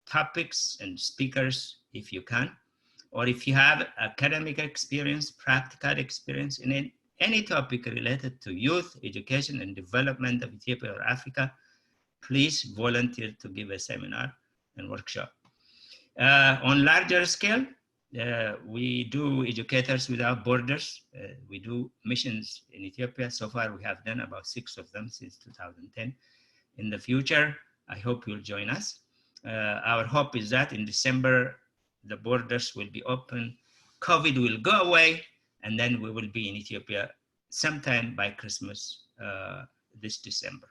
topics and speakers if you can, or if you have academic experience, practical experience in any topic related to youth, education, and development of Ethiopia or Africa, please volunteer to give a seminar and workshop. On larger scale, we do Educators Without Borders. We do missions in Ethiopia. So far, we have done about 6 of them since 2010. In the future, I hope you'll join us. Our hope is that in December, the borders will be open, COVID will go away, and then we will be in Ethiopia sometime by Christmas this December.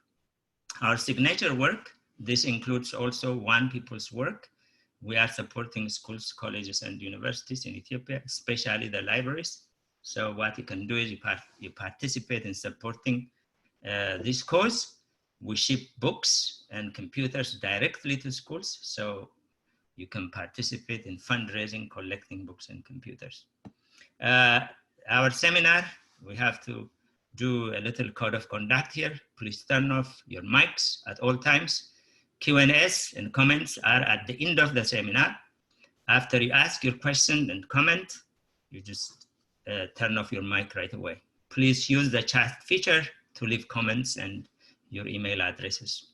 Our signature work, this includes also One People's work. We are supporting schools, colleges, and universities in Ethiopia, especially the libraries. So what you can do is you participate in supporting this cause. We ship books and computers directly to schools, so you can participate in fundraising, collecting books and computers. Our seminar, we have to do a little code of conduct here. Please turn off your mics at all times. Q&As and comments are at the end of the seminar. After you ask your question and comment, you just turn off your mic right away. Please use the chat feature to leave comments and your email addresses.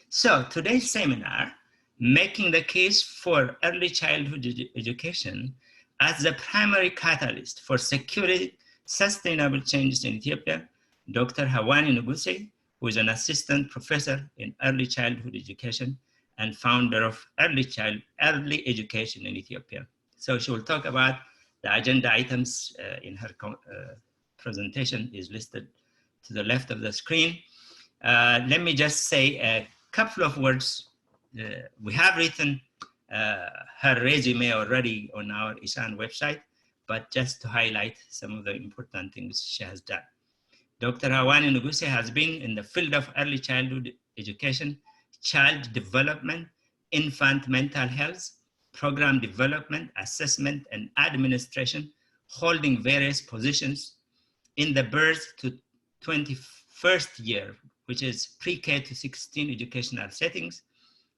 So today's seminar, making the case for early childhood education as the primary catalyst for security, sustainable changes in Ethiopia, Dr. Hawani Nuguse, who is an assistant professor in early childhood education and founder of early education in Ethiopia. So she will talk about the agenda items in her presentation is listed to the left of the screen. Let me just say a couple of words. We have written her resume already on our ISAN website, but just to highlight some of the important things she has done. Dr. Hawani Nuguse has been in the field of early childhood education, child development, infant mental health, program development, assessment, and administration, holding various positions in the birth to 21st year, which is pre-K to 16 educational settings.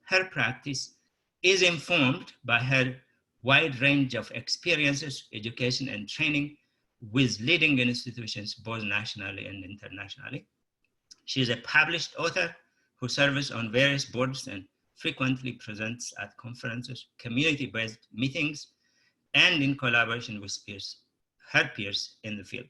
Her practice is informed by her wide range of experiences, education, and training with leading institutions, both nationally and internationally. She is a published author who serves on various boards and frequently presents at conferences, community-based meetings, and in collaboration with her peers in the field.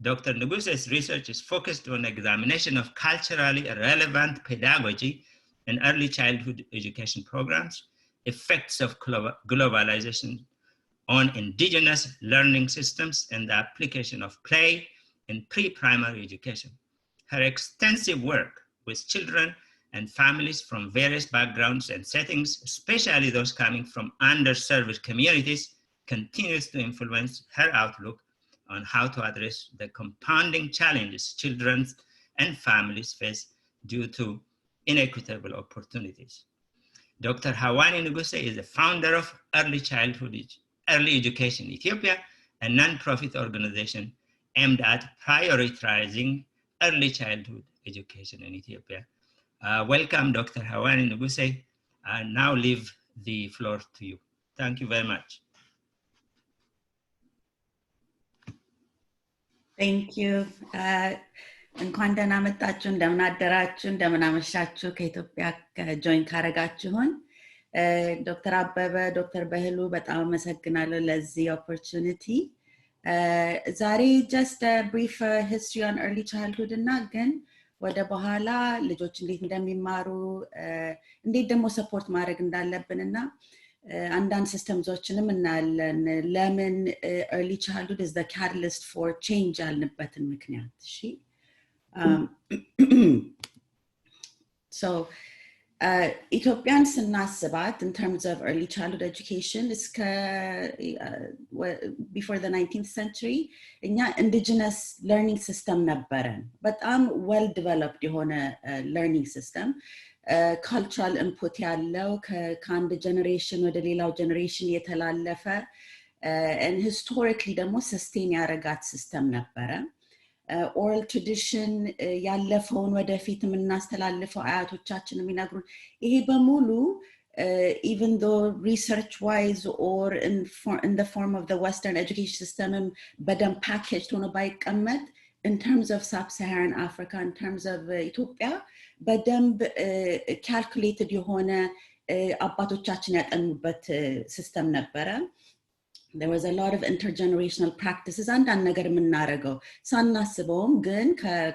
Dr. Nuguse's research is focused on examination of culturally relevant pedagogy in early childhood education programs, effects of globalization on indigenous learning systems, and the application of play in pre-primary education. Her extensive work with children and families from various backgrounds and settings, especially those coming from underserved communities, continues to influence her outlook on how to address the compounding challenges children and families face due to inequitable opportunities. Dr. Hawani Nuguse is the founder of Early Education Ethiopia, a non-profit organization aimed at prioritizing early childhood education in Ethiopia. Welcome, Dr. Hawani Nuguse. I now leave the floor to you. Thank you very much. Thank you. እንኳን ደህና መጣችሁ እንደምን አደራችሁ እንደምን አመሻችሁ ከኢትዮጵያ ጆይን ካረጋችሁን ዶክተር አበበ ዶክተር በህሉ በጣም አመሰግናለሁ ለዚህ ኦፖርቹኒቲ ዛሬ just a brief history on early childhood እና ግን ወደ በኋላ ልጆች እንዴት እንደሚማሩ እንዴት ደግሞ ሰፖርት ማድረግ እንዳለብንና አንዳንድ ሲስተምዞችንም እናያለን ለምን early childhood is the catalyst for change ያልንበትን ምክንያት እሺ so Ethiopian ስናስባት in terms of early childhood education is before the 19th century እኛ indigenous learning system ነበረን በጣም well developed የሆነ learning system cultural input ያለው ከአንድ generation ወደ ሌላው generation የተላለፈ and historically ደግሞ sustain ያረጋት system ነበረ oral tradition ያለፈውን ወደፊት ምናስተላልፈው አያቶቻችን የሚነግሩን ይሄ በሙሉ even though research-wise or in the form of the Western education system, badam packaged on a bike in terms of sub-Saharan Africa, in terms of Ethiopia, badam calculated yohona አባቶቻችን ያጠኑበት system ነበረ. There was a lot of intergenerational practices አንዳንድ ነገር የምናረገው ሳናስበውም ግን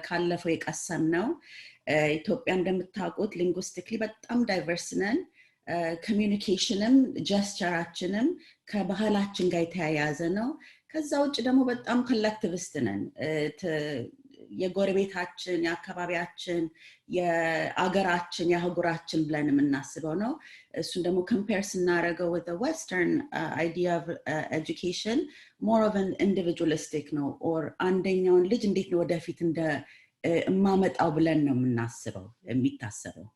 ካለፈው የቀሰምነው ኢትዮጵያ እንደምታውቁት linguistically በጣም diverse ነን communicationም gestureአችንም ከባህላችን ጋር የተያያዘ ነው ከዛ ውጭ ደግሞ በጣም collectivist ነን የጎረቤታችን የአካባቢያችን የአገራችን የአህጉራችን ብለን የምናስበው ነው እሱን ደግሞ compare ስናረገው with the Western idea of education more of an individualistic ነው or አንደኛውን ልጅ እንዴት ነው ወደፊት እንደ ማመጣው ብለን ነው የምናስበው የሚታሰበው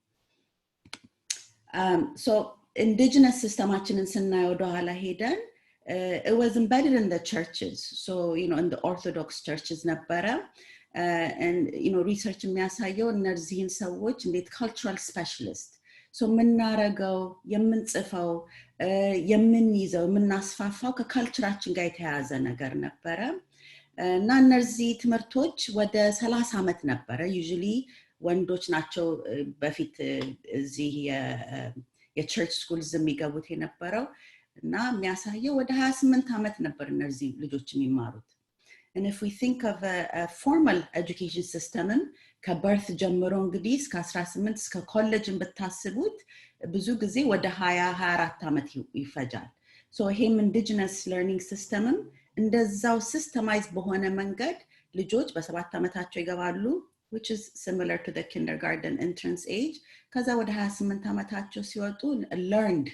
so indigenous systemአችንን ስናየው ወደኋላ ሄደን it was embedded in the churches so in the Orthodox churches ነበረ and research የሚያሳየው እነዚህን ሰዎች እንዴት cultural specialist so ምናረገው የምንጽፈው የምንይዘው የምናስፋፋው ከካልቸራችን ጋር የተያያዘ ነገር ነበረ እና እነዚህ ትምህርቶች ወደ 30 ዓመት ነበረ usually ወንዶች ናቸው በፊት እዚህ የchurch schools የሚገቡት የነበረው እና የሚያሳየው ወደ 28 ዓመት ነበር እነዚህ ልጆች የሚማሩት And if we think of a formal education system, ከbirth ጀምሮ እንግዲህ እስከ 18 እስከ ኮሌጅን በታስቡት ብዙ ጊዜ ወደ 24 ዓመት ይፈጃል so ይሄም indigenous learning system እንደዛው systemized በሆነ መንገድ ልጆች በ7 ዓመታቸው ይገባሉ which is similar to the kindergarten entrance age ከዛ ወደ 28 ዓመታቸው ሲወጡ learned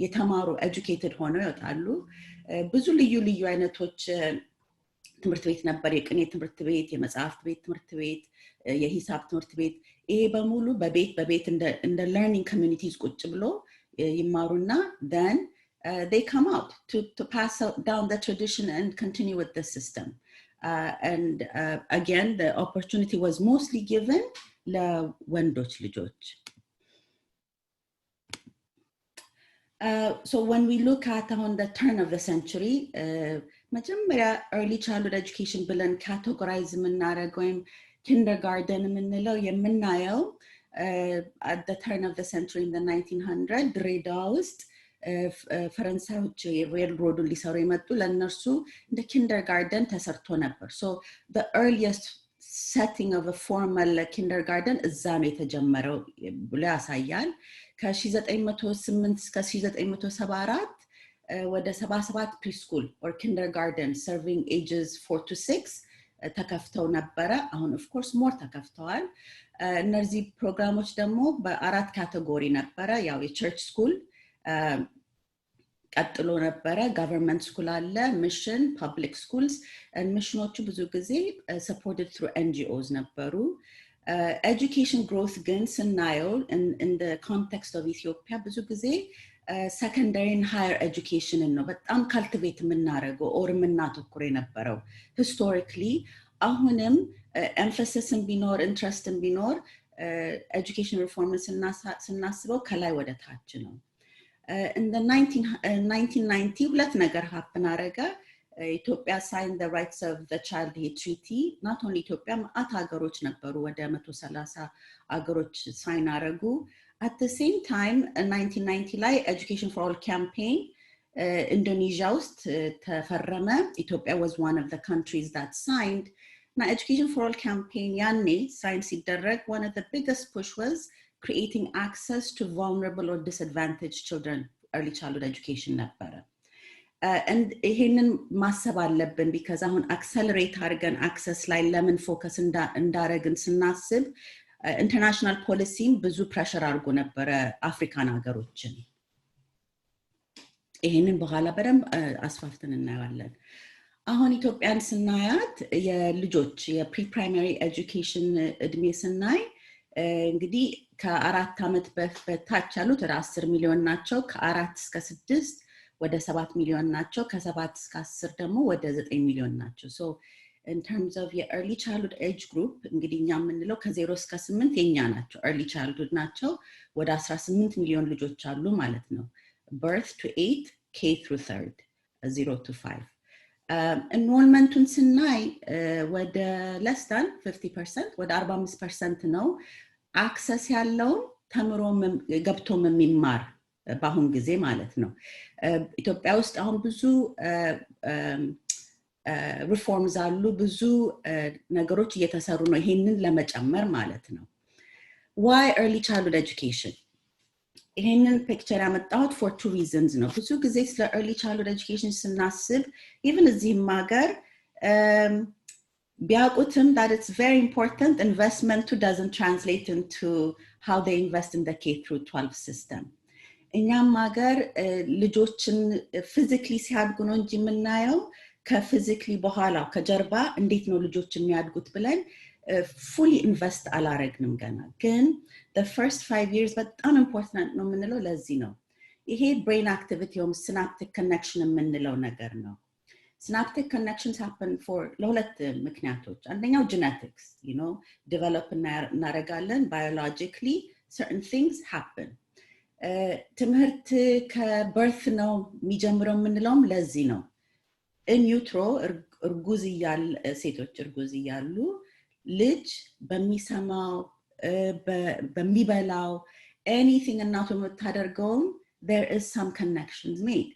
የተማሩ educated ሆነው ይወጣሉ ብዙ ልዩ አይነቶች ትምህርት ቤት ነበር የቅኔ ትምህርት ቤት የመጽሐፍት ቤት ትምህርት ቤት የሂሳብ ትምህርት ቤት ይሄ በሙሉ በቤት እንደ learning communities ቁጭ ብሎ ይማሩና then they come out to pass down the tradition and continue with the system and again the opportunity was mostly given ለወንዶች ልጆች so when we look at on the turn of the century መጀመሪያ early childhood education ብለን categorize የምናደርገው kindergarten የምንለው የምናየው at the turn of the century in the 1900 ድሬዳዋ ውስጥ ፈረንሳዮች railroad ሊሰሩ የመጡ ለነርሱ እንደ kindergarten ተሰርቶ ነበር so the earliest setting of a formal kindergarten እዛ ነው የተጀመረው ብሎ ያሳያል ከ1908 እስከ 1974 ወደ 77 preschool or kindergarten serving ages 4 to 6 ተከፍተው ነበረ አሁን of course more ተከፍተዋል እነዚህ ፕሮግራሞች ደግሞ በአራት ካቴጎሪ ነበረ ያው የchurch school ቀጥሎ ነበረ government school አለ mission public schools and missionoቹ ብዙ ጊዜ supported through NGOs ነበሩ education growth ግን ስናየው in the context of Ethiopia ብዙ ጊዜ secondary and higher education ነው በጣም cultivate የምናደርገው or የምናተኩር የነበረው historically አሁንም emphasis ቢኖር interest ቢኖር education reform ስናስበው ከላይ ወደ ታች ነው in the 1990 ሁለት ነገር happen አረጋ Ethiopia signed the rights of the child treaty not only Ethiopia ማአት ሀገሮች ነበሩ ወደ 130 ሀገሮች sign አረጉ at the same time in 1990 ላይ education for all campaign Indonesia ውስጥ ተፈረመ Ethiopia was one of the countries that signed now education for all campaign ያኔ sign ሲደረግ one of the biggest push was creating access to vulnerable or disadvantaged children early childhood education ነበረ and ይሄንን ማሰብ አለብን because አሁን accelerate አድርገን access ላይ ለምን focus እንዳረግን ስናስብ international policy ብዙ pressure አድርጎ ነበረ አፍሪካን ሀገሮችን ይሄንን በኋላ በደንብ አስፋፍተን እናያለን አሁን ኢትዮጵያን ስናያት የልጆች የፕሪ ፕራይመሪ ኤጁኬሽን እድሜ ስናይ እንግዲህ ከ4 ዓመት በታች ያሉት 10 ሚሊዮን ናቸው ከ4 እስከ 6 ወደ 7 ሚሊዮን ናቸው ከ7 እስከ 10 ደግሞ ወደ 9 ሚሊዮን ናቸው so in terms of your early childhood age group እንግዲህ እኛ የምንለው ከ0 እስከ 8 የኛ ናቸው early childhood ናቸው ወደ 18 ሚሊዮን ልጆች አሉ ማለት ነው birth to 8 K through 3rd 0 to 5 enrollmentun ስናይ ወደ less than 50% ወደ 45% ነው access ያለው ተምሮ ገብቶ የሚማር በአሁን ጊዜ ማለት ነው ኢትዮጵያ ውስጥ አሁን ብዙ reforms አሉ ብዙ ነገሮች እየተሰሩ ነው ይሄንን ለመጨመር ማለት ነው why early childhood education ይሄንን ፒክቸር ያመጣሁት for two reasons ነው ብዙ ጊዜ ስለ early childhood education ስናስብ even እዚህም ሀገር ቢያውቁትም that it's very important investment doesn't translate into how they invest in the K through 12 system እኛም ሀገር ልጆችን physically ሲያድጉ ነው እንጂ የምናየው ከphysically በኋላ ከጀርባ እንዴት ነው ልጆች የሚያድጉት ብለን fully invest አላረግንም ገና ግን the first 5 years በጣም important ነው የምንለው ለዚህ ነው ይሄ brain activity or synaptic connection የምንለው ነገር ነው synaptic connections happen for ለሁለት ምክንያቶች አንደኛው genetics you know develop እናረጋለን biologically certain things happen ትምህርት ከbirth ነው የሚጀምረው የምንለውም ለዚህ ነው in utero እርጉዝ ይያል ሴቶች እርጉዝ ይያሉ ልጅ በሚሰማው በሚበላው anything እናቱ የምታደርገው there is some connections made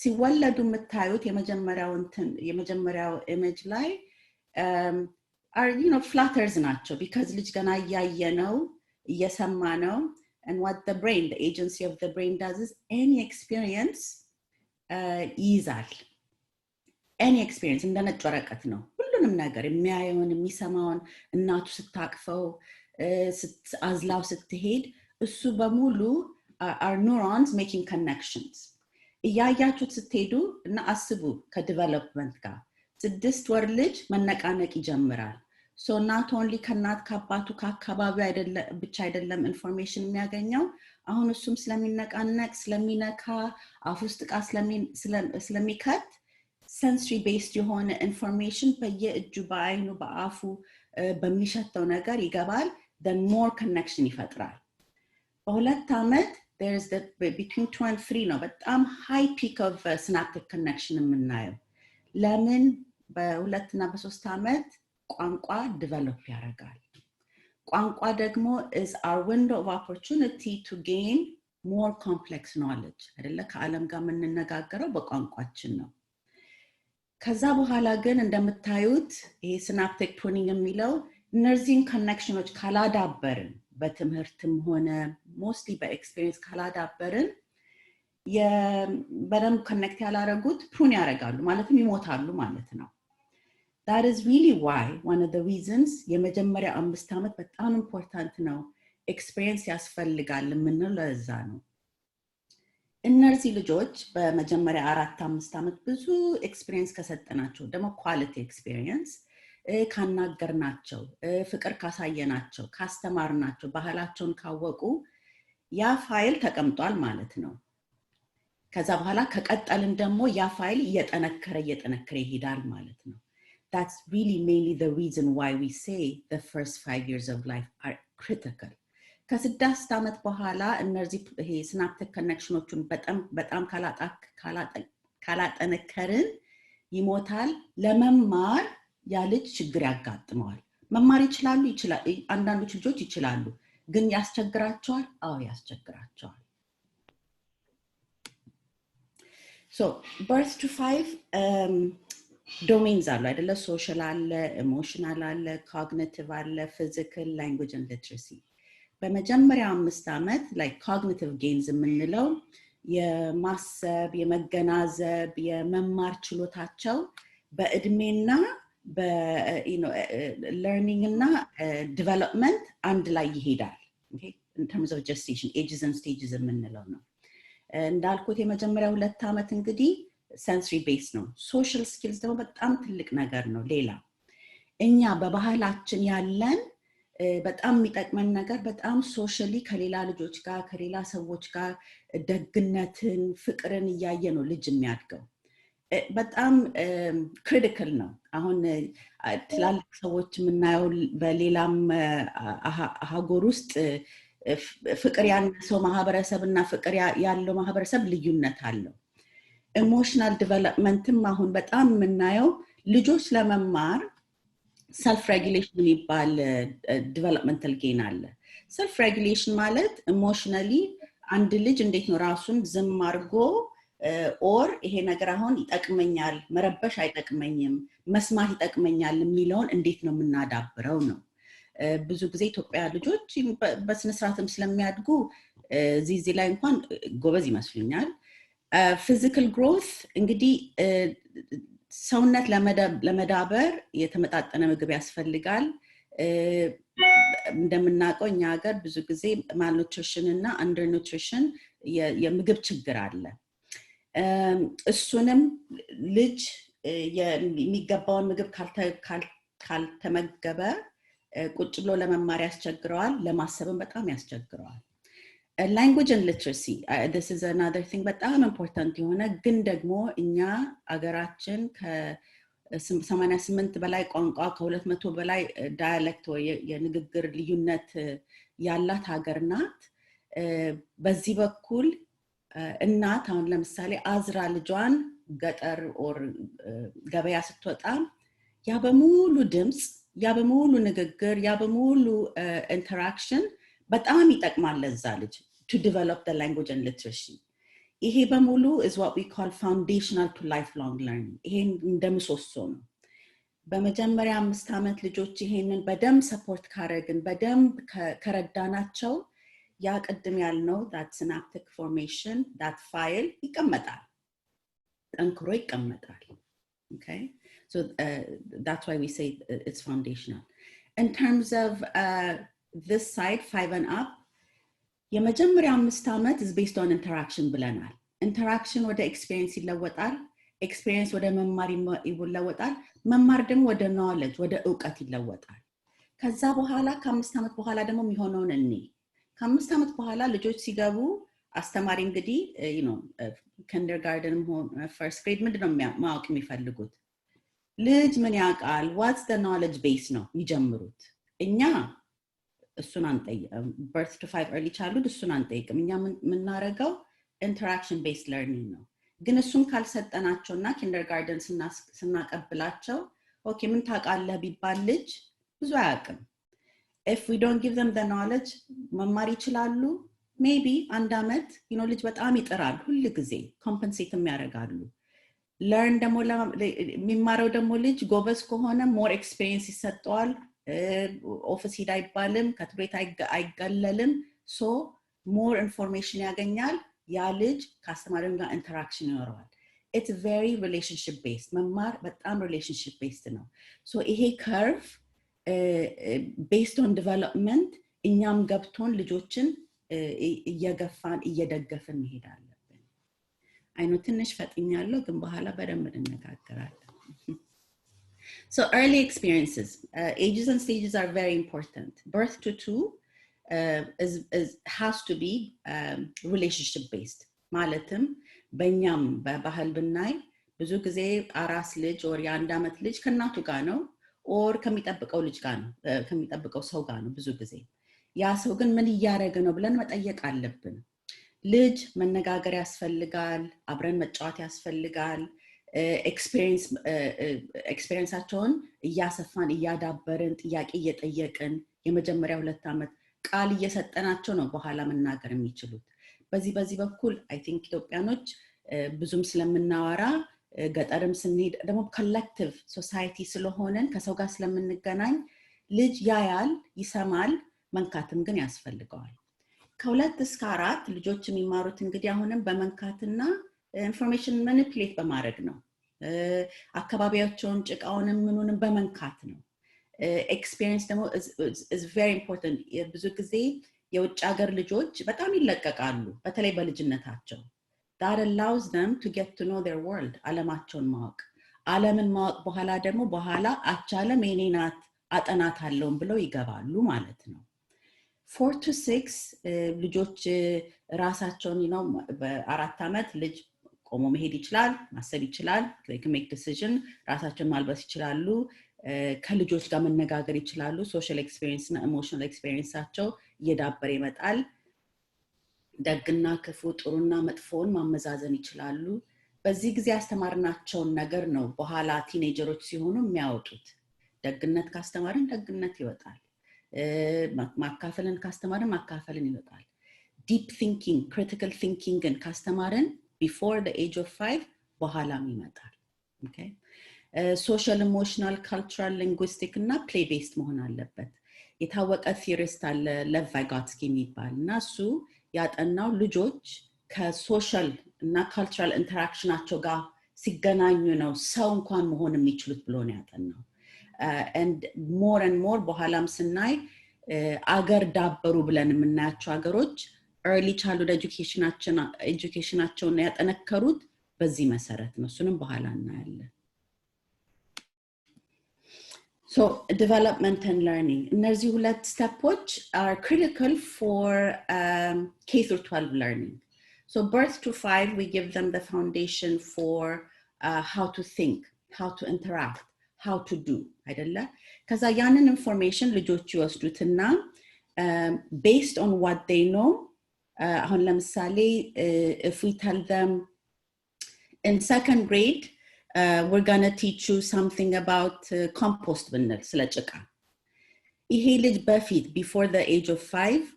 ሲወለዱ የምታዩት የመጀመሪያው image ላይ are you know flutters ናቸው because ልጅ ገና ያያየ ነው እየሰማ ነው and what the brain the agency of the brain does is any experience ይዛል any experience እንደነጭ ወረቀት ነው ሁሉንም ነገር የሚያየውን የሚሰማውን እናቱ ስታቅፈው አዝላው ስትሄድ እሱ በሙሉ are neurons making connections እያያችሁት ስትሄዱ እና አስቡ ከዲቨሎፕመንት ጋር 6 ወር ልጅ መነቃነቅ ይጀምራል so not only ከናት ከአባቱ ከአካባቢው አይደለም ብቻ አይደለም ኢንፎርሜሽን የሚያገኘው አሁን እሱም ስለሚነቃነቅ ስለሚነካ አፍ ውስጥ ቃ ስለሚከት sensory based የሆነ ኢንፎርሜሽን በየእጁ በአይኑ በአፉ በሚሸተው ነገር ይገባል then more connection ይፈጥራል በሁለት ዓመት there is that between 2 and 3 ነው በጣም high peak of synaptic connection የምናየው ለምን በሁለት እና በ3 ዓመት ቋንቋ develop ያደርጋል ቋንቋ ደግሞ is our window of opportunity to gain more complex knowledge አይደለ ከዓለም ጋር የምንነጋገረው በቋንቋችን ነው ከዛ በኋላ ግን እንደምታዩት ይሄ synaptic pruning የሚለው እነዚህን connectionዎች ካላዳበርን በትምህርትም ሆነ mostly በኤክስፒሪየንስ ካላዳበርን በደንብ connect ያላረጉት prune ያረጋሉ ማለትም ይሞታሉ ማለት ነው that is really why one of the reasons የመጀመሪያ 5 ዓመት በጣም important ነው experience ያስፈልጋል ምንለው ለዛ ነው እነዚህ ልጆች በመጀመሪያ 4-5 ዓመት ብዙ experience ከሰጠናቸው ደግሞ quality experience ካናገርናቸው ፍቅር ካሳየናቸው ካስተማርናቸው ባህላቸውን ካወቁ ያ ፋይል ተቀምጧል ማለት ነው ከዛ በኋላ ከቀጠልን ደግሞ ያ ፋይል እየጠነከረ ይሄዳል ማለት ነው that's really mainly the reason why we say the first 5 years of life are critical ከ6 ዓመት በኋላ እነዚህ ይሄ synaptic connectionዎቹን በጣም ካላጠነከርን ይሞታል ለመማር ያ ልጅ ችግር ያጋጥመዋል መማር ይችላሉ አንዳንዶች ልጆች ይችላሉ ግን ያስቸግራቸዋል አዎ ያስቸግራቸዋል so birth to 5 domains አሉ አይደለ social አለ emotional አለ cognitive አለ physical language and literacy በመጀመሪያ 5 ዓመት like cognitive gains የምንለው የማሰብ የመገናዘብ የመማር ችሎታቸው በእድሜና you know learning እና development አንድ ላይ ይሄዳል okay in terms of gestation ages and stages የምንለው ነው እንዳልኩት የመጀመሪያው 2 ዓመት እንግዲህ sensory based ነው social skills ደግሞ በጣም ትልቅ ነገር ነው ሌላ እኛ በባህላችን ያለን በጣም የሚጠቅመን ነገር በጣም socially ከሌላ ልጆች ጋር ከሌላ ሰዎች ጋር ደግነትን ፍቅርን ያየ ነው ልጅ የሚያድገው በጣም ክሪቲካል ነው አሁን ትላልቅ ሰዎች የምናየው በሌላም አህጉር ውስጥ ፍቅር ያነሰው ማህበረሰብና ፍቅር ያለው ማህበረሰብ ልዩነት አለው ኢሞሽናል ዲቨሎፕመንትም አሁን በጣም የምናየው ልጆች ለመማር ሰልፍ ሬጉሌሽን የሚባል ዲቨሎፕመንታል ጌን አለ ሰልፍ ሬጉሌሽን ማለት ኢሞሽናሊ አንድ ልጅ እንዴት ነው ራሱን ዝም አድርጎ ኦር ይሄ ነገር አሁን ይጠቅመኛል መረበሽ አይጠቅመኝም መስማት ይጠቅመኛል የሚለውን እንዴት ነው የምናዳብረው ነው ብዙ ጊዜ ኢትዮጵያ ልጆች በስነ ስርዓትም ስለሚያድጉ ዚዚ ላይ እንኳን ጎበዝ ይመስሉኛል ፊዚካል ግሮት እንግዲህ ሰውነት ለመዳበር የተመጣጠነ ምግብ ያስፈልጋል እንደምናውቀው እኛ ሀገር ብዙ ጊዜ ማልኑትሪሽን እና አንደር ኑትሪሽን የምግብ ችግር አለ እሱንም ልጅ የሚገባውን ምግብ ካልተመገበ ቁጭ ብሎ ለመማር ያስቸግረዋል ለማሰብም በጣም ያስቸግረዋል language and literacy this is another thing በጣም important የሆነ ግን ደግሞ እኛ አገራችን ከ88 በላይ ቋንቋ ከ200 በላይ ዳያሌክት ወይ የንግግር ልዩነት ያላት ሀገር ናት በዚህ በኩል እናት አሁን ለምሳሌ አዝራ ልጇን ገጠር ኦር ገበያ ስትወጣ ያ በሙሉ ድምጽ ያ በሙሉ ንግግር ያ በሙሉ ኢንተራክሽን በጣም ይጠቅማል ለዛ ልጅ to develop the language and literacy ይሄ በሙሉ is what we call foundational to lifelong learning ይሄን እንደምሰሶ ነው በመጀመሪያ 5 አመት ልጆች ይሄንን በደም ሰፖርት ካረግን በደም ከረዳናቸው ያ ቀድም ያልነው that synaptic formation that file ይቀመጣል ጠንክሮ ይቀመጣል okay so that's why we say it's foundational in terms of this side 5 and up የመጀመሪያ 5 አመት is based on interaction ብለናል interaction ወደ experience ይለወጣል experience ወደ መማር ይለወጣል መማር ደግሞ ወደ knowledge ወደ ዕውቀት ይለወጣል ከዛ በኋላ ከ5 አመት በኋላ ደግሞ የሚሆነውን እኔ ከ5 አመት በኋላ ልጆች ሲገቡ አስተማሪ እንግዲህ you know kindergarten first grade ምንድነው ማወቅ የሚፈልጉት ልጅ ምን ያውቃል what's the knowledge base ነው ይጀምሩት እኛ እሱን አንጠይቅም birth to 5 early childhood እሱን አንጠይቅም እኛ ምናረጋው interaction based learning ነው ግን እሱን ካልሰጠናቸውና kindergarten ስናቀብላቸው ኦኬ ምን ታውቃለህ ቢባል ልጅ ብዙ አያውቅም if we don't give them the knowledge መማር ይችላሉ maybe አንድ አመት you know ልጅ በጣም ይጥራል ሁሉ ጊዜ compensate የሚያደርጋሉ learn ደግሞ የሚማረው ደግሞ ልጅ ጎበዝ ከሆነ more experience ይሰጠዋል ኦፊስ ሄዳ አይባልም ከትቤት አይገለልም so more information ያገኛል ያ ልጅ ከአስተማሪው ጋር interaction ይኖረዋል it's very relationship based መማር በጣም relationship based ነው so ይሄ curve based on development እኛም ገብቶን ልጆችን እየገፋን እየደገፈን መሄድ አለብን አይኖ ትንሽ ፈጥኛለሁ ግን በኋላ በደንብ እንነጋገራለን So early experiences, ages and stages are very important. Birth to 2 has to be relationship based. ማለትም በእኛም በባህል ብናይ ብዙ ጊዜ አራስ ልጅ or የአንድ አመት ልጅ ከእናቱ ጋር ነው or ከሚጠብቀው ልጅ ጋር ነው ከሚጠብቀው ሰው ጋር ነው ብዙ ጊዜ ያ ሰው ግን ምን እያደረገ ነው ብለን መጠየቅ አለብን ልጅ መነጋገር ያስፈልጋል አብረን መጫወት ያስፈልጋል ኤክስፒሪየንሳቸውን እያሰፋን እያዳበርን ጥያቄ እየጠየቅን የመጀመሪያ 2 አመት ቃል እየሰጠናቸው ነው በኋላ መናገር የሚችሉት በዚህ በኩል I think ኢትዮጵያኖች ብዙም ስለምናወራ ገጠርም ስንሄድ ደግሞ ኮሌክቲቭ ሶሳይቲ ስለሆነን ከሰው ጋር ስለምንገናኝ ልጅ ያያል ይሰማል መንካትም ግን ያስፈልገዋል ከ2 እስከ 4 ልጆች የሚማሩት እንግዲህ አሁንም በመንካትና ኢንፎርሜሽን ማኒፑሌት በማድረግ ነው አካባቢያቸውን ጭቃውንም ምኑንም በመንካት ነው ኤክስፒሪየንስ ደግሞ is very important ብዙ ጊዜ የውጭ ሀገር ልጆች በጣም ይለቀቃሉ በተለይ በልጅነታቸው that allows them to get to know their world ዓለማቸውን ማወቅ ዓለምን ማወቅ በኋላ ደግሞ በኋላ አቻለም የኔ ናት አጠናታለሁ ብለው ይገባሉ ማለት ነው 4 to 6 ልጆች ራሳቸውን ነው በ4 አመት ልጅ ቆሞ መሄድ ይችላል ማሰብ ይችላል they can make decision ራሳቸውን ማልበስ ይችላሉ ከልጆች ጋር መነጋገር ይችላሉ social experience እና emotional experienceአቸው እየዳበረ ይመጣል ደግና ክፉ ጥሩና መጥፎን ማመዛዘን ይችላሉ በዚህ ጊዜ ያስተማርናቸውን ነገር ነው በኋላ ቲኔጀሮች ሲሆኑ የሚያወጡት ደግነት ካስተማርን ደግነት ይወጣል ማካፈልን ካስተማርን ማካፈልን ይወጣል deep thinking critical thinking and ካስተማርን before the age of 5 በኋላም ይመጣል okay social emotional cultural linguistic እና play based መሆን አለበት የታወቀ theorist አለ ሌቭ ቫይጎትስኪ የሚባል እና እሱ ያጠናው ልጆች ከሶሻል እና ካልቸራል ኢንተራክሽናቸው ጋር ሲገናኙ ነው ሰው እንኳን መሆን የሚችሉት ብሎ ነው ያጠናው and more በኋላም ስናይ አገር ዳበሩ ብለን የምናያቸው አገሮች early childhood educationአቸውን ያጠነከሩት በዚህ መሰረት ነው እሱንም በኋላ እናያለን So development and learning እነዚህ ሁለት steps are critical for K through 12 learning So birth to 5 we give them the foundation for how to think how to interact how to do አይደለ ከዛ ያንን information ልጆች ይወስዱትና based on what they know አሁን ለምሳሌ if we tell them in second grade we're going to teach you something about compost ብንል ስለ ጭቃ ይሄ ልጅ በፊት before the age of 5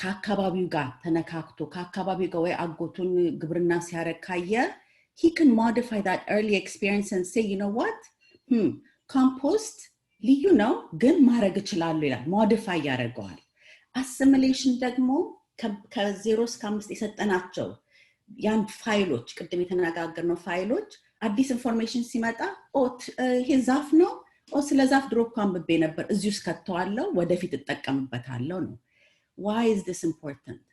ከአካባቢው ጋር ተነካክቶ ከአካባቢው ጋር ወይ አጎቱን ግብርና ሲያረካየ he can modify that early experience and say you know what compost ልዩ ነው ግን ማድረግ እችላለሁ ይላል modify ያደርገዋል assimilation ደግሞ ከ0 እስከ 5 የሰጠናቸው ያን ፋይሎች ቅድም የተነጋገርነው ፋይሎች አዲስ ኢንፎርሜሽን ሲመጣ ይሄ ዛፍ ነው ስለ ዛፍ ድሮፕ አንብቤ ነበር እዚሁ ስከተዋለሁ ወደፊት እጠቀምበታለሁ ነው why is this important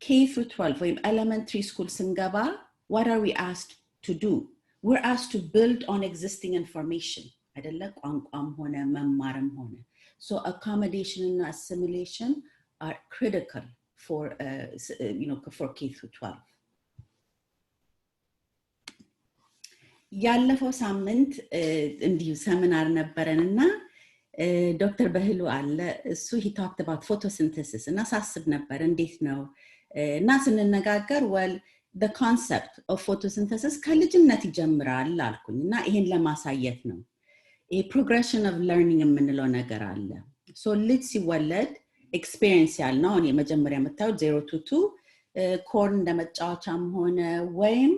K through 12 ወይም elementary school ስንገባ what are we asked to do we're asked to build on existing information አይደለ ቋንቋም ሆነ መማርም ሆነ so accommodation and assimilation are critical for for K through 12 ያለፈው ሳምንት እንዲሁ ሰሚናር ነበረንና ዶክተር በህሉ አለ እሱ he talked about photosynthesis እና ሳስብ ነበር እንዴት ነው እና ስንነጋገር well the concept of photosynthesis ከልጅነት ይጀምራል አልኩኝና ይሄን ለማሳየት ነው a progression of learning የምንለው ነገር አለ so ልጅ ሲወለድ experience ያልነው እኔ መጀመሪያ መጣው 0 to 2 ኮርን እንደመጫወቻም ሆነ ወይም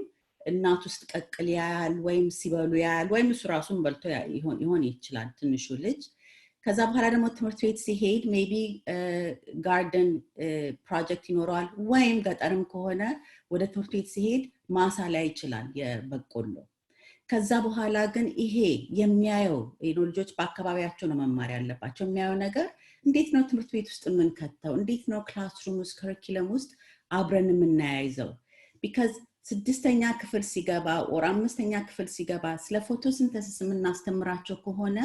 እናት ውስጥ ቀቅል ያያል ወይም ሲበሉ ያያል ወይም እሱ ራሱን በልቶ ይሆን ይችላል ትንሹ ልጅ ከዛ በኋላ ደግሞ ትምህርት ቤት ሲሄድ maybe ጋርደን ፕሮጀክት ይኖራል ወይም ገጠርም ከሆነ ወደ ትምህርት ቤት ሲሄድ ማሳ ላይ ይችላል የበቆሎ ከዛ በኋላ ግን ይሄ የሚያየው ልጆች በአካባቢያቸው ነው መማር ያለባቸው የሚያየው ነገር እንዴት ነው ትምህርት ቤት ውስጥ የምንከተው እንዴት ነው ክላስሩም ውስጥ ከሪኩለም ውስጥ አብረን የምናያይዘው because ስድስተኛ ክፍል ሲገባ or አምስተኛ ክፍል ሲገባ ስለ ፎቶሲንተሲስ የምናስተምራቸው ከሆነ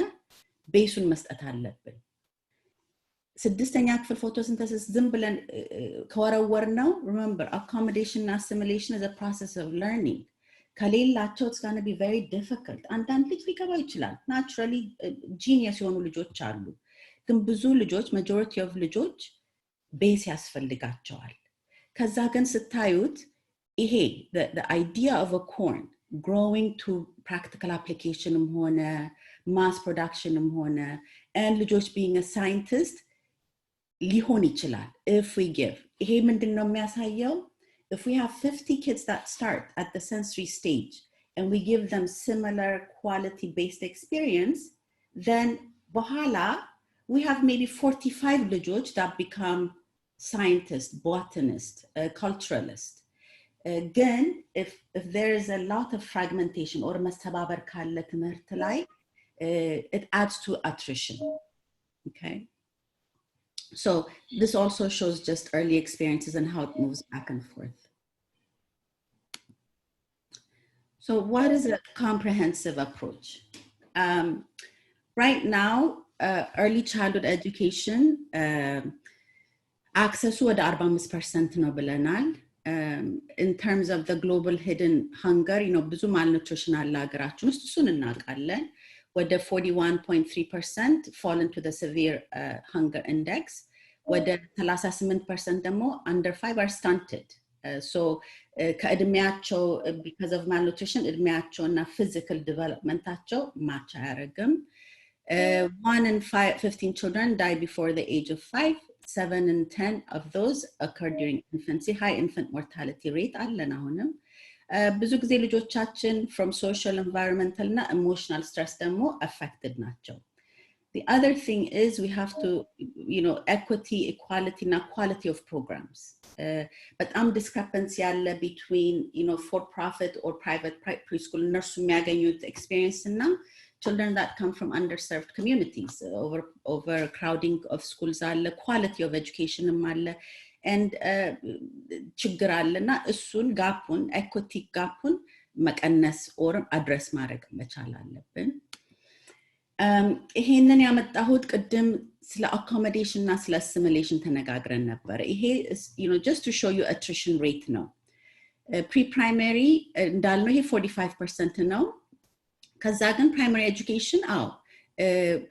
ቤሱን መስጠት አለብን ስድስተኛ ክፍል ፎቶሲንተሲስ ዝም ብለን ከወረወር ነው remember accommodation and assimilation is a process of learning ከሌላቸው it's going to be very difficult አንዳንድ ልጅ ሊገባ ይችላል naturally genius የሆኑ ልጆች አሉ ግን ብዙ ልጆች majority of ልጆች ቤስ ያስፈልጋቸዋል ከዛ ግን ስታዩት ይሄ the idea of a corn growing to practical application ሆነ mass production ሆነ and ልጆች being a scientist ሊሆን ይችላል if we give ይሄ ምንድነው የሚያሳየው if we have 50 kids that start at the sensory stage and we give them similar quality based experience then በኋላ we have maybe 45 ልጆች that become scientists botanists culturalists again if there is a lot of fragmentation or መስተባበር ካለ ትምህርት ላይ it adds to attrition okay so this also shows just early experiences and how it moves back and forth so what is a comprehensive approach right now early childhood education access ወደ 45% ነው ብለናል in terms of the global hidden hunger, ብዙ malnutrition አለ ሀገራችን ውስጥ እሱን እናውቃለን። ወደ 41.3% fall into the severe hunger index. ወደ 38% ደግሞ under 5 are stunted. So ከእድሜያቸው because of malnutrition እድሜያቸውና physical developmentአቸው match አያደርግም. 1 in 15 children die before the age of 5. 7 in 10 of those occur during infancy. High infant mortality rate አለን አሁንም። ብዙ ጊዜ ልጆቻችን from social, environmental እና emotional stress ደግሞ affected ናቸው። The other thing is we have to, equity, equality እና quality of programs. በጣም discrepancy ያለ between, for profit or private preschool እነርሱ የሚያገኙት experience እና children that come from underserved communities. Overcrowding of schools አለ, quality of education አለ, and ችግር አለና እሱን ጋፑን equity ጋፑን መቀነስ or address ማድረግ መቻል አለብን። ይሄንን ያመጣሁት ቅድም ስለ accommodation እና ስለ assimilation ተነጋግረን ነበር። ይሄ just to show you attrition rate ነው። pre-primary እንዳልነው ይሄ 45% ነው። ከዛ ግን primary education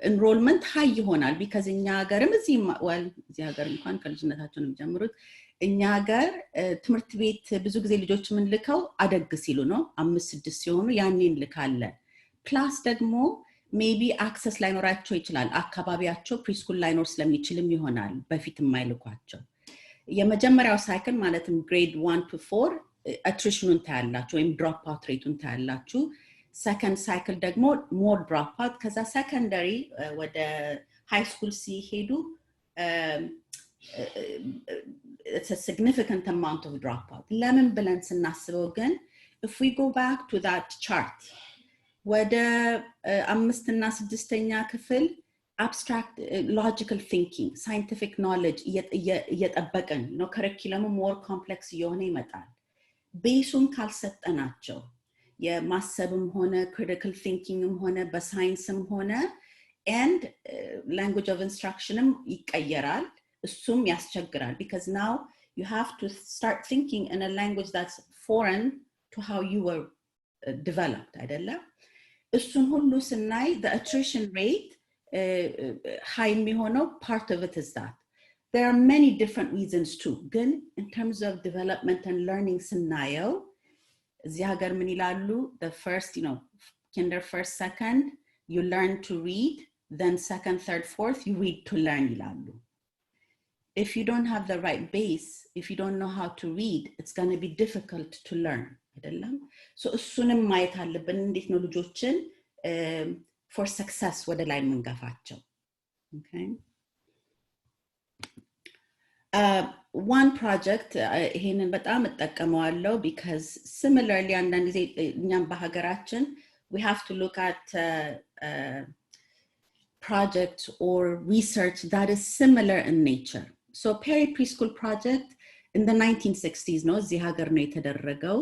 enrollment high ይሆናል because እኛ ሀገርም እዚህ ሀገር እንኳን ከልጅነታቸው ነው የሚጀምሩት። እኛ ሀገር ትምህርት ቤት ብዙ ጊዜ ልጆች የምንልከው አደግ ሲሉ ነው 5-6 ሲሆኑ ያኔ እንልካለን። ፕላስ ደግሞ ሜቢ አክሰስ ላይኖራቸው ይችላል አካባቢያቸው ፕሪስኩል ላይኖር ስለሚችልም ይሆናል በፊት የማይልኳቸው። የመጀመሪያው ሳይክል ማለትም grade 1 to 4 attritionን ታያላችሁ ወይም drop out rateን ታያላችሁ። second cycle ደግሞ more drop out ከዛ secondary ወደ high school ሲሄዱ it's a significant amount of drop out. ለምን ብለን ስናስበው ግን if we go back to that chart ወደ 5 እና 6ኛ ክፍል abstract logical thinking, scientific knowledge እየጠበቀን curriculum more complex እየሆነ ይመጣል። ቤሱን ካልሰጠናቸው የማሰብም ሆነ critical thinkingም ሆነ በሳይንስም ሆነ and language of instructionም ይቀየራል። እሱም ያስቸግራል because now you have to start thinking in a language that's foreign to how you were developed አይደለም። እሱን ሁሉ ስናይ the attrition rate high የሚሆነው part of it is that there are many different reasons too. ግን in terms of development and learning ስናየው እዚህ ሀገር ምን ይላሉ? the first, kinder first, second, you learn to read, then second, third, fourth, you read to learn ይላሉ። If you don't have the right base, if you don't know how to read, it's going to be difficult to learn. አይደለም? so እሱንም ማየት አለብን እንዴት ነው ልጆችን for success ወደ ላይ መንገፋቸው። okay one project ይሄንን በጣም እጠቀመዋለሁ because similarly አንዳንድ ጊዜ እኛም በሀገራችን we have to look at projects or research that is similar in nature. So Perry Preschool Project in the 1960s ነው እዚህ ሀገር ነው የተደረገው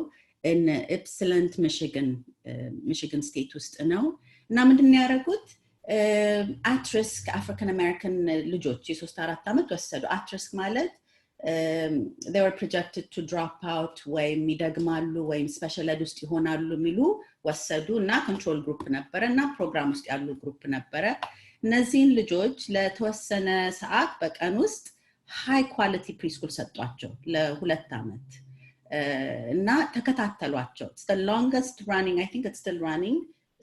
in Ypsilanti, Michigan State ውስጥ ነው እና ምንድነው ያደረጉት at risk African American ልጆች የ3-4 ዓመት ወሰዱ። at risk ማለት they were projected to drop out ወይም ይደግማሉ ወይም special ed ውስጥ ይሆናሉ የሚሉ ወሰዱ እና control group ነበረ እና ፕሮግራም ውስጥ ያሉ ግሩፕ ነበረ። እነዚህን ልጆች ለተወሰነ ሰዓት በቀን ውስጥ high quality preschool ሰጧቸው ለ2 ዓመት እና ተከታተሏቸው። it's the longest running, I think it's still running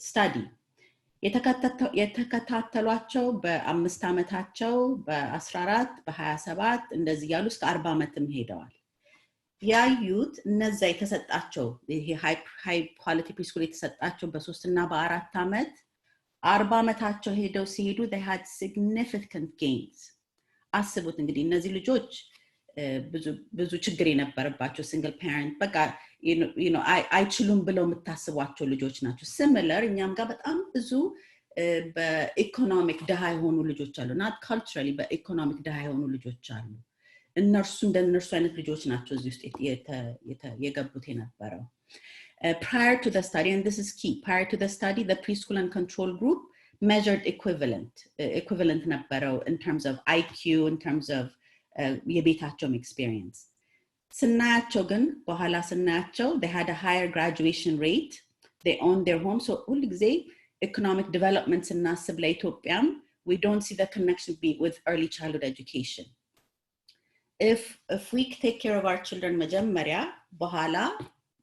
study. የተከታተሏቸው በ5 ዓመታቸው በ14 በ27 እንደዚህ ያሉ እስከ 40 ዓመትም ሄደዋል። ያዩት እነዛ የተሰጣቸው ይሄ high quality preschool የተሰጣቸው በ3 እና በ4 ዓመት 40 ዓመታቸው ሄደው ሲሄዱ they had significant gains. አስቡት እንግዲህ እነዚህ ልጆች ብዙ ችግር የነበረባቸው single parent በቃ አይችሉም ብለው የምታስቧቸው ልጆች ናቸው። similar እኛም ጋር በጣም ብዙ በኢኮኖሚክ ድሃ የሆኑ ልጆች አሉ not culturally በኢኮኖሚክ ድሃ የሆኑ ልጆች አሉ። እነርሱ እንደነርሱ አይነት ልጆች ናቸው እዚህ ውስጥ የገቡት የነበረው። prior to the study, and this is key, prior to the study the preschool and control group measured equivalent ነበረው in terms of IQ, in terms of የቤታቸውም experience. ስናያቸው ግን በኋላ ስናያቸው they had a higher graduation rate, they owned their home. So ሁሉ ጊዜ economic development ስናስብ ለኢትዮጵያም we don't see the connection with early childhood education. If we take care of our children መጀመሪያ በኋላ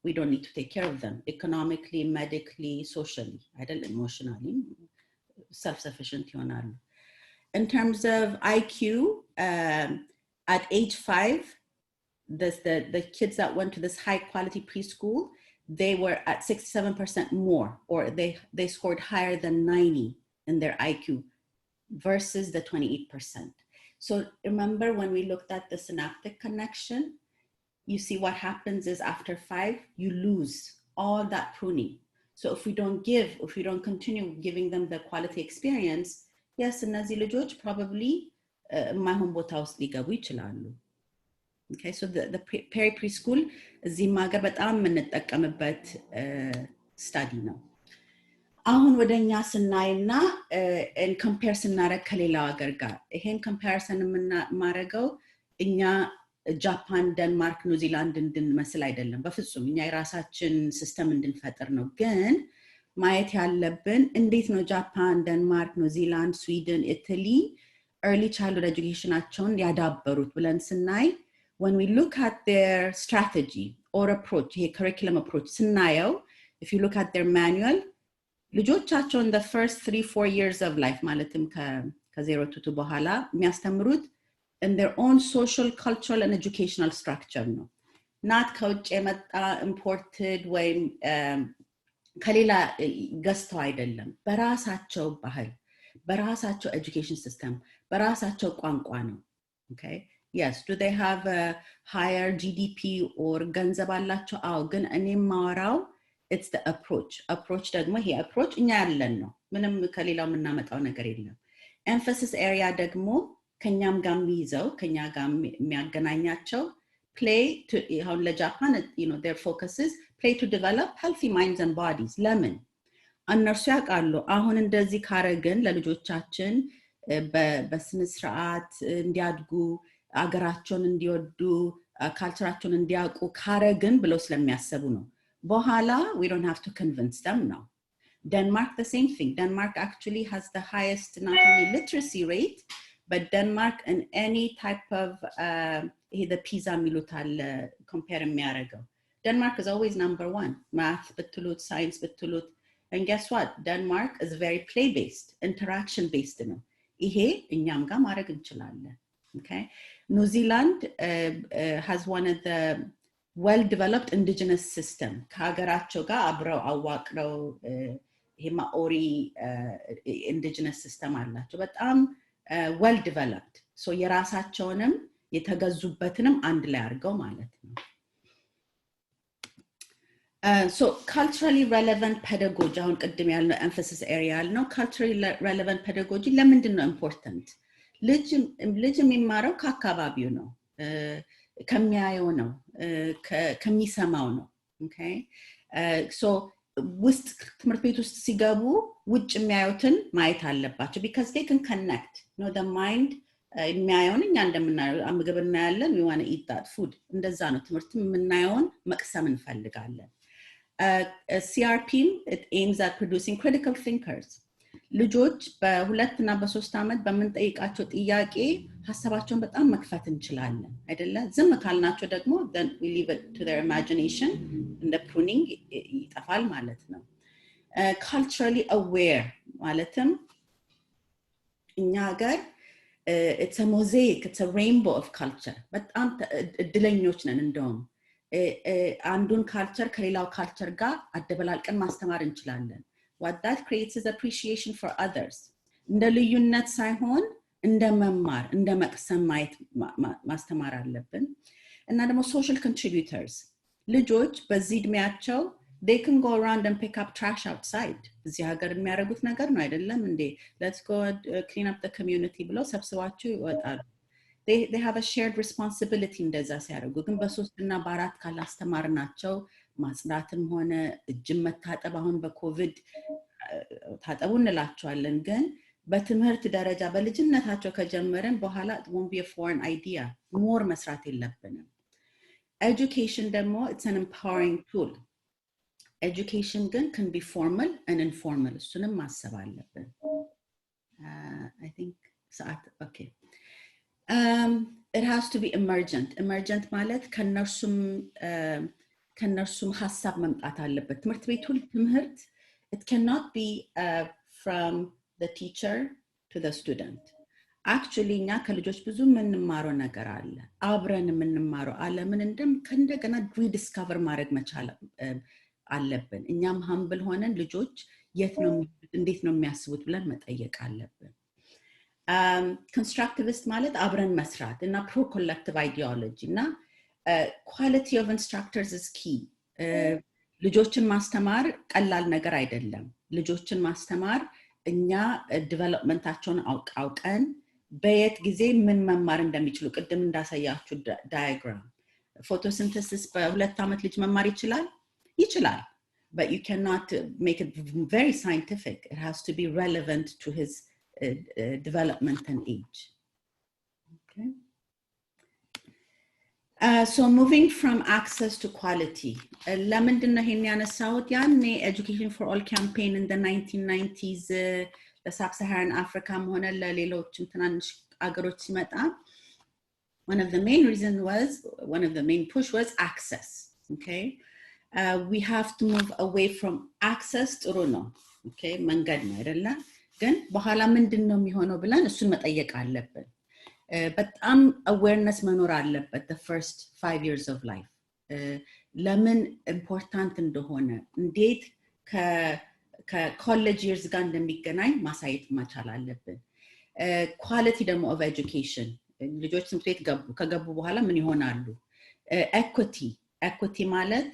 we don't need to take care of them economically, medically, socially, አይደል, emotionally self-sufficient ይሆናሉ. In terms of IQ, at age 5, the kids that went to this high quality preschool, they were at 67% more, or they scored higher than 90 in their IQ versus the 28%. So remember when we looked at the synaptic connection, you see what happens is after 5, you lose all that pruning. So if we don't continue giving them the quality experience, yes, እነዚህ ልጆች probably ማይሆን ቦታ ውስጥ ሊገቡ ይችላሉ. Okay, so the preschool እዚህም ሀገር በጣም የምንጠቀምበት study ነው. አሁን ወደኛ ስናይና compare ስናረግ ከሌላው ሀገር ጋር ይሄን comparison የምናረገው እኛ ጃፓን፣ ደንማርክ፣ ኒውዚላንድ እንድንመስል አይደለም በፍጹም እኛ የራሳችን ሲስተም እንድንፈጥር ነው። ግን ማየት ያለብን እንዴት ነው ጃፓን፣ ደንማርክ፣ ኒውዚላንድ፣ ስዊድን፣ ኢታሊ early childhood educationአቸውን ያዳበሩት ብለን ስናይ when we look at their strategy or approach, ይሄ curriculum approach ስናየው if you look at their manual ልጆቻቸው in the first 3-4 years of life ማለትም ከ0 to 2 በኋላ የሚያስተምሩት in their own social, cultural, and educational structure ነው not ከውጭ የመጣ imported ወይ ከሌላ ገዝተው አይደለም በራሳቸው ባህል በራሳቸው education system በራሳቸው ቋንቋ ነው. Okay, yes, do they have a higher GDP or ገንዘብ አላቸው? አዎ፣ ግን እኔ ማወራው it's the approach ደግሞ ይሄ approach እኛ ያለን ነው ምንም ከሌላው የምናመጣው ነገር የለም. emphasis area ደግሞ ከኛም ጋር የሚይዘው ከኛ ጋር የሚያገናኛቸው play to how ለጃፓን their focus is play to develop healthy minds and bodies. ለምን እነርሱ ያውቃሉ አሁን እንደዚህ ካረግን ለልጆቻችን በስነ ስርዓት እንዲያድጉ አገራቸውን እንዲወዱ ካልቸራቸውን እንዲያውቁ ካረግን ብለው ስለሚያስቡ ነው። በኋላ we don't have to convince them now. Denmark the same thing. Denmark actually has the highest not only literacy rate but Denmark in any type of the PISA ሚሉታል compare የሚያደርገው Denmark is always number 1 math ብትሉት science ብትሉት. And guess what? Denmark is very play-based, interaction-based. ይሄ እኛም ጋር ማድረግ እንችላለን. Okay? New Zealand has one of the well-developed indigenous system. ከሀገራቸው ጋር አብረው አዋቅረው ይሄ ማኦሪ indigenous system አላቸው በጣም well-developed. So የራሳቸውንም የተገዙበትንም አንድ ላይ አድርገው ማለት ነው. So culturally relevant pedagogy አሁን ቅድም ያልነው emphasis area ያልነው culturally relevant pedagogy ለምንድን ነው important? ልጅ የሚማረው ከአካባቢው ነው ከሚያየው ነው ከሚሰማው ነው. Okay? So ውስጥ ትምህርት ቤት ውስጥ ሲገቡ ውጭ የሚያዩትን ማየት አለባቸው because they can connect. The mind የሚያየውን እኛ እንደምናየው ምግብ እናያለን we want to eat that food. እንደዛ ነው ትምህርት የምናየውን መቅሰም እንፈልጋለን. CRP it aims at producing critical thinkers. ልጆች በ2 እና በ3 ዓመት በመንጠይቃቸው ጥያቄ ሐሳባቸውን በጣም መክፈት እንችላለን አይደለ? ዝም ካልናቸው ደግሞ then we leave it to their imagination and the pruning ይጠፋል ማለት ነው. Culturally aware ማለትም እኛ ሀገር it's a mosaic, it's a rainbow of culture. በጣም እድለኞች ነን እንደውም አንዱን ካልቸር ከሌላው ካልቸር ጋር አደበላልቀን ማስተማር እንችላለን. What that creates is appreciation for others. እንደ ልዩነት ሳይሆን እንደ መማር እንደ መቅሰም ማየት ማስተማር አለብን. እና ደግሞ social contributors ልጆች በዚህ እድሜያቸው they can go around and pick up trash outside. እዚህ ሀገር የሚያደርጉት ነገር ነው አይደለም እንዴ? Let's go clean up the community ብለው ሰብስባቸው ይወጣሉ. They have a shared responsibility እንደዛ ሲያደርጉ ግን በ3 እና በ4 ካላስተማርናቸው ማጽዳትም ሆነ እጅን መታጠብ አሁን በኮቪድ ታጠቡ እንላቸዋለን ግን በትምህርት ደረጃ በልጅነታቸው ከጀመረን በኋላ it won't be a foreign idea more መስራት የለብንም. Education demo, it's an empowering tool. Education then can be formal and informal. እሱንም ማሰብ አለብን. I think ሰዓት okay. It has to be emergent. Emergent ማለት ከነርሱም ሐሳብ መምጣት አለበት. ትምህርት ቤቱ ትምህርት it cannot be from the teacher to the student. Actually እኛ ከልጆች ብዙ የምንማረው ነገር አለ. አብረን የምንማረው ዓለምን ከእንደገና rediscover ማድረግ መቻል አለብን. እኛም humble ሆነን ልጆች እንዴት ነው የሚያስቡት ብለን መጠየቅ አለብን. Constructivist ማለት አብረን መስራት እና pro-collective ideology እና quality of instructors is key. ልጆችን ማስተማር ቀላል ነገር አይደለም. ልጆችን ማስተማር እኛ ዲቨሎፕመንታቸውን አውቀን በየት ጊዜ ምን መማር እንደሚችሉ ቅድም እንዳሳያችሁ ዳያግራም ፎቶሲንተሲስ በ2 ዓመት ልጅ መማር ይችላል. But you cannot make it very scientific. It has to be relevant to his development and age. Okay. So moving from access to quality. ለምንድን ነው ይሄን ያነሳሁት? ያኔ Education for All campaign in the 1990s ለሳብ-ሳሃራን አፍሪካም ሆነ ለሌሎችም ትናንሽ አገሮች ሲመጣ one of the main push was access. Okay. We have to move away from access ጥሩ ነው. Okay. መንገድ ነው አይደለ? ግን በኋላ ምንድን ነው የሚሆነው ብለን እሱን መጠየቅ አለብን. በጣም awareness መኖር አለበት the first 5 years of life. ለምን important እንደሆነ እንዴት ከኮሌጅ years ጋር እንደሚገናኝ ማሳየት መቻል አለብን. quality ደግሞ of education ልጆች ትምህርት ቤት ከገቡ በኋላ ምን ይሆናሉ? equity ማለት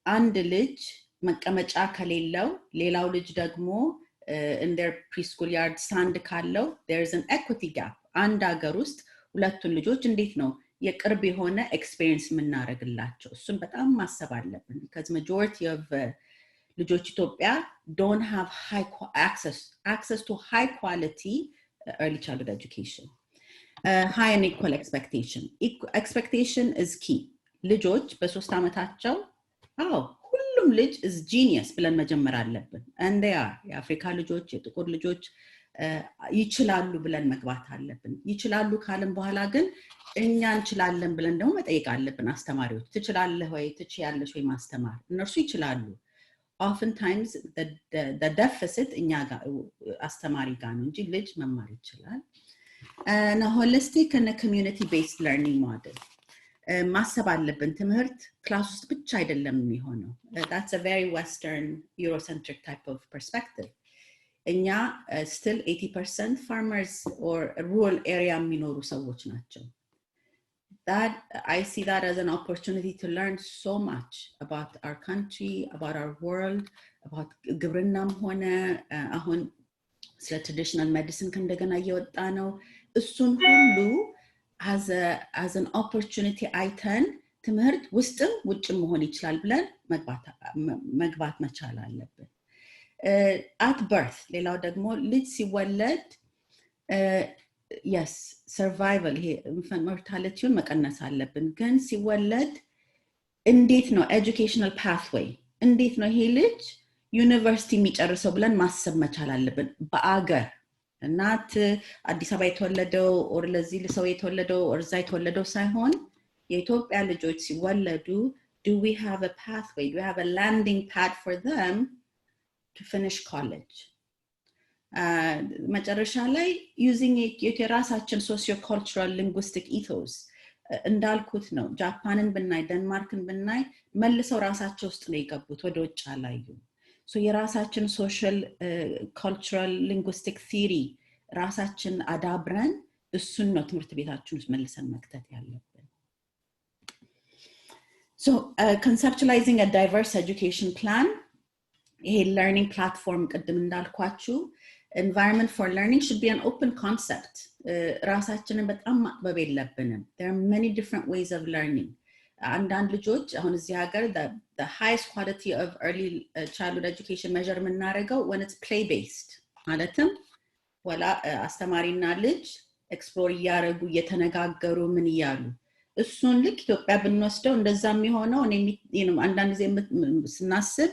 አንድ ልጅ መቀመጫ ከሌለው ሌላው ልጅ ደግሞ in their preschool yard stand ካለው there's an equity gap. አንድ ሀገር ውስጥ ሁለቱን ልጆች እንዴት ነው የቅርብ የሆነ ኤክስፒሪየንስ የምናደርግላቸው? እሱን በጣም ማሰብ አለብን. because majority of ልጆች ኢትዮጵያ don't have access to high quality early childhood education. High and equal expectation. Expectation is key. ልጆች በ3 ዓመታቸው ሁሉም ልጅ is genius ብለን መጀመር አለብን. and they are. የአፍሪካ ልጆች የጥቁር ልጆች ይችላሉ ብለን መግባት አለብን. ይችላሉ ካልን በኋላ ግን እኛ እንችላለን ብለን ደግሞ መጠየቅ አለብን አስተማሪዎች. ትችላለህ ወይ ትችያለሽ ወይ ማስተማር? እነርሱ ይችላሉ. Oftentimes the deficit እኛ ጋር አስተማሪ ጋር ነው እንጂ ልጅ መማር ይችላል. and a holistic and a community based learning model. ማሰብ አለብን ትምህርት ክላስ ውስጥ ብቻ አይደለም የሚሆነው. That's a very western eurocentric type of perspective. እኛ still 80% farmers or rural area የሚኖሩ ሰዎች ናቸው. That I see that as an opportunity to learn so much about our country, about our world, about ግብርናም ሆነ አሁን ስለ traditional medicine ከእንደገና እየወጣ ነው. እሱን ሁሉ as an opportunity አይተን ትምህርት ውስጥም ውጭም መሆን ይችላል ብለን መግባት መቻል አለብን. At birth ሌላው ደግሞ ልጅ ሲወለድ yes survival ይሄ infant mortality መቀነስ አለብን. ግን ሲወለድ እንዴት ነው educational pathway እንዴት ነው ይሄ ልጅ ዩኒቨርሲቲ የሚጨርሰው ብለን ማሰብ መቻል አለብን. በአገር እናት አዲስ አበባ የተወለደው or ለዚህ ሰው የተወለደው or እዛ የተወለደው ሳይሆን የኢትዮጵያ ልጆች ሲወለዱ do we have a pathway, do we have a landing pad for them to finish college? መጨረሻ ላይ using የራሳችን socio-cultural linguistic ethos እንዳልኩት ነው. ጃፓንን ብናይ ደንማርክን ብናይ መልሰው ራሳቸው ውስጥ ነው የገቡት ወደ ውጭ አላዩም. so የራሳችን social cultural linguistic theory ራሳችን አዳብረን እሱን ነው ትምህርት ቤታችን ውስጥ መልሰን መክተት ያለብን. so conceptualizing a diverse education plan ይሄ learning platform ቅድም እንዳልኳችሁ environment for learning should be an open concept. ራሳችንን በጣም ማጥበብ የለብንም. there are many different ways of learning. አንዳንድ ልጆች አሁን እዚህ ሀገር the highest quality of early childhood education measure የምናደርገው when it's play based ማለትም ወላ አስተማሪና ልጅ ኤክስፕሎር እያደረጉ እየተነጋገሩ ምን እያሉ እሱን ልክ ኢትዮጵያ ብንወስደው እንደዛ የሚሆነው እኔ አንዳንድ ጊዜ ስናስብ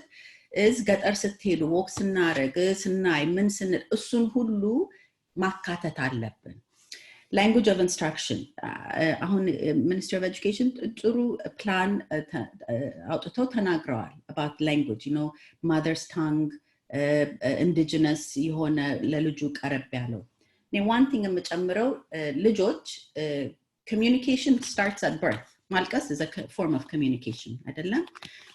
ገጠር ስትሄዱ ወክ ስናረግ ስናይ ምን ስንል እሱን ሁሉ ማካተት አለብን። language of instruction አሁን Ministry of Education ጥሩ ፕላን አውጥተው ተናግረዋል about language, mother's tongue, indigenous የሆነ ለልጁ ቀረብ ያለው። one thing የምጨምረው ልጆች communication starts at birth. ማልቀስ is a form of communication አይደለም?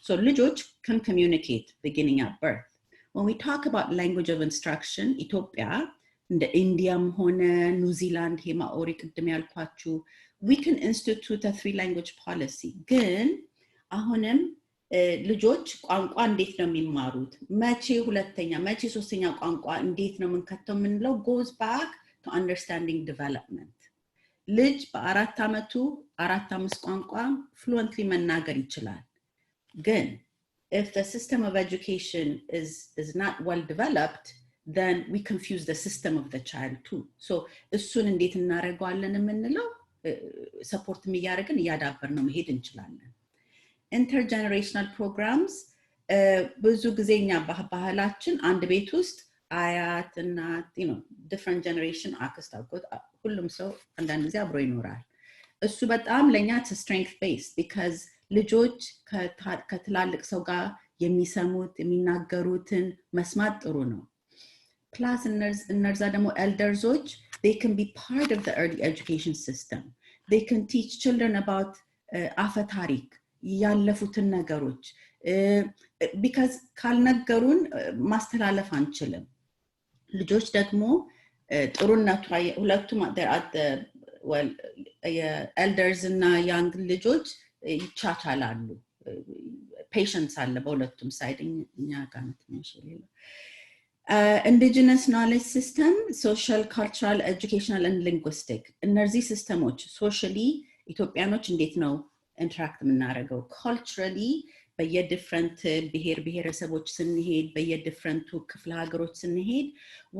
So ልጆች can communicate beginning at birth. When we talk about language of instruction, ኢትዮጵያ እንደ ኢንዲያም ሆነ ኒውዚላንድ ሄማኦሪ ቅድም ያልኳችሁ we can institute a 3 language policy. ግን አሁንም ልጆች ቋንቋ እንዴት ነው የሚማሩት? መቼ ሁለተኛ መቼ ሶስተኛ ቋንቋ እንዴት ነው የምንከተው የምንለው goes back to understanding development. ልጅ በ4 ዓመቱ 4-5 ቋንቋ fluently መናገር ይችላል። ግን if the system of education is not well developed, then we confuse the system of the child too. So እሱን እንዴት እናደርገዋለን የምንለው ሰፖርት የሚያደርግን እያዳበር ነው መሄድ እንችላለን። intergenerational programs ብዙ ጊዜኛ ባህላችን አንድ ቤት ውስጥ አያት እናት different generation አክስት አጎት ሁሉም ሰው አንዳንድ ጊዜ አብሮ ይኖራል። እሱ በጣም ለኛ strength based because ልጆች ከትላልቅ ሰው ጋር የሚሰሙት የሚናገሩትን መስማት ጥሩ ነው። Plus እነርዛ ደግሞ eldersዎች they can be part of the early education system. They can teach children about አፈ ታሪክ ያለፉትን ነገሮች because ካልነገሩን ማስተላለፍ አንችልም። ልጆች ደግሞ ጥሩነቱ ሁለቱም elders እና young ልጆች ይቻቻላሉ። patience አለ በሁለቱም ሳይድ እኛ ጋር ትንሽ ሌላ indigenous knowledge system, social, cultural, educational and linguistic. እነዚህ ሲስተሞች socially ኢትዮጵያኖች እንዴት ነው interact የምናደርገው? culturally በየዲፍረንት ብሔረሰቦች ስንሄድ በየዲፍረንቱ ክፍለ ሀገሮች ስንሄድ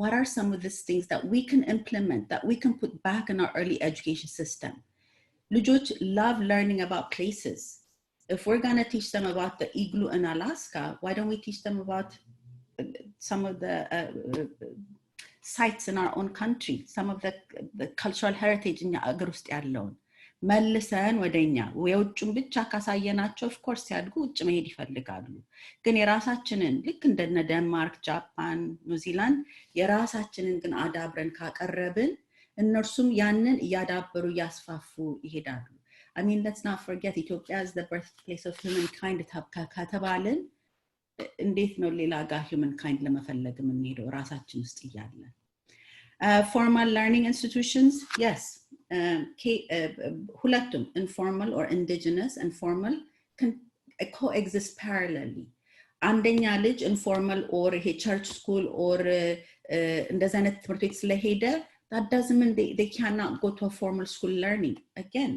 what are some of these things that we can implement, that we can put back in our early education system? ልጆች love learning about places. If we're going to teach them about the igloo in Alaska, why don't we teach them about some of the sites in our own country, some of the cultural heritage in አገር ውስጥ ያለውን መልሰን ወደኛ ወውጭም ብቻ ካሳየናቸው of course ያድጉ ውጭ መሄድ ይፈልጋሉ። ግን የራሳችንን ልክ እንደነ ዴንማርክ፣ ጃፓን፣ ኒውዚላንድ የራሳችንን ግን አዳብረን ካቀረብን እነርሱም ያንን እያዳበሩ ያስፋፉ ይሄዳሉ። I mean, let's not forget Ethiopia is the birthplace of humankind ከተባልን እንዴት ነው ሌላ ጋር humankind ለመፈለግ የምንሄደው ራሳችን ውስጥ እያለን? Formal learning institutions, yes. ሁለቱም informal or indigenous and formal can coexist parallelly. አንደኛ ልጅ informal or church school or እንደዛ አይነት ትምህርት ቤት ስለሄደ that doesn't mean they cannot go to a formal school learning. Again,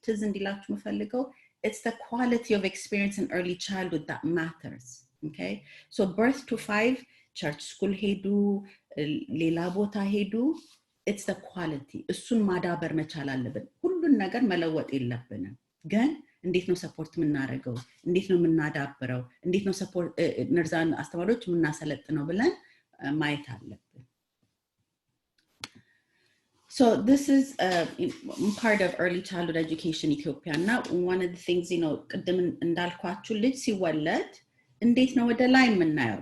ትዝ እንዲላችሁ የምፈልገው it's the quality of experience in early childhood that matters. Okay, so birth to 5 church school hedu ሌላ ቦታ ሄዱ, it's the quality. እሱን ማዳበር መቻል አለብን። ሁሉን ነገር መለወጥ የለብንም። ግን እንዴት ነው ሰፖርት የምናደርገው? እንዴት ነው የምናዳብረው? እንዴት ነው ሰፖርት እነርዛን አስተማሪዎች የምናሰለጥነው ብለን ማየት አለብን። So this is part of early childhood education Ethiopia. Now one of the things, ቅድም እንዳልኳችሁ ልጅ ሲወለድ እንዴት ነው ወደ ላይ የምናየው?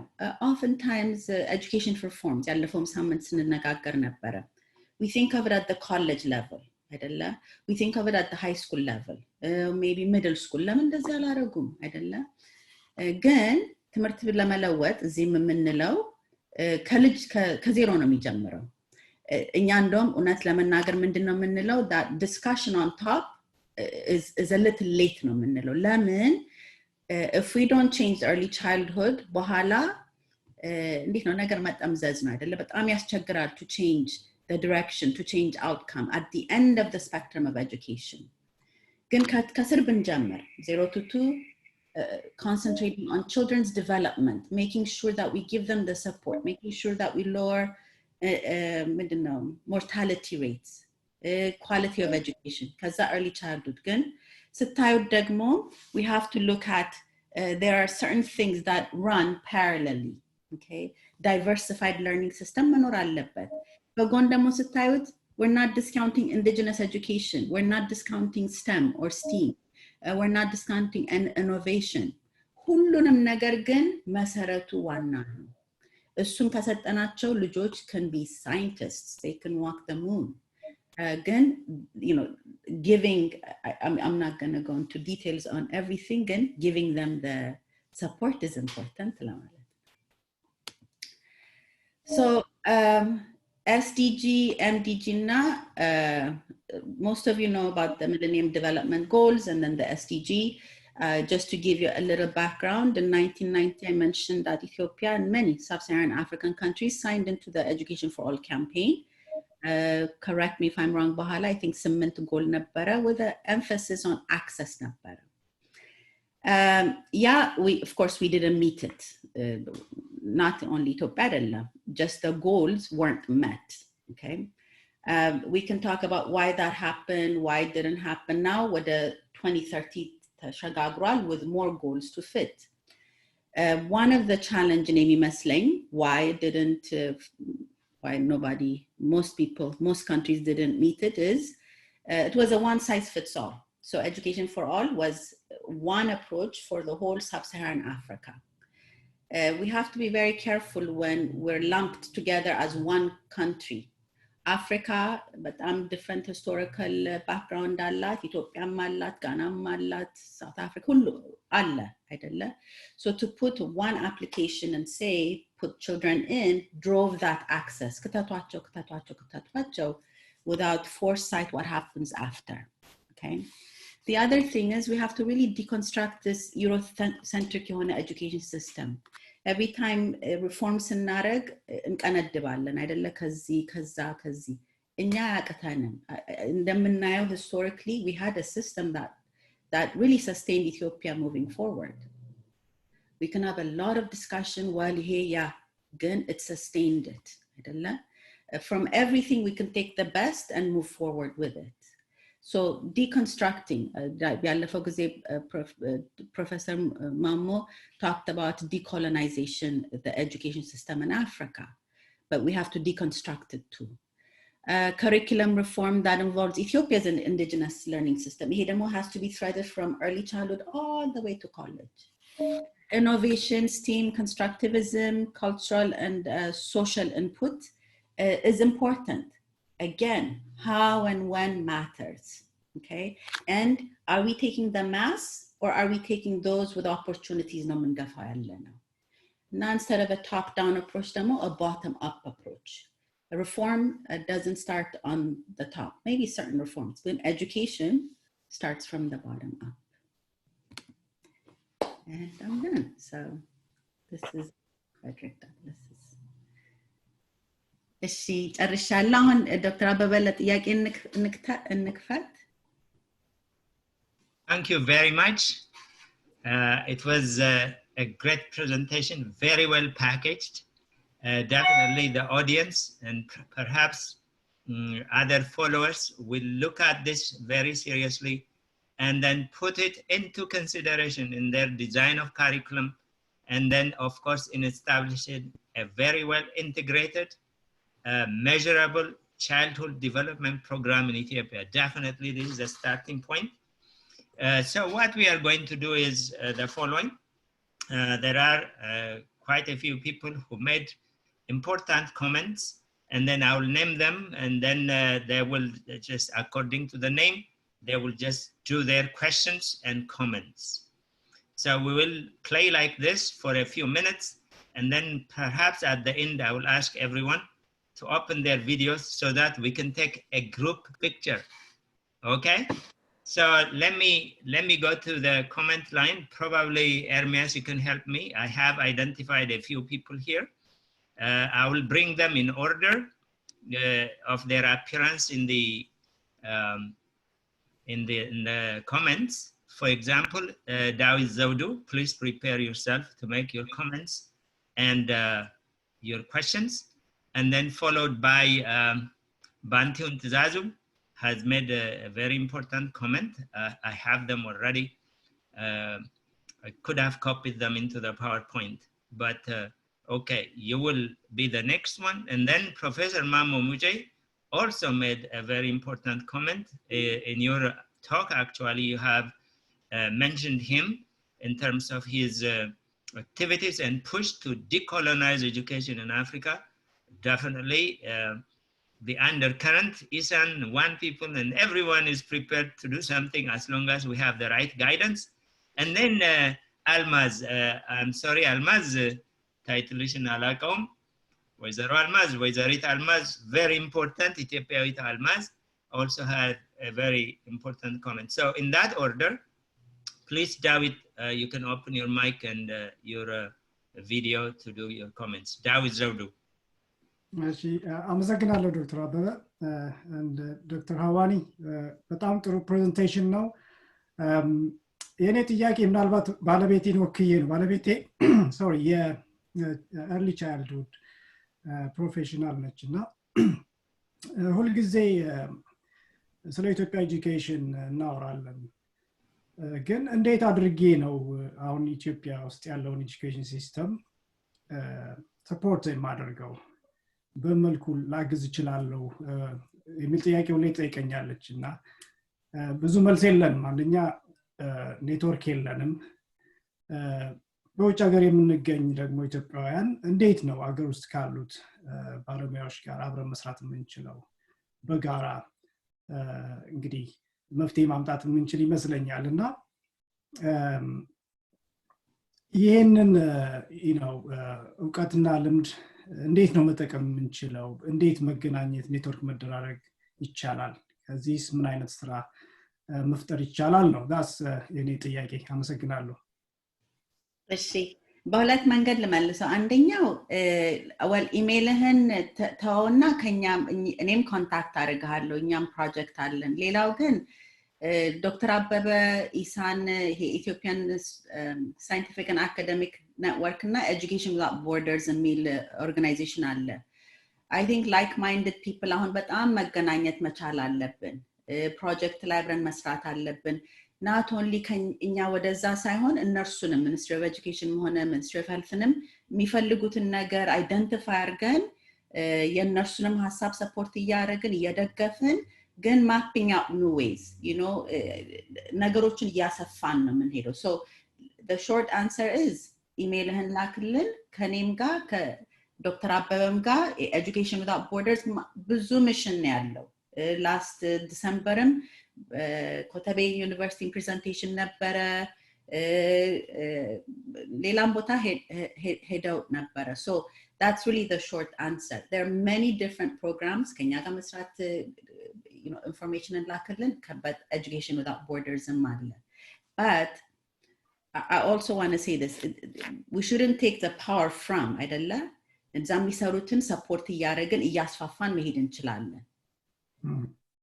Oftentimes education reforms ያለፈውም ሳምንት ስንነጋገር ነበረ. We think of it at the college level, አይደለ? We think of it at the high school level, maybe middle school. ለምን እንደዚህ አላረጉም? አይደለ? ግን ትምህርት ለመለወጥ እዚህ የምንለው ከልጅ ከዜሮ ነው የሚጀምረው። እኛ እንደውም እውነት ለመናገር ምንድነው የምንለው that discussion on top is a little late ነው የምንለው። ለምን if we don't change early childhood በኋላ እንዴት ነው ነገር መጠምዘዝ ነው አይደለ? በጣም ያስቸግራል to change the direction, to change outcome at the end of the spectrum of education. ግን ከስር ብንጀምር 0 to 2 concentrating on children's development, making sure that we give them the support, making sure that we lower mortality rates, quality of education ከዛ early childhood ግን ስታዩት ደግሞ we have to look at there are certain things that run parallelly okay diversified learning system መኖር አለበት በጎን ደግሞ ስታዩት we're not discounting indigenous education we're not discounting STEM or STEAM we're not discounting an innovation ሁሉንም ነገር ግን መሰረቱ ዋና ነው እሱን ከሰጠናቸው ልጆች can be scientists they can walk the moon again you know giving I'm not going to go into details on everything and giving them the support is important so SDG MDG na most of you know about the Millennium Development Goals and then the SDG just to give you a little background in 1990 I mentioned that Ethiopia and many sub-Saharan African countries signed into the Education for All campaign correct me if I'm wrong Bahala I think cement goal nabbara with an emphasis on access nabbara yeah we of course we didn't meet it not only Ethiopia just the goals weren't met okay we can talk about why that happened why it didn't happen now with the 2030 ተሸጋግሯል with more goals to fit one of the challenge in የሚመስለኝ why didn't why nobody most countries didn't meet it is it was a one size fits all so education for all was one approach for the whole sub-Saharan Africa we have to be very careful when we're lumped together as one country Africa but I'm different historical background አላት ኢትዮጵያም አላት ጋናም አላት South Africa ሁሉ አለ አይደለ so to put one application and say put children in drove that access ከተቷቸው without foresight what happens after okay the other thing is we have to really deconstruct this Eurocentric የሆነ education system every time reforms ስናደርግ እንቀነድባለን አይደለ ከዚህ እኛ ያቀታንም እንደምናየው historically we had a system that really sustained Ethiopia moving forward we can have a lot of discussion while here yeah again it sustained it አይደለ from everything we can take the best and move forward with it so deconstructing ያለፈው ጊዜ Professor Mamo talked about decolonization of the education system in Africa but we have to deconstruct it too curriculum reform that involves Ethiopia as an indigenous learning system it has to be threaded from early childhood all the way to college innovation STEAM constructivism cultural and social input is important again how and when matters okay and are we taking the mass or are we taking those with opportunities no መንገፋ ያለነው now instead of a top down approach ደግሞ a bottom up approach a reform doesn't start on the top maybe certain reforms but education starts from the bottom up and I'm done so this is Frederick Douglass እሺ ጨርሻለሁ አሁን ዶክተር አበበ ለጥያቄ እንክፈት Thank you very much it was a great presentation very well packaged definitely the audience and perhaps other followers will look at this very seriously and then put it into consideration in their design of curriculum and then of course in establishing a very well integrated measurable childhood development program in Ethiopia. Definitely this is a starting point. So what we are going to do is the following. There are quite a few people who made important comments and then I will name them and then they will just according to the name, they will just do their questions and comments. So we will play like this for a few minutes and then perhaps at the end I will ask everyone to open their videos so that we can take a group picture. Okay, so let me go to the comment line. Probably Hermes, you can help me. I have identified a few people here. I will bring them in order of their appearance in the comments. For example, Dawid Zawdu, please prepare yourself to make your comments and your questions. And then followed by Bantiun Tizazu, has made a very important comment. I have them already. I could have copied them into the PowerPoint, but okay, you will be the next one. And then Professor Mamo Mujay also made a very important comment. In your talk, actually, you have mentioned him in terms of his activities and push to decolonize education in Africa. Definitely, the undercurrent is on one people, and everyone is prepared to do something as long as we have the right guidance. And then Almaz, I'm sorry, Almaz, titlation alakom, Wazaro Almaz, Wazarit Almaz, very important, Ethiopia Almaz, also had a very important comment. So in that order, please, David, you can open your mic and your video to do your comments. David Zawdu. አመሰግናለሁ ዶክተር አበበ and ዶክተር ሀዋኒ በጣም ጥሩ ፕሬዘንቴሽን ነው የኔ ጥያቄ ምናልባት ባለቤቴን ወክዬ ነው ባለቤቴ ሶሪ የearly childhood ፕሮፌሽናል ነችና ሁሉ ጊዜ ስለ ኢትዮጵያ ኤጁኬሽን እናወራለን ግን እንዴት አድርጌ ነው አሁን ኢትዮጵያ ውስጥ ያለውን ኤጁኬሽን ሲስተም ሰፖርት የማደርገው በመልኩ ላግዝ ይችላልው የሚል ጥያቄ ሁሌ ጠይቀኛለችና ብዙ መልስ የለንም አንደኛ ኔትወርክ የለንም በውጭ ሀገር የምንገኝ ደግሞ ኢትዮጵያውያን እንዴት ነው አገር ውስጥ ካሉት ባለሙያዎች ጋር አብረን መስራት የምንችለው በጋራ እንግዲህ መፍትሄ ማምጣት የምንችል ይመስለኛልና ይሄንን ዕውቀትና ልምድ እንዴት ነው መጠቀም የምንችለው እንዴት መገናኘት ኔትወርክ መደራረግ ይቻላል ከዚህስ ምን አይነት ስራ መፍጠር ይቻላል ነው ዳስ የኔ ጥያቄ አመሰግናለሁ እሺ በሁለት መንገድ ልመልሰው አንደኛው አወል ኢሜልህን ተውና ከኛም እኔም ኮንታክት አድርጋለሁ እኛም ፕሮጀክት አለን ሌላው ግን ዶክተር አበበ ኢሳን ኢትዮጵያን ሳይንቲፊክ and academic network እና education without borders የሚል organization አለ I think like minded people አሁን በጣም መገናኘት መቻል አለብን ፕሮጀክት ላይ አብረን መስራት አለብን not only እኛ ወደዛ ሳይሆን እነርሱንም Ministry of Education ሆነ Ministry of Healthንም የሚፈልጉትን ነገር አይደንቲፋይ አድርገን የእነርሱንም ሐሳብ ሰፖርት እያደረግን እየደገፍን ግን mapping out new ways ነገሮችን እያሰፋን ነው የምንሄደው so the short answer is ኢሜልህን ላክልን ከኔም ጋር ከዶክተር አበበም ጋር education without borders ብዙ ሚሽን ነው ያለው last Decemberም ኮተቤ ዩኒቨርሲቲ ፕሬዘንቴሽን ነበረ ሌላም ቦታ ሄደው ነበረ so that's really the short answer there are many different programs ከኛ ጋር መስራት information ላክልን but education without borders አለ but I also want to say this we shouldn't take the power from አይደለ እዛም የሚሰሩትን ሰፖርት እያደረግን እያስፋፋን መሄድ እንችላለን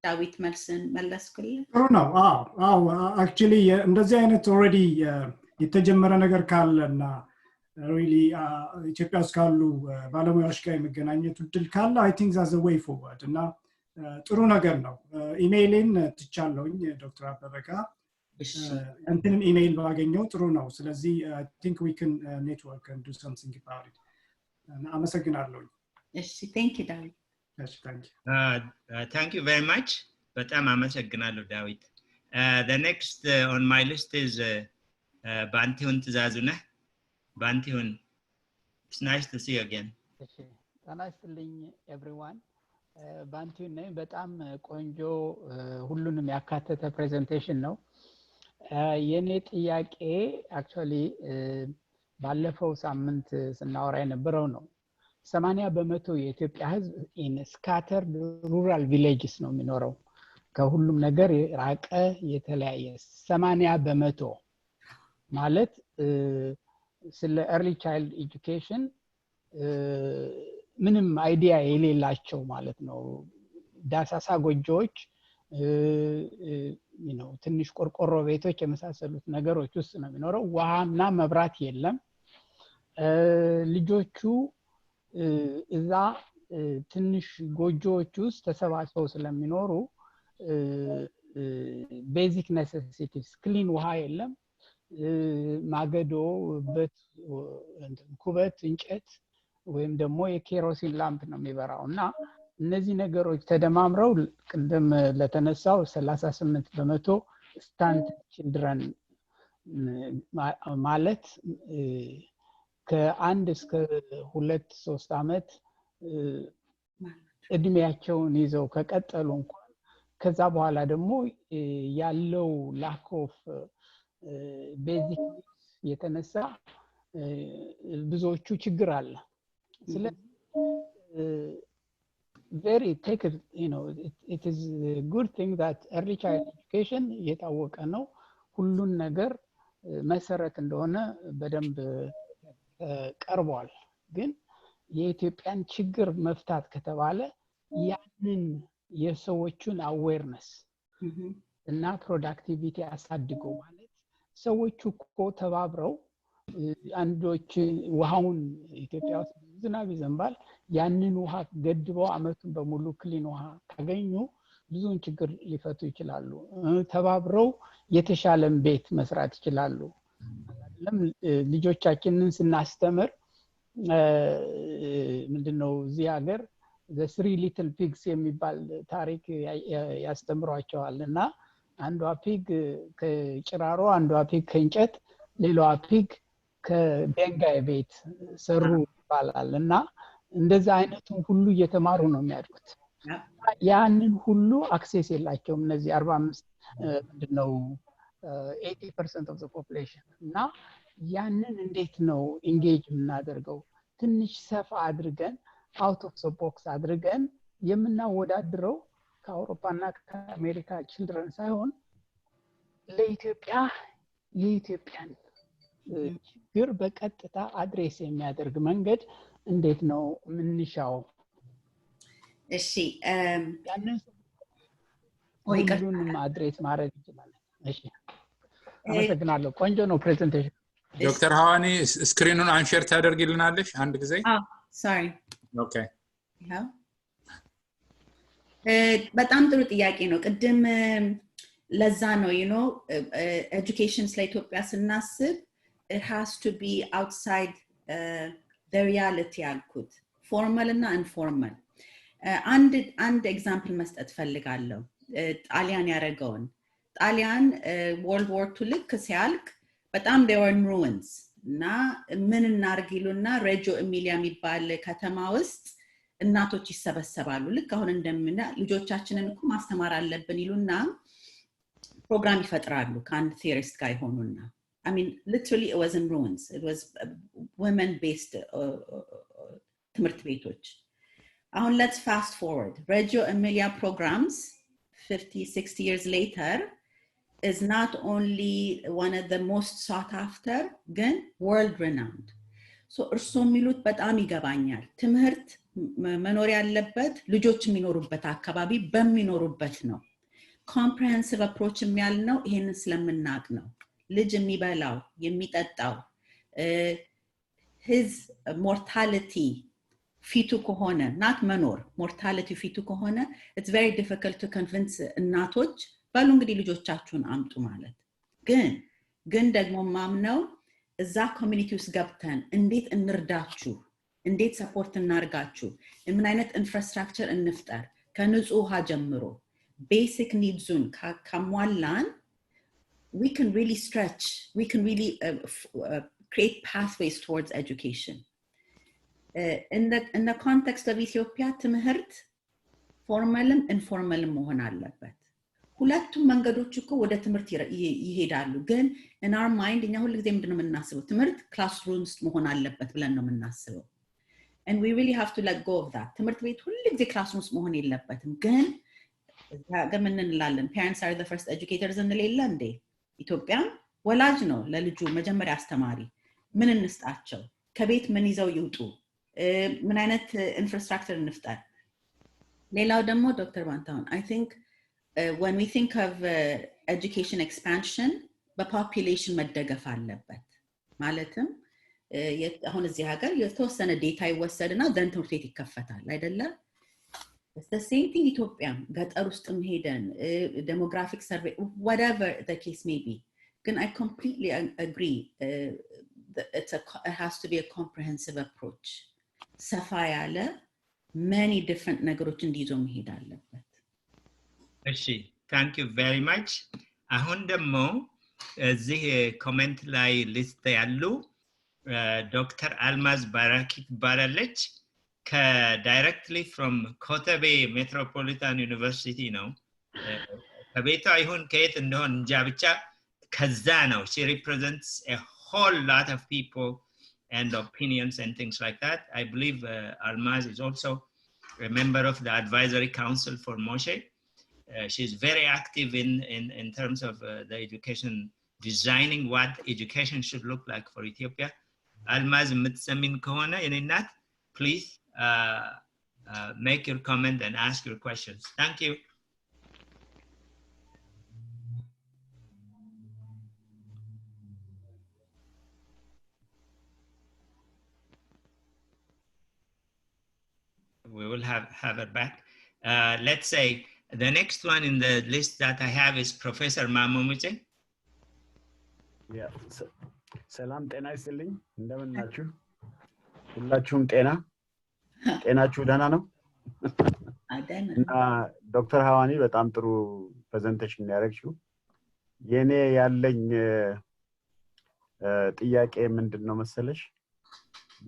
ዳዊት መልስን መለስኩልኝ ጥሩ ነው አዎ actually እንደዚህ አይነት already የተጀመረ ነገር ካለና really ኢትዮጵያ ውስጥ ካሉ ባለሙያዎች ጋር የመገናኘት እድል ካለ I think that's the way forward እና ጥሩ ነገር ነው ኢሜይልን ትቻለውኝ ዶክተር አበበ ጋር እንትን ኢሜይል ባገኘው ጥሩ ነው ስለዚህ I think we can network and do something about it አመሰግናለሁ እሺ thank you ዳዊት እሺ thank you thank you very much በጣም አመሰግናለሁ ዳዊት the next on my list is ባንቲሁን ትዛዙነህ ባንቲሁን it's nice to see you again እሺ ታናስልኝ everyone ባንቲሁን ነኝ በጣም ቆንጆ ሁሉንም ያካተተ ፕሬዘንቴሽን ነው የኔ ጥያቄ actually ባለፈው ሳምንት ስናወራ የነበረው ነው 80% የኢትዮጵያ ህዝብ in scattered rural villages ነው የሚኖረው ከሁሉም ነገር ራቀ የተለያየ 80% ማለት ስለ early child education ምንም አይዲያ የሌላቸው ማለት ነው ዳሳሳ ጎጆዎች ትንሽ ቆርቆሮ ቤቶች የመሳሰሉት ነገሮች ውስጥ ነው የሚኖረው ውሃና መብራት የለም ልጆቹ እዛ ትንሽ ጎጆዎች ውስጥ ተሰባስበው ስለሚኖሩ ቤዚክ ኔሴሲቲስ ክሊን ውሃ የለም ማገዶ ኩበት እንጨት ወይም ደግሞ የኬሮሲን ላምፕ ነው የሚበራውና እነዚህ ነገሮች ተደማምረው ቅድም ለተነሳው 38% ስታንት ቺልድረን ማለት ከ1 እስከ 2-3 አመት እድሜያቸውን ይዘው ከቀጠሉ እንኳን ከዛ በኋላ ደግሞ ያለው lack of basic የተነሳ ብዙዎቹ ችግር አለ ስለዚህ very take it, it is a good thing that early child education የታወቀ ነው ሁሉን ነገር መሰረት እንደሆነ በደንብ ቀርቧል ግን የኢትዮጵያን ችግር መፍታት ከተባለ ያንን የሰዎችን awareness እና ፕሮዳክቲቪቲ አሳድጎ ማለት ሰዎቹ እኮ ተባብረው አንዶች ውሃውን ኢትዮጵያ ውስጥ ዝናብ ይዘንባል ያንን ውሃ ገድበው አመቱን በሙሉ ክሊን ውሃ ካገኙ ብዙውን ችግር ሊፈቱ ይችላሉ ተባብረው የተሻለም ቤት መስራት ይችላሉ አይደለም ልጆቻችንን ስናስተምር ምንድነው እዚህ ሀገር the three little pigs የሚባል ታሪክ ያስተምሯቸዋልና አንዷ ፒግ ከጭራሮ አንዷ ፒግ ከእንጨት ሌላዋ ፒግ ከድንጋይ ቤት ሰሩ ይባላልና እንደዛ አይነቱን ሁሉ እየተማሩ ነው የሚያድጉት ያንን ሁሉ አክሰስ የላቸውም እነዚህ 45 ምንድነው 80% of the population እና ያንን እንዴት ነው ኢንጌጅ እናደርገው ትንሽ ሰፋ አድርገን out of the box አድርገን የምናወዳድረው ከአውሮፓና ከአሜሪካ children ሳይሆን ለኢትዮጵያ የኢትዮጵያን ችግር በቀጥታ አድሬስ የሚያደርግ መንገድ እንዴት ነው ምንሻው እሺ ያንን ሁሉንም አድሬስ ማድረግ ይችላል እሺ አመሰግናለሁ ቆንጆ ነው ፕሬዘንቴሽን ዶክተር ሃዋኒ ስክሪኑን አንሼር ታደርጊልናለሽ አንድ ጊዜ sorry okay yeah በጣም ጥሩ ጥያቄ ነው ቅድም ለዛ ነው education ስለ ኢትዮጵያ ስናስብ it has to be outside the reality alkut formal እና informal and example መስጠት ፈልጋለሁ ጣሊያን ያረጋውን ጣሊያን world war 2 ልክ ሲያልቅ በጣም they were in ruins እና ምን እናርጊሉና ሬጂዮ ኤሚሊያ የሚባል ከተማ ውስጥ እናቶች ይሰበሰባሉ ልክ አሁን እንደምና ልጆቻችንን እኮ ማስተማር አለብን ይሉና ፕሮግራም ይፈጥራሉ ከአንድ ቴሪስት ጋር ይሆኑና I mean literally it was in ruins it was women based ትምህርት ቤቶች አሁን let's fast forward ሬጂዮ ኤሚሊያ programs 50-60 years later is not only one of the most sought after ግን world renowned so እርሶ የሚሉት በጣም ይገባኛል ትምህርት መኖር ያለበት ልጆች የሚኖሩበት አካባቢ በሚኖሩበት ነው comprehensive approach የሚያልነው ይሄንን ስለምናቅ ነው ልጅ የሚበላው የሚጠጣው his mortality ፊቱ ከሆነ not መኖር mortality ፊቱ ከሆነ it's very difficult to convince እናቶች ባሉ እንግዲህ ልጆቻችሁን አምጡ ማለት ግን ደግሞ ማምነው እዛ ኮሚኒቲ ውስጥ ገብተን እንዴት እንርዳችሁ እንዴት ሰፖርት እናርጋችሁ ምን አይነት ኢንፍራስትራክቸር እንፍጠር ከንጹህ ውሃ ጀምሮ ቤሲክ ኒድሱን ካሟላን we can really stretch we can really create pathways towards education in the context of Ethiopia ትምህርት ፎርማልም ኢንፎርማልም መሆን አለበት ሁለቱም መንገዶች እኮ ወደ ትምህርት ይሄዳሉ ግን in our mind እኛ ሁሉ ጊዜ ምንድነው የምናስበው ትምህርት ክላስሩም ውስጥ መሆን አለበት ብለን ነው የምናስበው and we really have to let go of that ትምህርት ቤት ሁሉ ጊዜ ክላስሩም ውስጥ መሆን የለበትም ግን ምን እንላለን parents are the first educators እንለለ እንዴ ኢትዮጵያ ወላጅ ነው ለልጁ መጀመሪያ አስተማሪ ምን እንስጣቸው ከቤት ምን ይዘው ይውጡ ምን አይነት ኢንፍራስትራክቸር እንፍጠር ሌላው ደግሞ ዶክተር ባንታውን I think when we think of education expansion በፖፑሌሽን መደገፍ አለበት ማለትም አሁን እዚህ ሀገር የተወሰነ ዴታ ይወሰድና ዘን ትምህርት ቤት ይከፈታል አይደለ It's the same thing Ethiopia, ገጠር ውስጥም ሄደን demographic survey, whatever the case may be. I completely agree. It has to be a comprehensive approach. ሰፋ ያለ many different ነገሮችን እንዲይዞ መሄድ አለበት። እሺ thank you very much. አሁን ደግሞ እዚህ ኮሜንት ላይ ሊስት ያሉ ዶክተር አልማዝ ባራኪ ትባላለች directly from ኮተቤ Metropolitan University ነው ከቤቷ ይሁን ከየት እንደሆነ እንጃ ብቻ ከዛ ነው she represents a whole lot of people and opinions and things like that. I believe Almaz is also a member of the advisory council for Moshe. She's very active in terms of the education, designing what education should look like for Ethiopia. Almaz mitsamin kahona yeninat, please make your comment and ask your questions. Thank you. We will have her back. Let's say the next one in the list that I have is Professor Mamomuche. Yeah. Salam ጤና ይስጥልኝ እንደምን ናችሁ ሁላችሁም ጤናችሁ ደህና ነው እና ዶክተር ሐዋኒ በጣም ጥሩ ፕሬዘንቴሽን ያደረግሽው የኔ ያለኝ ጥያቄ ምንድነው መሰለሽ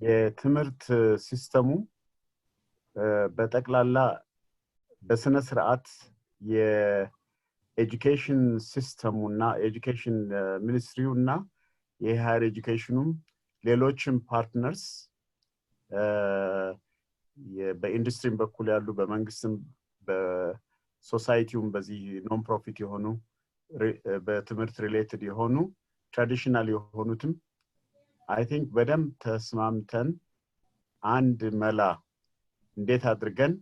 የትምህርት ሲስተሙ በጠቅላላ በስነ ስርዓት የኤጁኬሽን ሲስተሙና ኤጁኬሽን ሚኒስትሪውና የሃየር ኤጁኬሽኑም ሌሎችም ፓርትነርስ በኢንዱስትሪም በኩል ያሉ በመንግስትም በሶሳይቲውም በዚህ ኖን ፕሮፊት የሆኑ በትምህርት ሪሌትድ የሆኑ ትራዲሽናል የሆኑትም I think በደንብ ተስማምተን አንድ መላ እንዴት አድርገን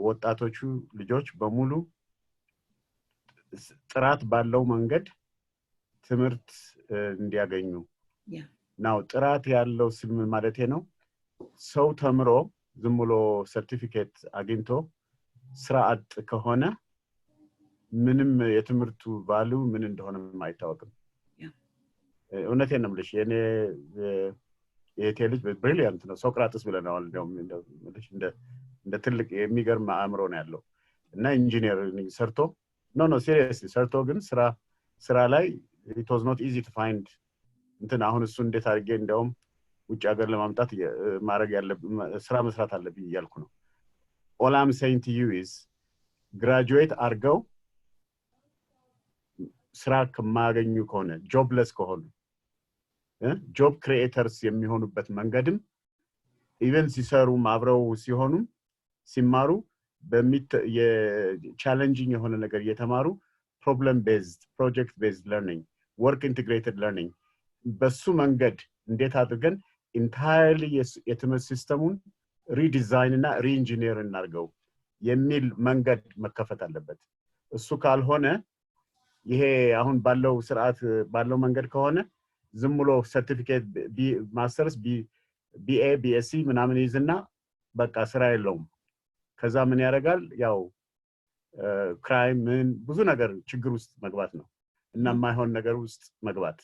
ወጣቶቹ ልጆች በሙሉ ጥራት ባለው መንገድ ትምህርት እንዲያገኙ ነው ጥራት ያለው ስም ማለት ነው ሰው ተምሮ ዝም ብሎ ሰርቲፊኬት አግኝቶ ስራ አጥ ከሆነ ምንም የትምህርቱ ቫልዩ ምን እንደሆነ ማይታወቅም እውነቴን ነው ልሽ የኔ የቴልጅ ብሪሊያንት ነው ሶክራተስ ብለናል እንደ ትልቅ የሚገርም አእምሮ ነው ያለው እና ኢንጂነሪንግ ሰርቶ ኖ ሲሪየስሊ ሰርቶ ግን ስራ ላይ it was not easy to find እንትን አሁን እሱ እንዴት አድርጌ እንደውም ውጭ ሀገር ለማምጣት ማድረግ ያለብኝ ስራ መስራት አለብኝ እያልኩ ነው all I'm saying to you is graduate አርገው ስራ ከማገኙ ከሆነ jobless ከሆኑ job creators የሚሆኑበት መንገድም even ሲሰሩ ማብረው ሲሆኑ ሲማሩ የቻሌንጂንግ የሆነ ነገር እየተማሩ problem based project based learning work integrated learning በሱ መንገድ እንዴት አድርገን entirely የትምህርት ሲስተሙን redesign እና re-engineer እናርገው የሚል መንገድ መከፈት አለበት እሱ ካልሆነ ይሄ አሁን ባለው ስርዓት ባለው መንገድ ከሆነ ዝም ብሎ ሰርቲፊኬት ማስተርስ BA BSc ምናምን ይዝና በቃ ስራ የለውም ከዛ ምን ያደርጋል ያው ክራይም ብዙ ነገር ችግር ውስጥ መግባት ነው እና ማይሆን ነገር ውስጥ መግባት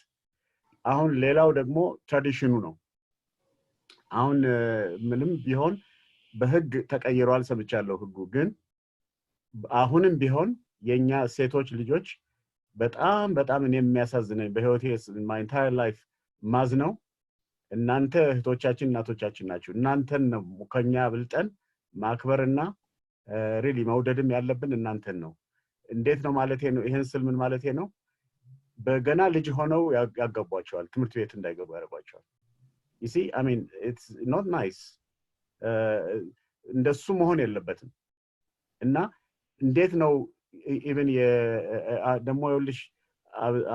አሁን ሌላው ደግሞ ትራዲሽኑ ነው አሁን ምንም ቢሆን በህግ ተቀይሯል ሰምቻለሁ ህጉ ግን አሁንም ቢሆን የኛ ሴቶች ልጆች በጣም እኔ የሚያሳዝነኝ በህይወቴ my entire life ማዝነው እናንተ እህቶቻችን እናቶቻችን ናችሁ እናንተን ነው ከኛ ብልጠን ማክበርና ሪሊ መውደድም ያለብን እናንተን ነው እንዴት ነው ማለቴ ነው ይሄን ስል ምን ማለቴ ነው በገና ልጅ ሆነው ያጋቧቸዋል ትምህርት ቤት እንዳይገቡ ያደርጓቸዋል you see I mean it's not nice እንደሱ መሆን የለበትም እና እንዴት ነው even ደሞ ይልሽ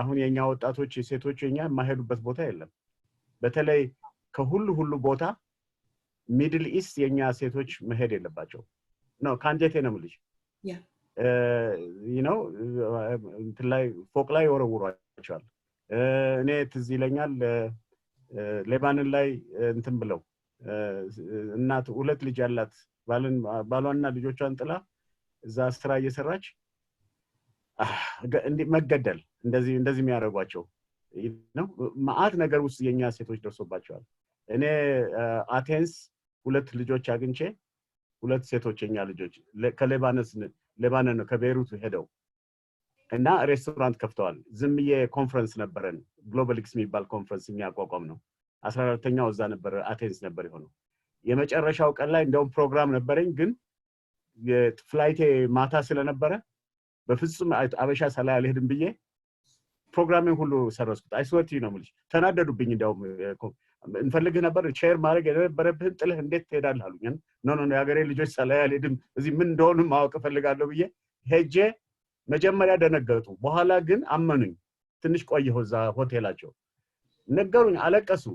አሁን የኛ ወጣቶች ሴቶች የኛ ማሄዱበት ቦታ የለም በተለይ ከሁሉ ቦታ ሚድል ኢስት የኛ ሴቶች መሄድ የለባቸው ነው ካንጀቴ ነው ልጅ you know ላይ ፎቅ ላይ ወረውሯቸዋል እኔ ትዝ ይለኛል ሌባኖን ላይ እንትን ብለው እናት ሁለት ልጅ ያላት ባሏና ልጆቿን ጥላ እዛ ስራ እየሰራች መገደል እንደዚህ የሚያደርጓቸው ነው ማአት ነገር ውስጥ የኛ ሴቶች ደርሶባቸዋል እኔ አቴንስ ሁለት ልጆች አግኝቼ ሁለት ሴቶች የኛ ልጆች ከሌባኖን ነው ከቤይሩት ሄደው እና ሬስቶራንት ከፍተዋል ዝምዬ ኮንፈረንስ ነበረን ግሎባል ኤክስ የሚባል ኮንፈረንስ የሚያቋቋም ነው 14ኛው እዛ ነበር አቴንስ ነበር የሆነው የመጨረሻው ቀን ላይ እንደውም ፕሮግራም ነበረኝ ግን የፍላይቴ ማታ ስለነበረ በፍጹም አበሻ ሰላይ አልሄድም ብዬ ፕሮግራሚንግ ሁሉ ሰረስኩት አይስወርቲ ነው ማለት ተናደዱብኝ እንደውም እንፈልግ ነበር ሼር ማድረግ የነበረብህን ጥልህ እንዴት ትሄዳለህ አሉኝ ኖ ያገሬ ልጆች ሰላይ አልሄድም እዚህ ምን እንደሆነ ማወቅ ፈልጋለሁ ብዬ ሄጄ መጀመሪያ ደነገጡ በኋላ ግን አመኑኝ ትንሽ ቆየሁ እዛ ሆቴላቸው ነገሩኝ አለቀሱ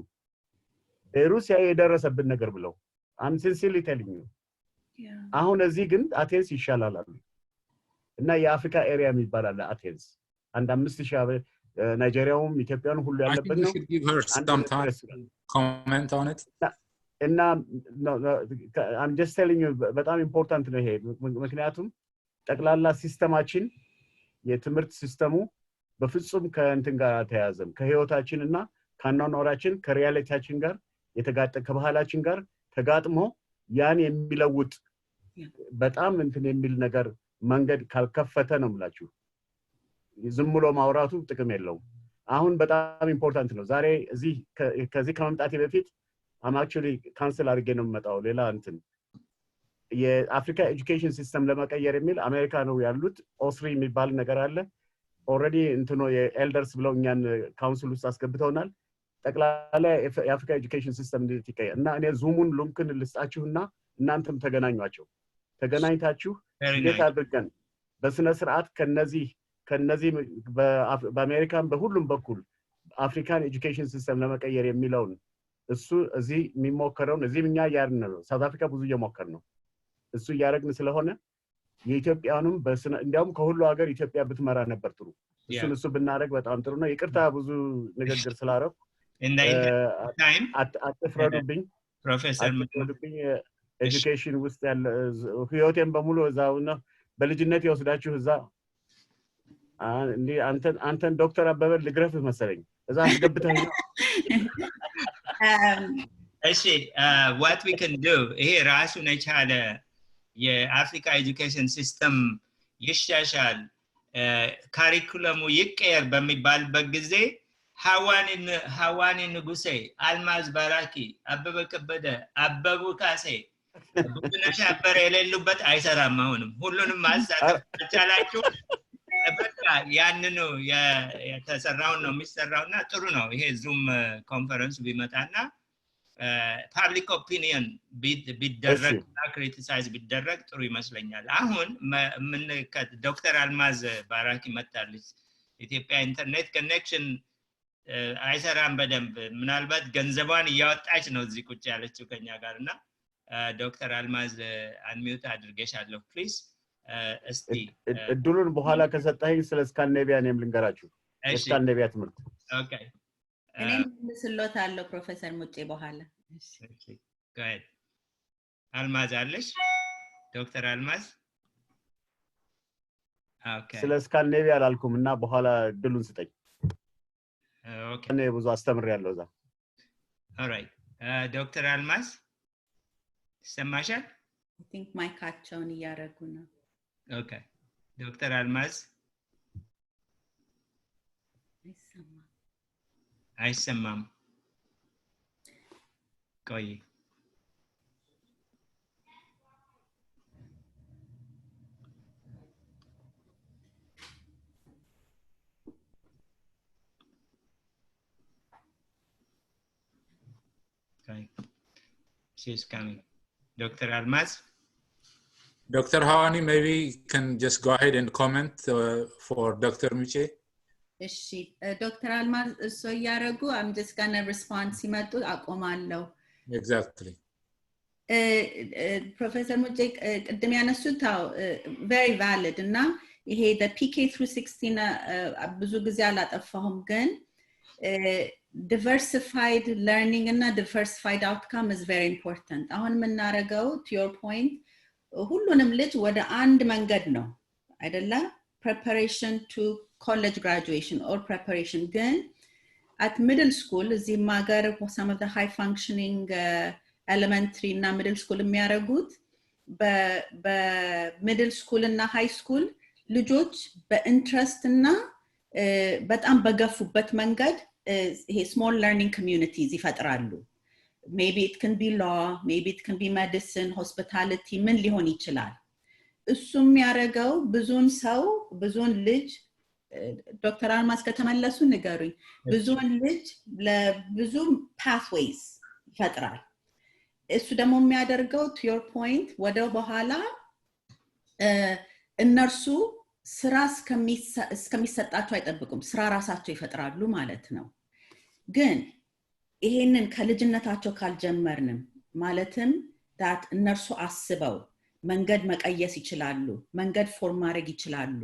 ሩሲያ የደረሰብን ነገር ብለው I'm sincerely telling you አሁን እዚህ ግን አቴንስ ይሻላል አሉ እና የአፍሪካ ኤሪያ የሚባል አቴንስ አንድ 5000 ናይጄሪያውም ኢትዮጵያውም ሁሉ ያለበት ነው comment on it እና I'm just telling you በጣም ኢምፖርታንት ነው ይሄ ምክንያቱም ጠቅላላ ሲስተማችን የትምህርት ሲስተሙ በፍጹም ከእንትን ጋር ተያዘም ከህይወታችንና ከናኖራችን ከሪያሊቲያችን ጋር የተጋጠ ከባህላችን ጋር ተጋጥሞ ያን የሚለውጥ በጣም እንትን የሚል ነገር መንገድ ካልከፈተ ነው ማለት ዝም ብሎ ማውራቱ ጥቅም የለውም አሁን በጣም ኢምፖርታንት ነው ዛሬ እዚህ ከዚህ ከመምጣቴ በፊት I'm actually cancel አድርጌ ነው የምመጣው ሌላ እንትን የአፍሪካ ኤጁኬሽን ሲስተም ለመቀየር የሚል አሜሪካ ነው ያሉት ኦስሪ የሚባል ነገር አለ ኦሬዲ እንትኖ የኤልደርስ ብለውኛን ካውንስል ውስጥ አስገብተውናል ጠቅላላ የአፍሪካ ኤጁኬሽን ሲስተም እንዲትቀየር እና እኔ ዙሙን ሊንክን ልስጣችሁና እናንተም ተገናኝታችሁ እንዴት አድርገን በስነ ስርዓት ከነዚህ በአሜሪካን በሁሉም በኩል አፍሪካን ኤጁኬሽን ሲስተም ለመቀየር የሚለውን እሱ እዚህ የሚሞከረው እዚህኛ ያርን ነው ሳውዝ አፍሪካ ብዙ እየሞከር ነው እሱ ያረግን ስለሆነ የኢትዮጵያንም እንዲያውም ከሁሉ ሀገር ኢትዮጵያ ብትመራ ነበር ጥሩ እሱ ብናረግ በጣም ጥሩ ነው ይቅርታ ብዙ ንግግር ስላረኩ in the time አጥፍረዱብኝ ፕሮፌሰር ኤጁኬሽን ውስጥ ያለ ህይወቴን በሙሉ እዛው ነው በልጅነት ይወስዳችሁ እዛ አንተን ዶክተር አበበ ልግረፍ መሰለኝ እዛ አስገብተኝ እሺ what we can do ይሄ ራሱን የቻለ የአፍሪካ ኤጁኬሽን ሲስተም ይሻሻል ካሪኩለሙ ይቀየር በሚባልበት ጊዜ ሐዋኒ ንጉሴ አልማዝ ባራኪ አበበ ከበደ አበቡ ካሴ ቡድነሽ አበረ የሌሉበት አይሰራም አሁንም ሁሉንም ማሳተፍ ተቻላችሁ በቃ ያንኑ የተሰራው ነው የሚሰራውና ጥሩ ነው ይሄ ዙም ኮንፈረንስ ቢመጣና ፐብሊክ ኦፒኒየን ቢደረግ ክሪቲሳይዝ ቢደረግ ጥሩ ይመስለኛል አሁን ምን ዶክተር አልማዝ ባራኪ መጣልኝ ኢትዮጵያ ኢንተርኔት ኮኔክሽን አይሰራም በደንብ ምናልባት ገንዘቧን እያወጣች ነው እዚህ ቁጭ ያለችው ከኛ ጋርና ዶክተር አልማዝ አንሚዩት አድርገሻለሁ ፕሊዝ እስቲ እድሉን በኋላ ከሰጣኝ ስለ ስካንዲኔቪያ ነው ልንገራችሁ ስካንዲኔቪያ ትምህርት ኦኬ እኔም ስለታለው ፕሮፌሰር ሙጬ በኋላ እሺ ጋይድ አልማዝ አለሽ ዶክተር አልማዝ ኦኬ ስለ ስካንዲኔቪያ አላልኩምና በኋላ እድሉን ስጠኝ ኦኬ እኔ ብዙ አስተምሬያለሁ እዛ ኦልራይት ዶክተር አልማዝ ሰማሻል I think ማይካቸውን እያረጉ ነው ኦኬ ዶክተር አልማዝ አይሰማም ቆይ she's coming Dr. Almaz Dr. Hawani, maybe you can just go ahead and comment for Dr. Muche. እሺ ዶክተር አልማዝ እርሶ ያረጉ I'm just going to respond ሲመጡ አቆማለሁ Exactly. ፕሮፌሰር ሙጬ ቅድም ያነሱት very valid እና ይሄ the PK through 16 ብዙ ጊዜ አላጠፋሁም ግን diversified learning and diversified outcome is very important. አሁን የምናረገው to your point ሁሉንም ልጅ ወደ አንድ መንገድ ነው አይደለ? Preparation to college graduation or preparation ግን at middle school እዚህ ማገር some of the high functioning elementary እና middle school የሚያረጉት በmiddle school እና high school ልጆች በኢንትረስት እና በጣም በገፉበት መንገድ small learning communities ይፈጥራሉ. Maybe it can be law, maybe it can be medicine, hospitality, ምን ሊሆን ይችላል? እሱም ያረጋው ብዙን ልጅ ዶክተር አልማዝ ከተመለሱ ንገሩኝ ብዙን ልጅ ለብዙ pathways ይፈጥራል። እሱ ደግሞ የሚያደርገው to your point ወደ በኋላ እነርሱ ስራ እስከሚሰጣቸው አይጠብቁም ስራ ራሳቸው ይፈጥራሉ ማለት ነው። ግን ይሄንን ከልጅነታቸው ካልጀመርንም ማለትም that እነርሱ አስበው መንገድ መቀየስ ይችላሉ መንገድ ፎርም ማድረግ ይችላሉ።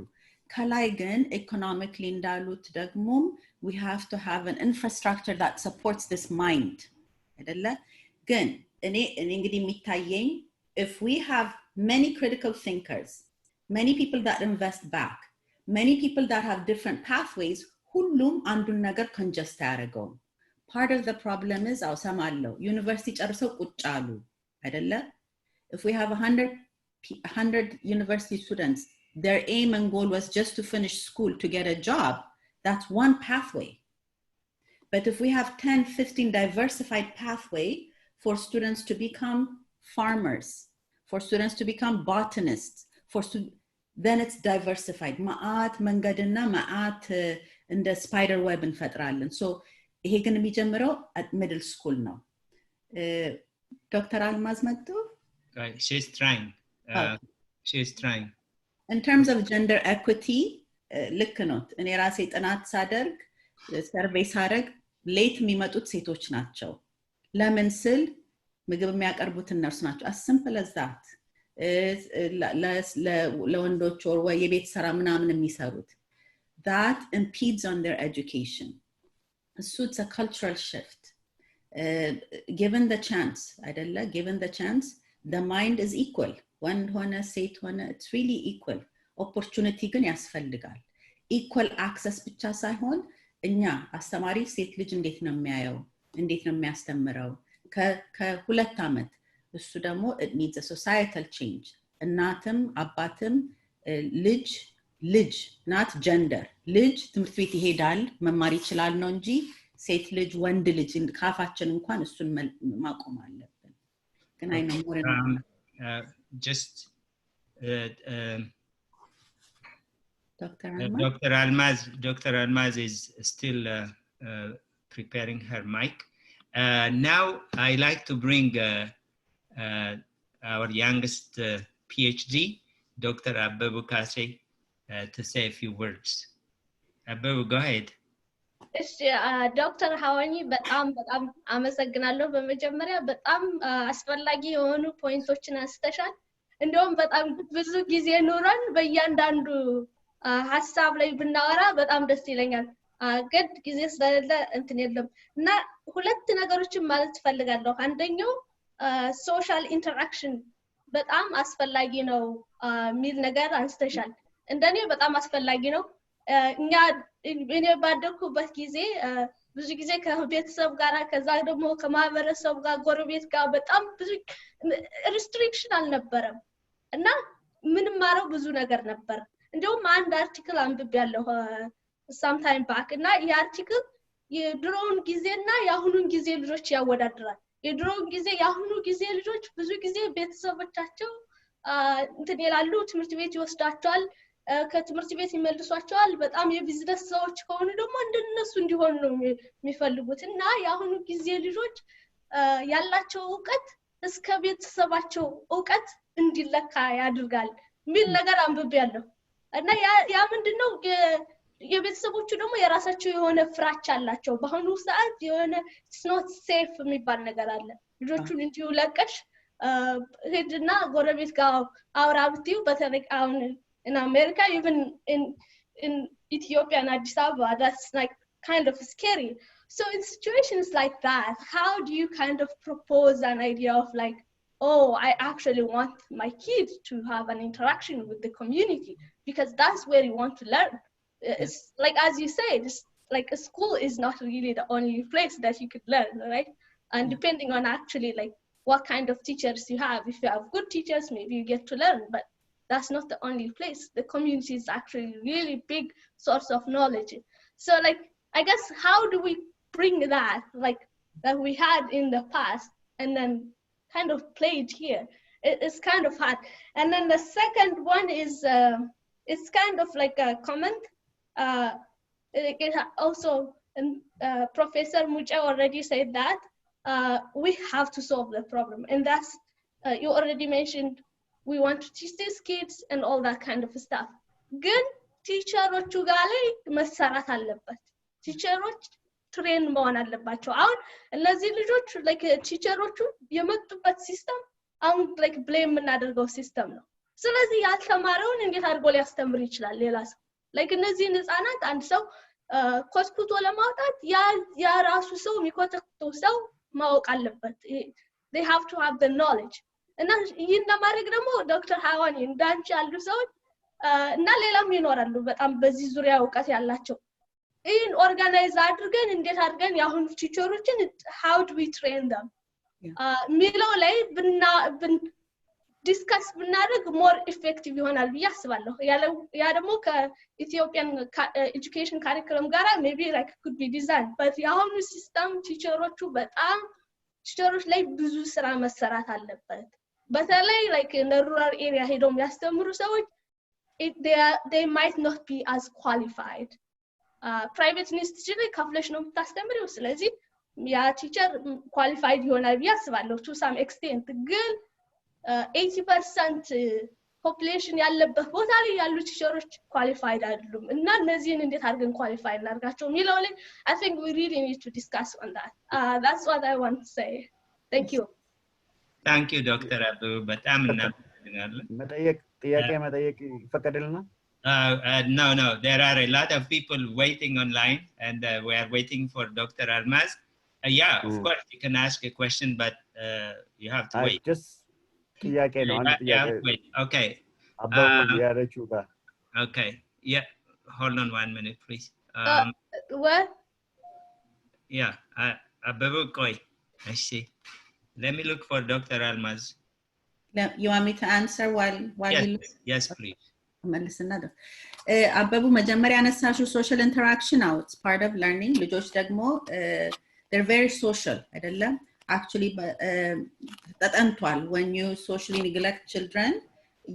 ከላይ ግን economically እንዳሉት ደግሞ we have to have an infrastructure that supports this mind አይደለ? ግን እኔ እንግዲህ የሚታየኝ if we have many critical thinkers, many people that invest back, many people that have different pathways, ሁሉም አንዱን ነገር conjust ያደርገው። Part of the problem is አውሰማለሁ ዩኒቨርሲቲ ጨርሰው ቁጭ አሉ አይደለ? If we have 100 university students, their aim and goal was just to finish school to get a job, that's one pathway. But if we have 10, 15 diversified pathway for students to become farmers, for students to become botanists, then it's diversified. Ma'at mangadina ma'at in the spider web እንፈጥራለን. So ይሄ ግን የሚጀምረው at middle school ነው። ዶክተር አልማዝ መጡ? She's trying. In terms of gender equity, ልክ ነው። እኔ ራሴ ጥናት ሳደርግ ሰርቬይ ሳደርግ ሌት የሚመጡት ሴቶች ናቸው። ለምን ስል ምግብ የሚያቀርቡት እነርሱ ናቸው። as simple as that. ለወንዶች ወይ የቤት ስራ ምናምን የሚሰሩት that impedes on their education. So it's a cultural shift. Given the chance, አይደለ? Given the chance, the mind is equal. ወንድ ሆነ ሴት ሆነ it's really equal. Opportunity ግን ያስፈልጋል። Equal access ብቻ ሳይሆን እኛ አስተማሪ ሴት ልጅ እንዴት ነው የሚያየው? እንዴት ነው የሚያስተምረው? ከሁለት ዓመት እሱ ደግሞ it needs a societal change. እናትም አባትም ልጅ not gender ልጅ ትምህርት ቤት ይሄዳል መማር ይችላል ነው እንጂ ሴት ልጅ ወንድ ልጅ ካፋችን እንኳን እሱን ማቆም አለብን። ግን አይ ነው more just Dr. Almaz is still preparing her mic. Now I like to bring our youngest PhD, Dr. Abebu Kase, to say a few words. Abebu, go ahead. ዶክተር ሀዋኒ በጣም አመሰግናለሁ። በመጀመሪያ በጣም አስፈላጊ የሆኑ ፖይንቶችን አንስተሻል። እንደውም በጣም ብዙ ጊዜ ኖረን በእያንዳንዱ ሐሳብ ላይ ብናወራ በጣም ደስ ይለኛል። ግን ጊዜ ስለሌለ እንትን የለም እና ሁለት ነገሮችን ማለት ፈልጋለሁ። አንደኛው ሶሻል ኢንተራክሽን በጣም አስፈላጊ ነው ሚል ነገር አንስተሻል። እንደኔ በጣም አስፈላጊ ነው። እኔ ባደኩበት ጊዜ ብዙ ጊዜ ከቤተሰብ ጋር ከዛ ደግሞ ከማህበረሰብ ጋር ጎረቤት ጋር በጣም ብዙ ሪስትሪክሽን አልነበረም እና ምንም ማረው ብዙ ነገር ነበር። እንደውም አንድ አርቲክል አንብቤያለሁ sometime back እና ይሄ አርቲክል የድሮውን ጊዜና የአሁኑን ጊዜ ልጆች ያወዳድራል። የድሮውን ጊዜ የአሁኑ ጊዜ ልጆች ብዙ ጊዜ ቤተሰቦቻቸው እንትን ይላሉ፣ ትምህርት ቤት ይወስዳቸዋል፣ ከትምህርት ቤት ይመልሷቸዋል። በጣም የቢዝነስ ሰዎች ከሆኑ ደግሞ እንደነሱ እንዲሆኑ ነው የሚፈልጉት እና የአሁኑ ጊዜ ልጆች ያላቸው ዕውቀት እስከ ቤተሰባቸው ዕውቀት እንዲለካ ያድርጋል ሚል ነገር አንብቤያለሁ እና ያ ምንድነው የቤተሰቦቹ ደግሞ የራሳቸው የሆነ ፍራቻ አላቸው። በአሁኑ ሰዓት የሆነ it's not safe የሚባል ነገር አለ። ልጆቹን እንዲሁ ለቀሽ ሄድና ጎረቤት ጋር አውራብቲው በተለይ አሁን in America, even in Ethiopia and Addis Ababa, that's like kind of scary. So in situations like that, how do you kind of propose an idea of like, oh, I actually want my kid to have an interaction with the community, because that's where you want to learn. It's like, as you said, it's like a school is not really the only place that you could learn, right? And depending on actually like what kind of teachers you have, if you have good teachers, maybe you get to learn, but that's not the only place. The community is actually really big source of knowledge. So like, I guess, how do we bring that, like, that we had in the past and then kind of played here? It's kind of hard. And then the second one is, it's kind of like a comment. It also, Professor Mucha already said that we have to solve the problem. And that's, you already mentioned, we want to teach these kids and all that kind of stuff. Good teacheሮቹ ጋር ላይ መሰራት አለበት። ቲቸሮች ትሬን መሆን አለባቸው። አሁን እነዚህ ልጆች ላይክ ቲቸሮቹ የመጡበት ሲስተም አሁን ላይክ ብሌም የምናደርገው ሲስተም ነው። ስለዚህ ያልተማረውን እንዴት አድርጎ ሊያስተምር ይችላል ሌላ ሰው? ላይክ እነዚህን ህፃናት አንድ ሰው ኮስኩቶ ለማውጣት ያ ራሱ ሰው የሚኮተኩተው ሰው ማወቅ አለበት። they have to have the knowledge። እና ይህን ለማድረግ ደግሞ ዶክተር ሃዋኒ እንዳንቺ ያሉ ሰዎች እና ሌላም ይኖራሉ በጣም በዚህ ዙሪያ እውቀት ያላቸው። ይህን ኦርጋናይዝ አድርገን እንዴት አድርገን የአሁኑ ቲቸሮችን how do we train them ሚለው ላይ ዲስከስ ብናደርግ ሞር ኢፌክቲቭ ይሆናል ብዬ አስባለሁ። ያ ደግሞ ከኢትዮጵያን ኤጁኬሽን ካሪኩለም ጋር ሜቢ ላይክ could be designed but የአሁኑ ሲስተም ቲቸሮቹ በጣም ቲቸሮች ላይ ብዙ ስራ መሰራት አለበት። በተለይ ላይክ in the rural area ሄደው የሚያስተምሩ ሰዎች they might not be as qualified. Private institution ከፍለሽ ነው የምታስተምሪው። ስለዚህ ያ ቲቸር ኳሊፋይድ ይሆናል ብዬ አስባለሁ to some extent። ግን 80% ፖፑሌሽን ያለበት ቦታ ላይ ያሉ ቲቸሮች ኳሊፋይድ አይደሉም እና እነዚህን እንዴት አድርገን ኳሊፋይ እናድርጋቸው የሚለው ላይ I think we really need to discuss on that. That's what I want to say. Thank you. Thank you, Dr. Abu. በጣም እናመሰግናለን። ጥያቄ መጠየቅ ይፈቀድልናል? No. There are a lot of people waiting online, and we are waiting for Dr. Almaz. Yeah, of course, you can ask a question, but you have to wait. Just ጥያቄ ነው። አንድ ጥያቄ። Wait. Okay. አበቡ ያረችው ጋር። Okay. Yeah. Hold on 1 minute, please. What? Yeah. አበቡ ቆይ። I see. Let me look for Dr. Almaz. You want me to answer while yes, you look? Yes, please. አበቡ መጀመሪያ ያነሳሽው social interaction now it's part of learning። ልጆች ደግሞ they're very social አይደለም? Actually ተጠንቷል when you socially neglect children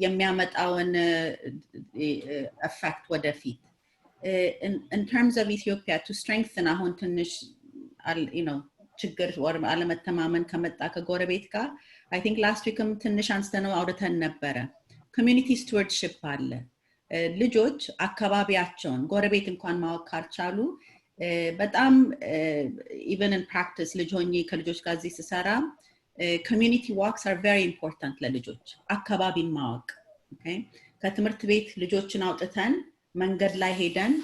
የሚያመጣውን effect ወደፊት። In terms of Ethiopia to strengthen አሁን ትንሽ ችግር ወር አለመተማመን ከመጣ ከጎረቤት ጋር I think last weekም ትንሽ አንስተነው አውርተን ነበረ። community stewardship አለ። ልጆች አካባቢያቸውን ጎረቤት እንኳን ማወቅ ካልቻሉ በጣም even in practice ልጅ ሆኜ ከልጆች ጋር እዚህ ስሰራ community walks are very important ለልጆች አካባቢን ማወቅ። okay ከትምህርት ቤት ልጆችን አውጥተን መንገድ ላይ ሄደን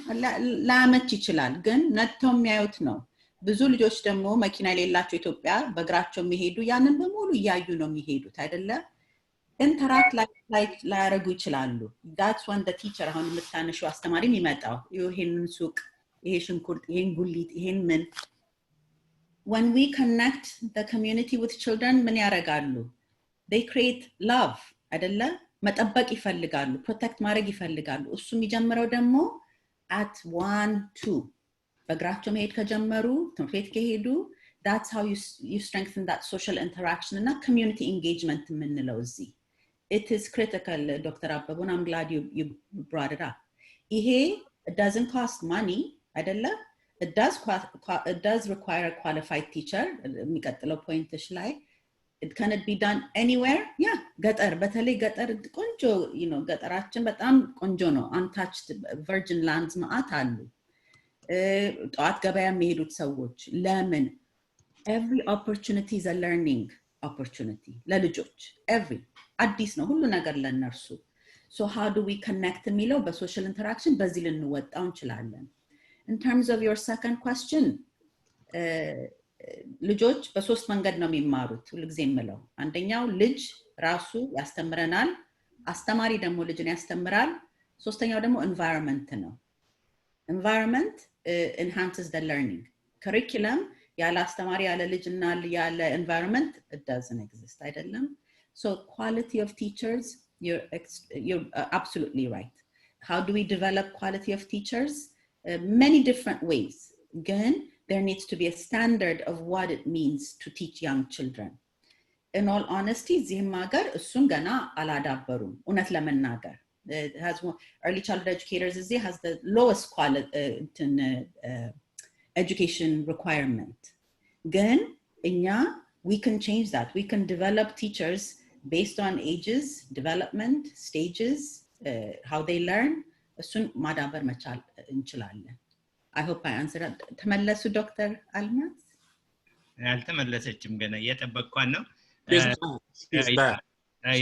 ላመች ይችላል ግን ነጥተው የሚያዩት ነው። ብዙ ልጆች ደግሞ መኪና የሌላቸው ኢትዮጵያ በእግራቸው የሚሄዱ ያንን በሙሉ እያዩ ነው የሚሄዱት አይደለ? ኢንተራክት like ላያረጉ ይችላሉ። that's when the teacher አሁን የምታነሺው አስተማሪ የሚመጣው ይሄንን ሱቅ ይሄ ሽንኩርት ይሄን ጉሊት ይሄን ምን when we connect the community with children ምን ያረጋሉ? they create love አይደለ? መጠበቅ ይፈልጋሉ፣ ፕሮቴክት ማድረግ ይፈልጋሉ። እሱ የሚጀምረው ደግሞ at 1-2 በእግራቸው መሄድ ከጀመሩ ትምህርት ቤት ከሄዱ that's how you strengthen that social interaction እና community engagement የምንለው እዚህ it is critical. Dr. Ababu, I'm glad you brought it up. ይሄ it doesn't cost money አይደለ? it does require a qualified teacher የሚቀጥለው ፖይንትሽ ላይ it can it be done anywhere? yeah ገጠር በተለይ ገጠር ቆንጆ ገጠራችን በጣም ቆንጆ ነው። untouched virgin lands ማአት አሉ። ጠዋት ገበያ የሚሄዱት ሰዎች ለምን every opportunity is a learning opportunity ለልጆች every አዲስ ነው ሁሉ ነገር ለነርሱ። so how do we connect የሚለው በሶሻል ኢንተራክሽን በዚህ ልንወጣው እንችላለን። in terms of your second question ልጆች በሶስት መንገድ ነው የሚማሩት ሁልጊዜ የምለው አንደኛው ልጅ ራሱ ያስተምረናል አስተማሪ ደግሞ ልጅን ያስተምራል ሶስተኛው ደግሞ environment ነው environment enhances the learning curriculum ያለ አስተማሪ ያለ ልጅና ያለ environment it doesn't exist አይደለም so quality of teachers you're absolutely right how do we develop quality of teachers many different ways again there needs to be a standard of what it means to teach young children in all honesty እዚህም ሀገር እሱን ገና አላዳበሩም እውነት ለመናገር has early childhood educators has the lowest quality education requirement again we can change that we can develop teachers based on ages development stages how they learn እሱን ማዳበር መቻል እንችላለን I hope I answered ተመለሱ ዶክተር አልማዝ ያልተመለሰችም ገና እየጠበቅኳን ነው She's back.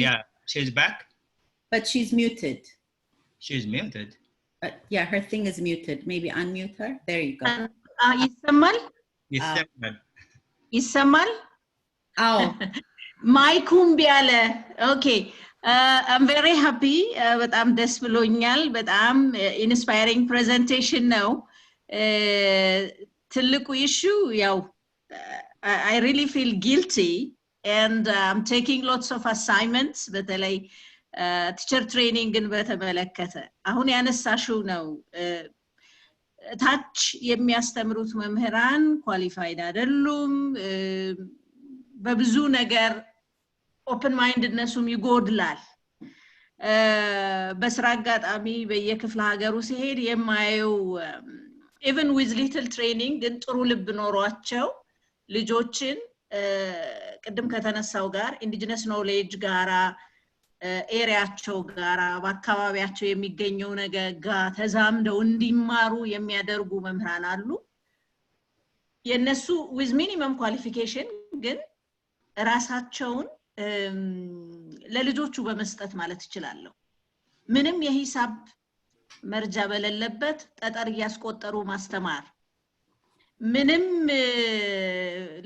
Yeah she's back but she's muted she's muted yeah her thing is muted maybe unmute her there you go ይሰማል አዎ ማይኩም ቢያለ okay I'm very happy በጣም ደስ ብሎኛል በጣም inspiring presentation ነው ትልቁ issue ያው I really feel guilty and I'm taking lots of assignments በተለይ teacher training በተመለከተ አሁን ያነሳሽው ነው ታች የሚያስተምሩት መምህራን ኳሊፋይድ አይደሉም በብዙ ነገር ኦፕን ማይንድነሱም ይጎድላል በስራ አጋጣሚ በየክፍለ ሀገሩ ሲሄድ የማየው even with little training ግን ጥሩ ልብ ኖሯቸው ልጆችን ቅድም ከተነሳው ጋር indigenous knowledge ጋራ ኤሪያቸው ጋራ በአካባቢያቸው የሚገኘው ነገር ጋር ተዛምደው እንዲማሩ የሚያደርጉ መምህራን አሉ የነሱ with minimum qualification ግን ራሳቸውን ለልጆቹ በመስጠት ማለት ይችላልው ምንም የሂሳብ መርጃ በሌለበት ጠጠር ያስቆጠሩ ማስተማር ምንም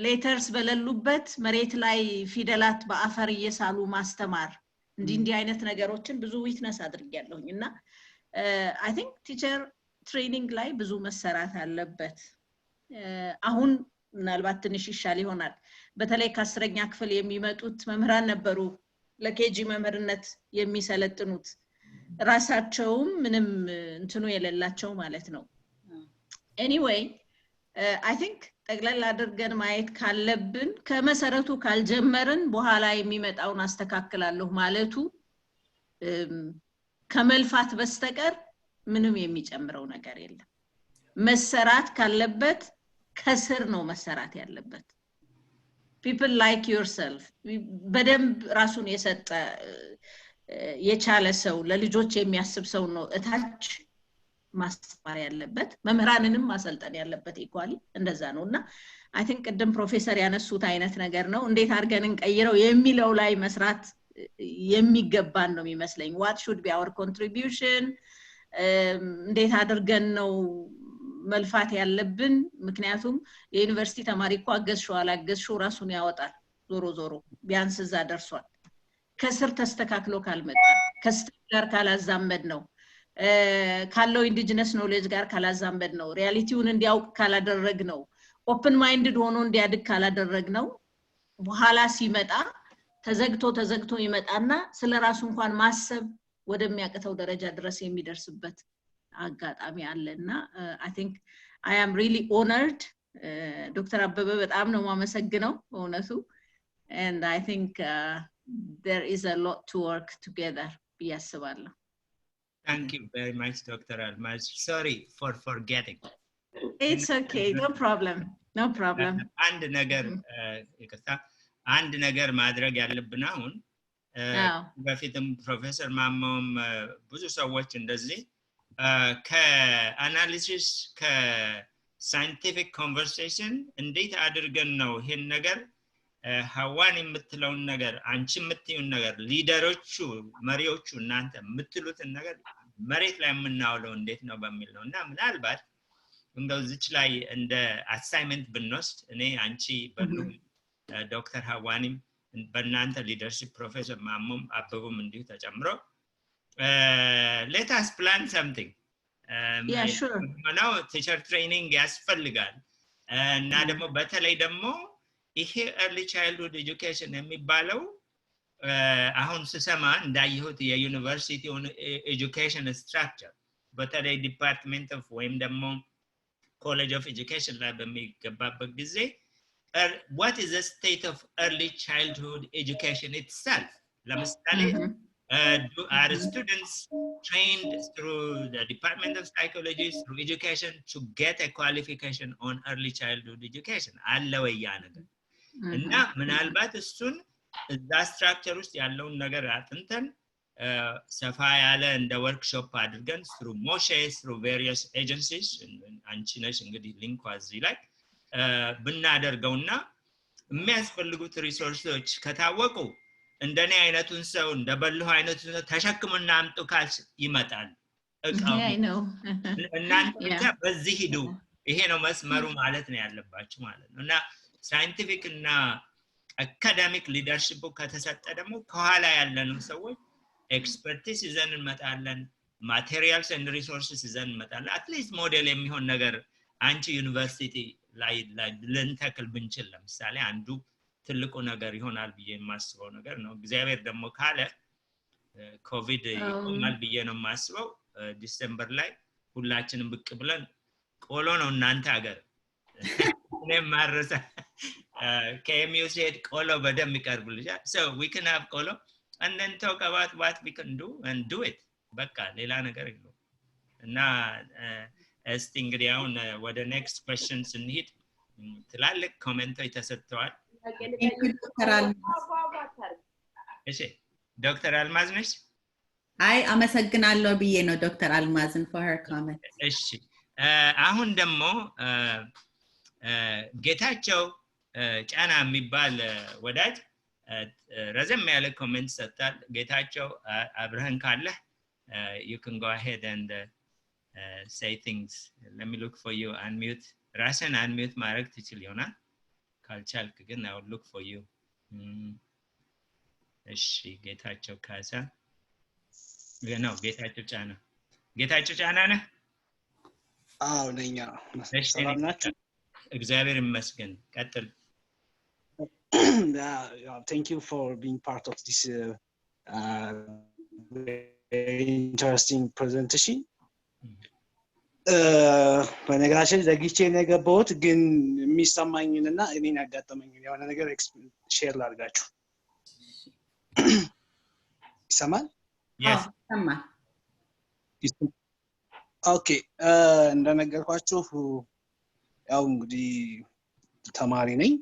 ሌተርስ በሌሉበት መሬት ላይ ፊደላት በአፈር እየሳሉ ማስተማር እንዲህ አይነት ነገሮችን ብዙ ዊትነስ አድርጌያለሁኝና I think teacher training ላይ ብዙ መሰራት አለበት አሁን ምናልባት ትንሽ ይሻል ይሆናል በተለይ ከ10ኛ ክፍል የሚመጡት መምህራን ነበሩ ለኬጂ መምህርነት የሚሰለጥኑት ራሳቸውም ምንም እንትኑ የሌላቸው ማለት ነው anyway I think ጠቅላላ አድርገን ማየት ካለብን ከመሰረቱ ካልጀመርን በኋላ የሚመጣውን አስተካክላለሁ ማለቱ ከመልፋት በስተቀር ምንም የሚጨምረው ነገር የለም መሰራት ካለበት ከስር ነው መሰራት ያለበት people like yourself በደንብ ራሱን የሰጠ የቻለ ሰው ለልጆች የሚያስብ ሰው ነው እታች ማስተማር ያለበት መምህራንንም ማሰልጠን ያለበት ኢኳሊ እንደዛ ነውና I think ቅድም ፕሮፌሰር ያነሱት አይነት ነገር ነው እንዴት አድርገን እንቀይረው የሚለው ላይ መስራት የሚገባን ነው የሚመስለኝ what should be our contribution እንዴት አድርገን ነው መልፋት ያለብን ምክንያቱም የዩኒቨርሲቲ ተማሪ እኮ አገዝሽው አላገዝሽው ራሱን ያወጣል ዞሮ ቢያንስ እዛ ደርሷል ከስር ተስተካክሎ ካልመጣ ከስተጋር ካላዛመድ ነው ካለው indigenous knowledge ጋር ካላዛመድ ነው ሪያሊቲውን እንዲያውቅ ካላደረግ ነው ኦፕን ማይንድድ ሆኖ እንዲያድግ ካላደረግ ነው በኋላ ሲመጣ ተዘግቶ ይመጣና ስለራሱ እንኳን ማሰብ ወደሚያቀተው ደረጃ ድረስ የሚደርስበት አጋጣሚ አለና I think I am really honored ዶክተር አበበ በጣም ነው ማመሰግነው በእውነቱ and I think there is a lot to work together ያስባለሁ Thank you very much Dr. Almaz sorry for forgetting It's okay no problem አንድ ነገር ይቅርታ አንድ ነገር ማድረግ ያለብን አሁን በፊትም ፕሮፌሰር ማሞም ብዙ ሰዎች እንደዚህ ከአናሊሲስ ከሳይንቲፊክ ኮንቨርሴሽን እንዴት አድርገን ነው ይሄን ነገር ሐዋን የምትለውን ነገር አንቺ የምትዩን ነገር ሊደሮቹ መሪዎቹ እናንተ የምትሉትን ነገር መሬት ላይ የምናውለው እንዴት ነው በሚል ነውና ምናልባት እንደው እዚች ላይ እንደ አሳይመንት ብንወስድ እኔ አንቺ በሉ ዶክተር ሀዋኒም በእናንተ ሊደርሺፕ ፕሮፌሰር ማሙም አበቡም እንዲሁ ተጨምሮ let us plan something Yeah, sure. ነው ቲቸር ትሬኒንግ ያስፈልጋል እና ደግሞ በተለይ ደግሞ ይሄ early childhood education የሚባለው አሁን ስሰማ እንዳየሁት የዩኒቨርሲቲ ኤጁኬሽን ስትራክቸር በተለይ ዲፓርትመንት ኦፍ ወይም ደግሞ ኮሌጅ ኦፍ ኤጁኬሽን ላይ በሚገባበት ጊዜ what is the state of early childhood education itself ለምሳሌ are students trained through the Department of Psychology through education to get a qualification on early childhood education አለ ወይ ያ ነገር እና ምናልባት እሱን እዛ ስትራክቸር ውስጥ ያለውን ነገር አጥንተን ሰፋ ያለ እንደ ወርክሾፕ አድርገን through Moshe through various agencies አንቺ ነሽ እንግዲህ ሊንኩ እዚህ ላይ ብናደርገውና የሚያስፈልጉት ሪሶርሶች ከታወቁ እንደኔ አይነቱን ሰው እንደበልሁ አይነቱን ተሸክሙና አምጡ ካልሽ ይመጣል እቃው እናንተ ብቻ በዚህ ሂዱ ይሄ ነው መስመሩ ማለት ነው ያለባችሁ ማለት ነው እና ሳይንቲፊክ እና አካዳሚክ ሊደርሺፕ ከተሰጠ ደግሞ ከኋላ ያለነው ሰዎች ኤክስፐርቲስ ይዘን እንመጣለን ማቴሪያልስ ኤንድ ሪሶርስስ ይዘን እንመጣለን አትሊስት ሞዴል የሚሆን ነገር አንቺ ዩኒቨርሲቲ ላይ ልንተክል ብንችል ለምሳሌ አንዱ ትልቁ ነገር ይሆናል ብዬ የማስበው ነገር ነው እግዚአብሔር ደግሞ ካለ ኮቪድ ይቆማል ብዬ ነው የማስበው ዲሴምበር ላይ ሁላችንም ብቅ ብለን ቆሎ ነው እናንተ ሀገር እኔም ማረሳ KMU said ቆሎ በደም ይቀርብልሻል so we can have ቆሎ and then talk about what we can do and do it በቃ ሌላ ነገር የለውም እና እስቲ እንግዲህ አሁን ወደ next question ስንሄድ ትላልቅ ኮሜንቶች ተሰጥተዋል እሺ ዶክተር አልማዝ ነሽ አይ አመሰግናለሁ ብዬ ነው ዶክተር አልማዝን for her comment እሺ አሁን ደግሞ ጌታቸው ጫና የሚባል ወዳጅ ረዘም ያለ ኮሜንት ሰጣል ጌታቸው አብረህን ካለ you can go ahead and say things let me look for you unmute ራስን unmute ማድረግ ትችል ይሆናል ካልቻልክ ግን I will look for you እሺ ጌታቸው ካሳ ነው ጌታቸው ጫና ነህ አዎ ነኛ ሰላም ናችሁ እግዚአብሔር ይመስገን ቀጥል thank you for being part of this very interesting presentation በነገራችን ዘግቼ ነገርኩት ግን የሚሰማኝንና እኔን ያጋጠመኝን የሆነ ነገር ሼር ላድርጋችሁ ይሰማል yes ይሰማል ኦኬ እንደነገርኳችሁ ያው እንግዲህ ተማሪ ነኝ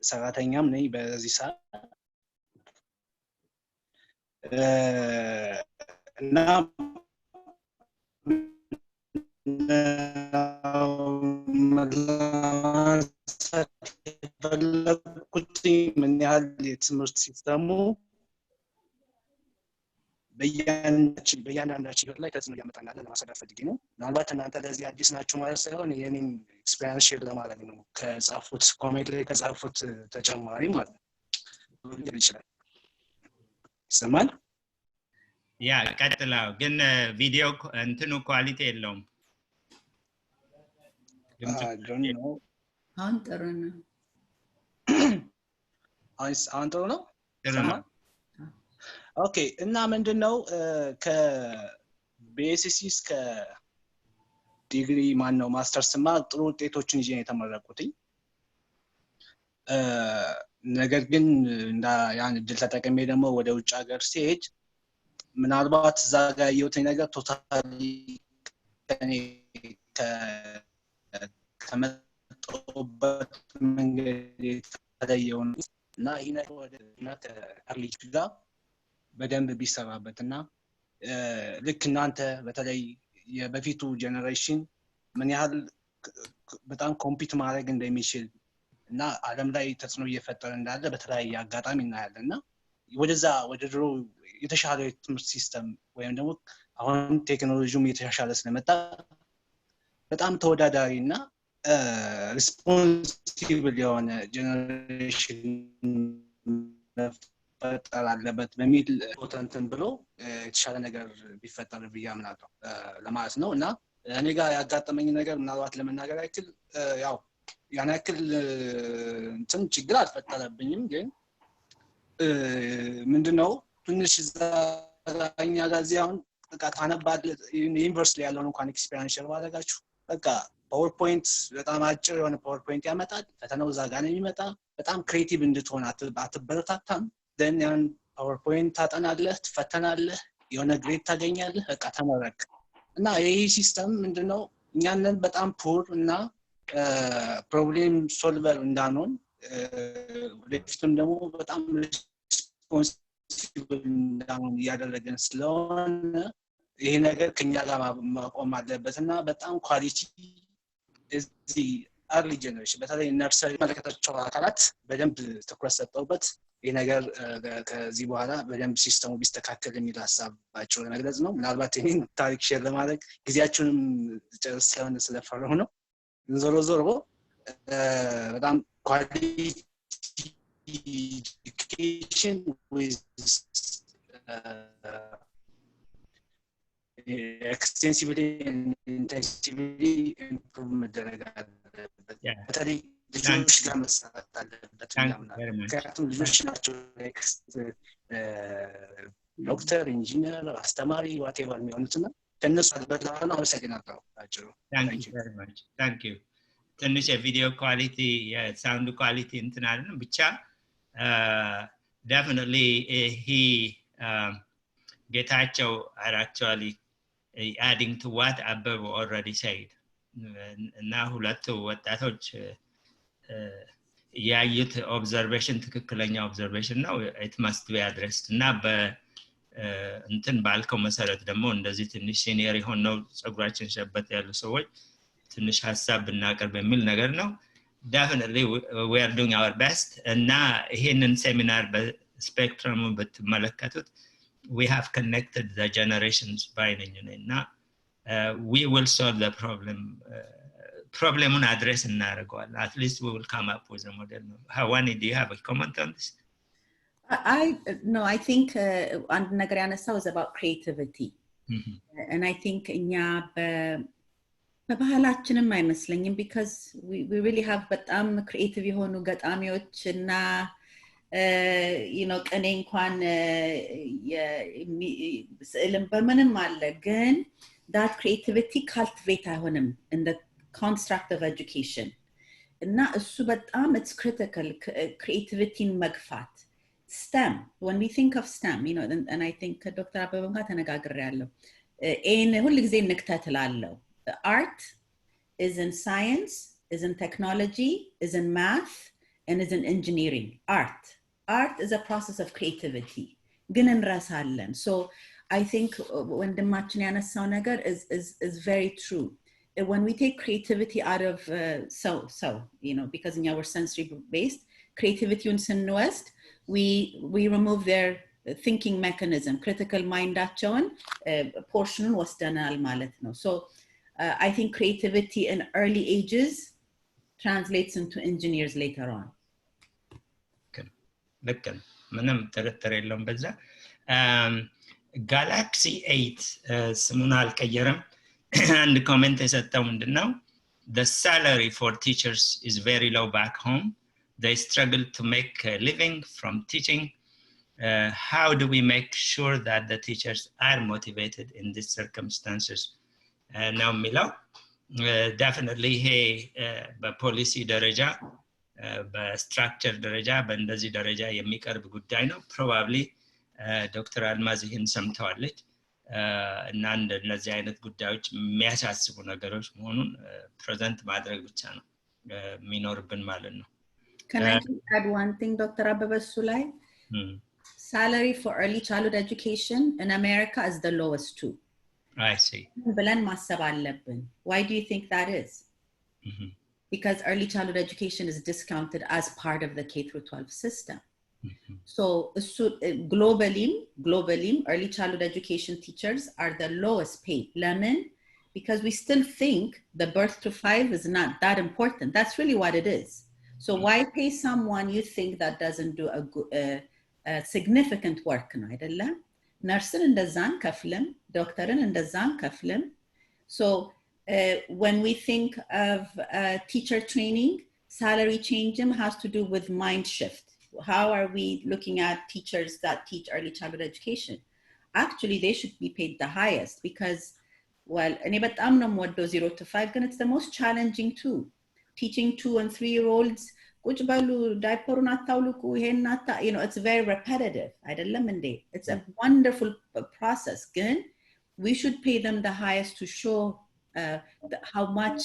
ሰራተኛም ነኝ በዚህ ሰዓት እና ምን ያህል የትምህርት ሲስተሙ በእያንዳንዳችን ላይ ተጽዕኖ እያመጣናል ለማሳደግ ፈልጌ ነው ምናልባት እናንተ ለዚህ አዲስ ናችሁ ማለት ሳይሆን የኔን ኤክስፒሪየንስ ሼር ለማድረግ ነው ከጻፉት ኮሜንት ላይ ከጻፉት ተጨማሪ ማለት ነው ይችላል ይሰማል ያ ቀጥላው ግን ቪዲዮ እንትኑ ኳሊቲ የለውም I don't know አሁን ጥሩ ነው አሁን ጥሩ ነው ይሰማል ኦኬ እና ምንድነው ከቤሲሲ እስከ ዲግሪ ማነው ማስተርስ ማር ጥሩ ውጤቶችን ይዤ የተመረቁት ነገር ግን እንዳ ያን ድል ተጠቅሜ ደግሞ ወደ ውጭ ሀገር ሲሄድ ምናልባት እዛ ጋር ያየሁት ነገር ቶታሊ ከኔ ከመጣሁበት መንገድ የተለየው እና ይሄ ነገር ወደ እናት አርሊጅ ጋር በደንብ ቢሰራበትና ልክ እናንተ በተለይ የበፊቱ ጀነሬሽን ምን ያህል በጣም ኮምፒት ማድረግ እንደሚችል እና ዓለም ላይ ተጽዕኖ እየፈጠረ እንዳለ በተለያየ አጋጣሚ እናያለንና ወደ ድሮ የተሻለ ትምህርት ሲስተም ወይም ደግሞ አሁን ቴክኖሎጂውም የተሻሻለ ስለመጣ በጣም ተወዳዳሪ እና ሪስፖንሲብል የሆነ ጀነሬሽን መፈጠር አለበት በሚል ፖተንትን ብሎ የተሻለ ነገር ቢፈጠር ብዬ አምናለሁ ለማለት ነው። እና እኔ ጋር ያጋጠመኝ ነገር ምናልባት ለመናገር አይችል ያው ያን ያክል እንትን ችግር አልፈጠረብኝም፣ ግን ምንድነው ትንሽ ዛኛ ጋር እዚያውን በቃ ታነባለ ዩኒቨርሲቲ ያለውን እንኳን ኤክስፒሪየንስ ባደረጋችሁ በቃ ፓወርፖይንት በጣም አጭር የሆነ ፓወርፖይንት ያመጣል። ፈተናው እዛ ጋር ነው የሚመጣ። በጣም ክሬቲቭ እንድትሆን አትበረታታም። then ያን ፓወርፖይንት ታጠናለህ፣ ትፈተናለህ፣ የሆነ ግሬድ ታገኛለህ፣ በቃ ተመረቅ። እና ይሄ ሲስተም ምንድነው እኛንን በጣም ፑር እና ፕሮብሌም ሶልቨር እንዳንሆን ወደፊትም ደግሞ በጣም ሪስፖንሲብል እንዳንሆን እያደረገን ስለሆነ ይሄ ነገር ከኛ ጋር ማቆም አለበት እና በጣም ኳሊቲ እዚህ አርሊ ጀነሬሽን በተለይ ነርሰሪ መለከታቸው አካላት በደንብ ትኩረት ሰጠውበት ይሄ ነገር ከዚህ በኋላ በደንብ ሲስተሙ ቢስተካከል የሚል ሀሳብ ባጭሩ ለመግለጽ ነው። ምናልባት ይሄን ታሪክ ሼር ለማድረግ ጊዜያችሁንም ጨርስ ስለፈረሁ ነው። ዞሮ ዞሮ በጣም ኳሊቲ ኤጁኬሽን ዊዝ extensively and intensively improve መደረግ አለበት። በተለይ ልጆች ጋር መሰራት አለበት። ምክንያቱም ልጆች ናቸው ዶክተር፣ ኢንጂነር፣ አስተማሪ ዋቴቨር የሚሆኑትና ከእነሱ አልበላሁ ነው። አመሰግናለሁ። አጭሩ ታንክ ዩ። ትንሽ የቪዲዮ ኳሊቲ የሳውንድ ኳሊቲ እንትን አለን ብቻ definitely he Getachew are actually adding to what Above already said. Now, what youth observation, ትክክለኛ observation now, it must be addressed. Now, እንትን ባልከው መሰረት ደግሞ እንደዚህ ትንሽ ሲኒየር ሆነው ጸጉራችን ሸበት ያሉ ሰዎች ትንሽ ሐሳብ ብናቀርብ በሚል ነገር ነው። Definitely we are doing our best. እና ይሄንን ሴሚናር በስፔክትረሙ በተመለከቱት we have connected the generations by now. We will solve the problem on address and at least we will come up with a model. Hawani, do you have a comment on this? No, I think Nagaryanasa was about creativity. And I think በባህላችንም አይመስለኝም because we really have በጣም creative የሆኑ ገጣሚዎች እና you know እኔ እንኳን ስዕልም በምንም አለ ግን that creativity cultivate አይሆንም in the construct of education እና እሱ በጣም it's critical creativity መግፋት STEM when we think of STEM you know and I think ዶክተር አበበም ጋር ተነጋግሬያለሁ ኤን ሁሉ ጊዜ ንክተትላለሁ art is in science is in technology is in math and is in engineering art is a process of creativity ግን እንረሳለን so I think when ወንድማችን ያነሳው ነገር is very true when we take creativity out of so you know because we're sensory based creativity and ስንወስድ we remove their thinking mechanism critical mindአቸውን portionን ወስደናል ማለት ነው so I think creativity in early ages translates into engineers later on ልክ ነው ምንም ጥርጥር የለውም በዛ Galaxy 8 ስሙን አልቀየረም አንድ ኮሜንት የሰጠው ምንድነው the salary for teachers is very low back home they struggle to make a living from teaching how do we make sure that the teachers are motivated in these circumstances now Milo definitely hey በፖሊሲ ደረጃ በስትራክቸር ደረጃ በእንደዚህ ደረጃ የሚቀርብ ጉዳይ ነው probably ዶክተር አልማዝ ይሄን ሰምተዋለች እና እንደዚህ አይነት ጉዳዮች የሚያሳስቡ ነገሮች መሆኑን ፕሬዘንት ማድረግ ብቻ ነው የሚኖርብን ማለት ነው Can I just add one thing Dr. Ababasu ላይ salary for early childhood education in America is the lowest too I see ብለን ማሰብ አለብን why do you think that is because early childhood education is discounted as part of the K-12 system. So globally, early childhood education teachers are the lowest paid. Lemon, because we still think the birth to 5 is not that important. That's really what it is. So why pay someone you think that doesn't do a significant work? Nursing እንደዛን ከፍልም ዶክተርን እንደዛን ከፍልም. So when we think of teacher training, salary change has to do with mind shift. How are we looking at teachers that teach early childhood education? Actually, they should be paid the highest because, well, እኔ በጣም ነው የምወደው 0 to 5, ግን it's the most challenging too. Teaching 2 and 3-year-olds, ቁጭ በሉ ዳይፐሩን አታውልቁ ይሄን you know, it's very repetitive. አይደለም እንዴ? It's a wonderful process. ግን we should pay them the highest to show how much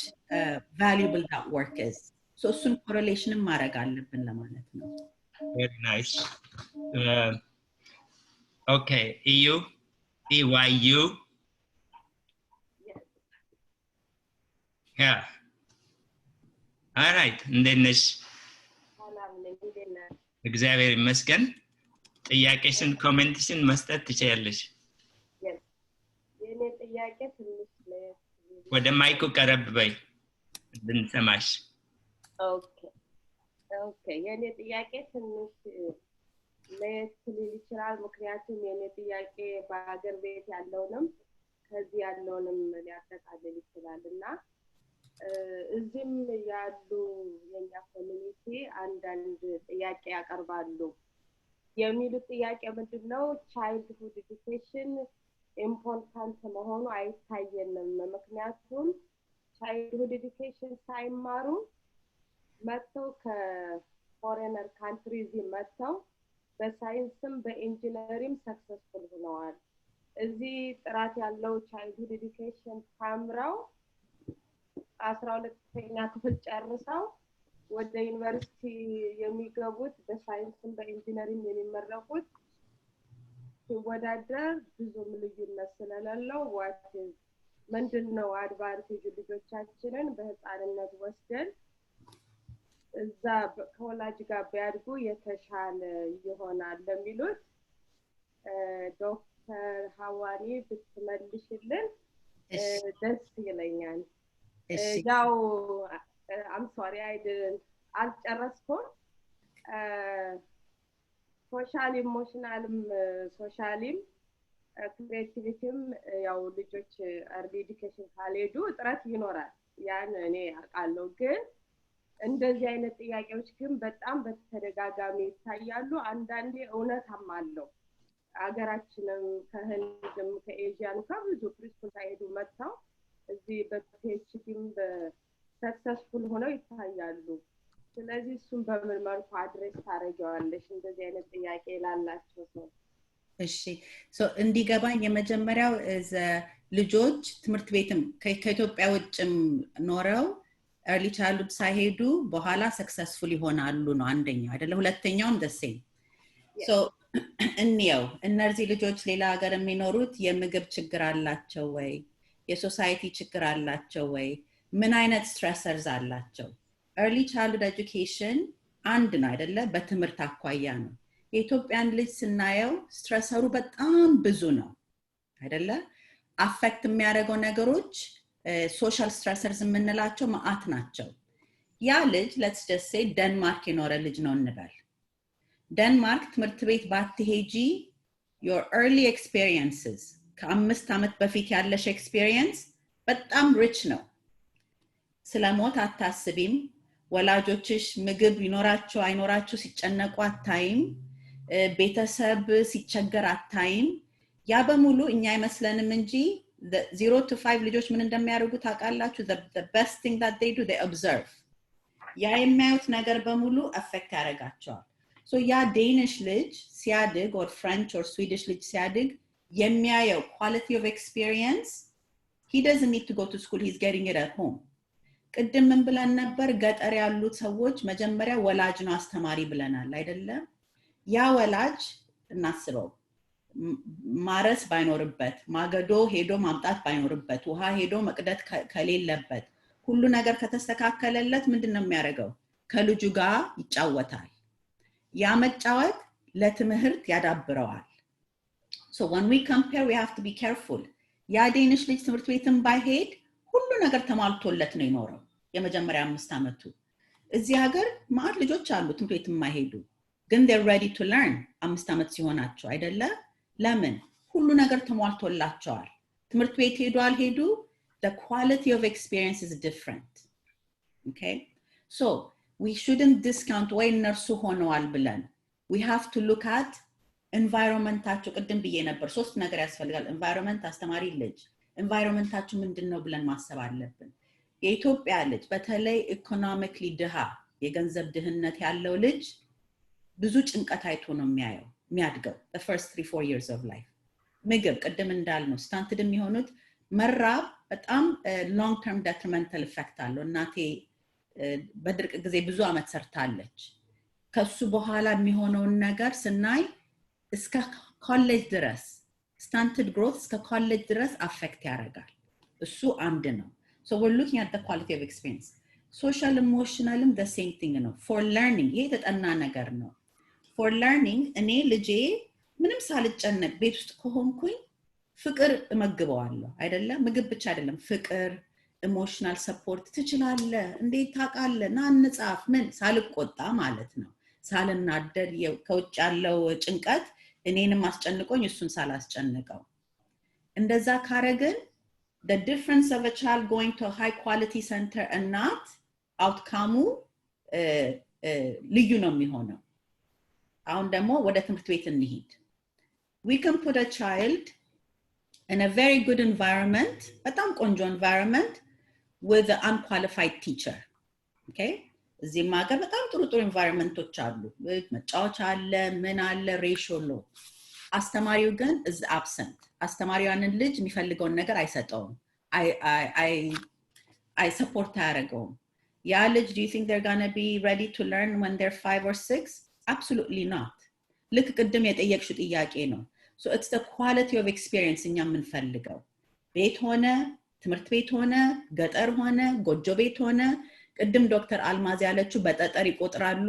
valuable that work is. So እሱን correlation ማድረግ አለብን ለማለት ነው. Very nice. Okay, EU, EYU. Yes. Yeah. All right. እንዴት ነሽ? እግዚአብሔር ይመስገን። ጥያቄሽን ኮሜንትሽን መስጠት ትችያለሽ። Yes. የኔ ጥያቄ ትንሽ ወደ ማይኩ ቀረብ በይ እንድንሰማሽ። ኦኬ የኔ ጥያቄ ትንሽ ለየት ሊል ይችላል። ምክንያቱም የኔ ጥያቄ በአገር ቤት ያለውንም ከዚህ ያለውንም ሊያጠቃልል ይችላልና እዚህም ያሉ የኛ ኮሚኒቲ አንዳንድ ጥያቄ ያቀርባሉ። የሚሉት ጥያቄ ምንድነው? ቻይልድሁድ ኤዱኬሽን ኢምፖርታንት መሆኑ አይታየንም። ምክንያቱም ቻይልድሁድ ኤዱኬሽን ሳይማሩ መጥተው ከፎሬነር ካንትሪዝ መጥተው በሳይንስም በኢንጂነሪንግ ሰክሰስፉል ሆነዋል። እዚህ ጥራት ያለው ቻይልድሁድ ኤዱኬሽን ተምረው 12ኛ ክፍል ጨርሰው ወደ ዩኒቨርሲቲ የሚገቡት በሳይንስም በኢንጂነሪንግ የሚመረቁት ሲወዳደር ብዙም ልዩነት ስለሌለው ምንድነው አድቫንቴጅ ልጆቻችንን በህፃንነት ወስደን እዛ ከወላጅ ጋር ቢያድጉ የተሻለ ይሆናል ለሚሉት ዶክተር ሐዋኒ ብትመልሽልን ደስ ይለኛል። ያው I'm sorry አልጨረስኩም። ሶሻል ኢሞሽናልም ሶሻሊም ክሬቲቪቲም ያው ልጆች አርሊ ኤዱኬሽን ካልሄዱ ጥረት ይኖራል። ያን እኔ አውቃለሁ። ግን እንደዚህ አይነት ጥያቄዎች ግን በጣም በተደጋጋሚ ይታያሉ። አንዳንዴ እውነታም አለው። አገራችንም ከህንድም ከኤዥያም ከብዙ ፕሪስኩል ሳይሄዱ መጥተው እዚህ በፒኤችዲም በሰክሰስፉል ሆነው ይታያሉ። ስለዚህ እሱን በምን መልኩ አድሬስ ታደርጊዋለሽ? እንደዚህ አይነት ጥያቄ ላላቸው ሰው። እሺ እንዲገባኝ የመጀመሪያው ልጆች ትምህርት ቤትም ከኢትዮጵያ ውጭም ኖረው early childhood ሳይሄዱ በኋላ ሰክሰስፉል ይሆናሉ ነው አንደኛው አይደለ? ሁለተኛውም the same. So እነዚህ ልጆች ሌላ ሀገር የሚኖሩት የምግብ ችግር አላቸው ወይ? የሶሳይቲ ችግር አላቸው ወይ? ምን አይነት ስትሬሰርስ አላቸው? early childhood education አንድ ነው አይደለ? በትምህርት አኳያ ነው። የኢትዮጵያን ልጅ ስናየው ስትሬሰሩ በጣም ብዙ ነው አይደለ? አፌክት የሚያደርገው ነገሮች ሶሻል ስትሬሰርስ የምንላቸው ማአት ናቸው። ያ ልጅ let's just say ዴንማርክ የኖረ ልጅ ነው እንበል። ዴንማርክ ትምህርት ቤት ባትሄጂ your early experiences ከ5 ዓመት በፊት ያለሽ ኤክስፒሪየንስ በጣም ሪች ነው። ስለሞት አታስቢም። ወላጆችሽ ምግብ ይኖራቸው አይኖራቸው ሲጨነቁ አታይም። ቤተሰብ ሲቸገር አታይም። ያ በሙሉ እኛ አይመስለንም እንጂ 0 to 5 ልጆች ምን እንደሚያደርጉ ታውቃላችሁ? the best thing that they do, they observe. ያ የሚያዩት ነገር በሙሉ አፌክት ያደርጋቸዋል። so ያ ዴኒሽ ልጅ ሲያድግ or ፍሬንች or ስዊዲሽ ልጅ ሲያድግ የሚያየው quality of experience, he doesn't need to go to school, he's getting it at home. ቅድም ምን ብለን ነበር? ገጠር ያሉት ሰዎች መጀመሪያ ወላጅ ነው አስተማሪ ብለናል አይደለ? ያ ወላጅ እናስበው ማረስ ባይኖርበት፣ ማገዶ ሄዶ ማምጣት ባይኖርበት፣ ውሃ ሄዶ መቅደት ከሌለበት፣ ሁሉ ነገር ከተስተካከለለት ምንድነው የሚያደርገው? ከልጁ ጋር ይጫወታል። ያ መጫወት ለትምህርት ያዳብረዋል። So when we compare, we have to be careful. ያ ዴኒሽ ልጅ ትምህርት ቤትን ባይሄድ ሁሉ ነገር ተሟልቶለት ነው ይኖረው የመጀመሪያ 5 ዓመቱ እዚህ ሀገር ማት ልጆች አሉ ትምህርት ቤት የማይሄዱ ግን they're ready to learn 5 ዓመት ሲሆናቸው አይደለ ለምን ሁሉ ነገር ተሟልቶላቸዋል ትምህርት ቤት ሄዱ አልሄዱ the quality of experience is different okay so we shouldn't discount ወይ እነርሱ ሆነዋል ብለን we have to look at environmentaቸው ቅድም ብዬ ነበር 3 ነገር ያስፈልጋል environment አስተማሪ ልጅ environmentaቸው ምንድነው ብለን ማሰብ አለብን የኢትዮጵያ ልጅ በተለይ ኢኮኖሚካሊ ድሃ የገንዘብ ድህነት ያለው ልጅ ብዙ ጭንቀት አይቶ ነው የሚያድገው the first 3-4 years of life ምግብ ቅድም እንዳልነው stunted የሚሆኑት መራብ በጣም long term detrimental effect አለው እናቴ በድርቅ ጊዜ ብዙ አመት ሰርታለች ከሱ በኋላ የሚሆነው ነገር ስናይ እስከ ኮሌጅ ድረስ stunted growth እስከ ኮሌጅ ድረስ affect ያደርጋል እሱ አንድ ነው so we're looking at the quality of experience social emotionalም the same thing ነው for learning ይሄ የተጠና ነገር ነው for learning እኔ ልጄ ምንም ሳልጨነቅ ቤት ውስጥ ከሆንኩኝ ፍቅር እመግበዋለሁ አይደለም ምግብ ብቻ አይደለም ፍቅር ኢሞሽናል ሰፖርት ትችላለህ እንዴት ታውቃለህ ና እንጻፍ ምን ሳልቆጣ ማለት ነው ሳልናደድ ከውጭ ያለው ጭንቀት እኔንም አስጨንቆኝ እሱን ሳላስጨንቀው እንደዛ ካረግን the difference of a child going to a high quality center and not outcome ልዩ ነው የሚሆነው አሁን ደግሞ ወደ ትምህርት ቤት እንሂድ we can put a child in a very good environment በጣም ቆንጆ environment with an unqualified teacher okay እዚህ ማገር በጣም ጥሩ environmentዎች አሉ መጫወቻ አለ ምን አለ ሬሽዮ ነው አስተማሪው ግን is absent አስተማሪው ያንን ልጅ የሚፈልገውን ነገር አይሰጠውም I support አያረገውም ያ ልጅ do you think they're going to be ready to learn when they're 5 or 6 absolutely not ልክ ቅድም የጠየቅሽው ጥያቄ ነው so it's the quality of experience እኛ የምንፈልገው ቤት ሆነ ትምህርት ቤት ሆነ ገጠር ሆነ ጎጆ ቤት ሆነ ቅድም ዶክተር አልማዝ ያለችው በጠጠር ይቆጥራሉ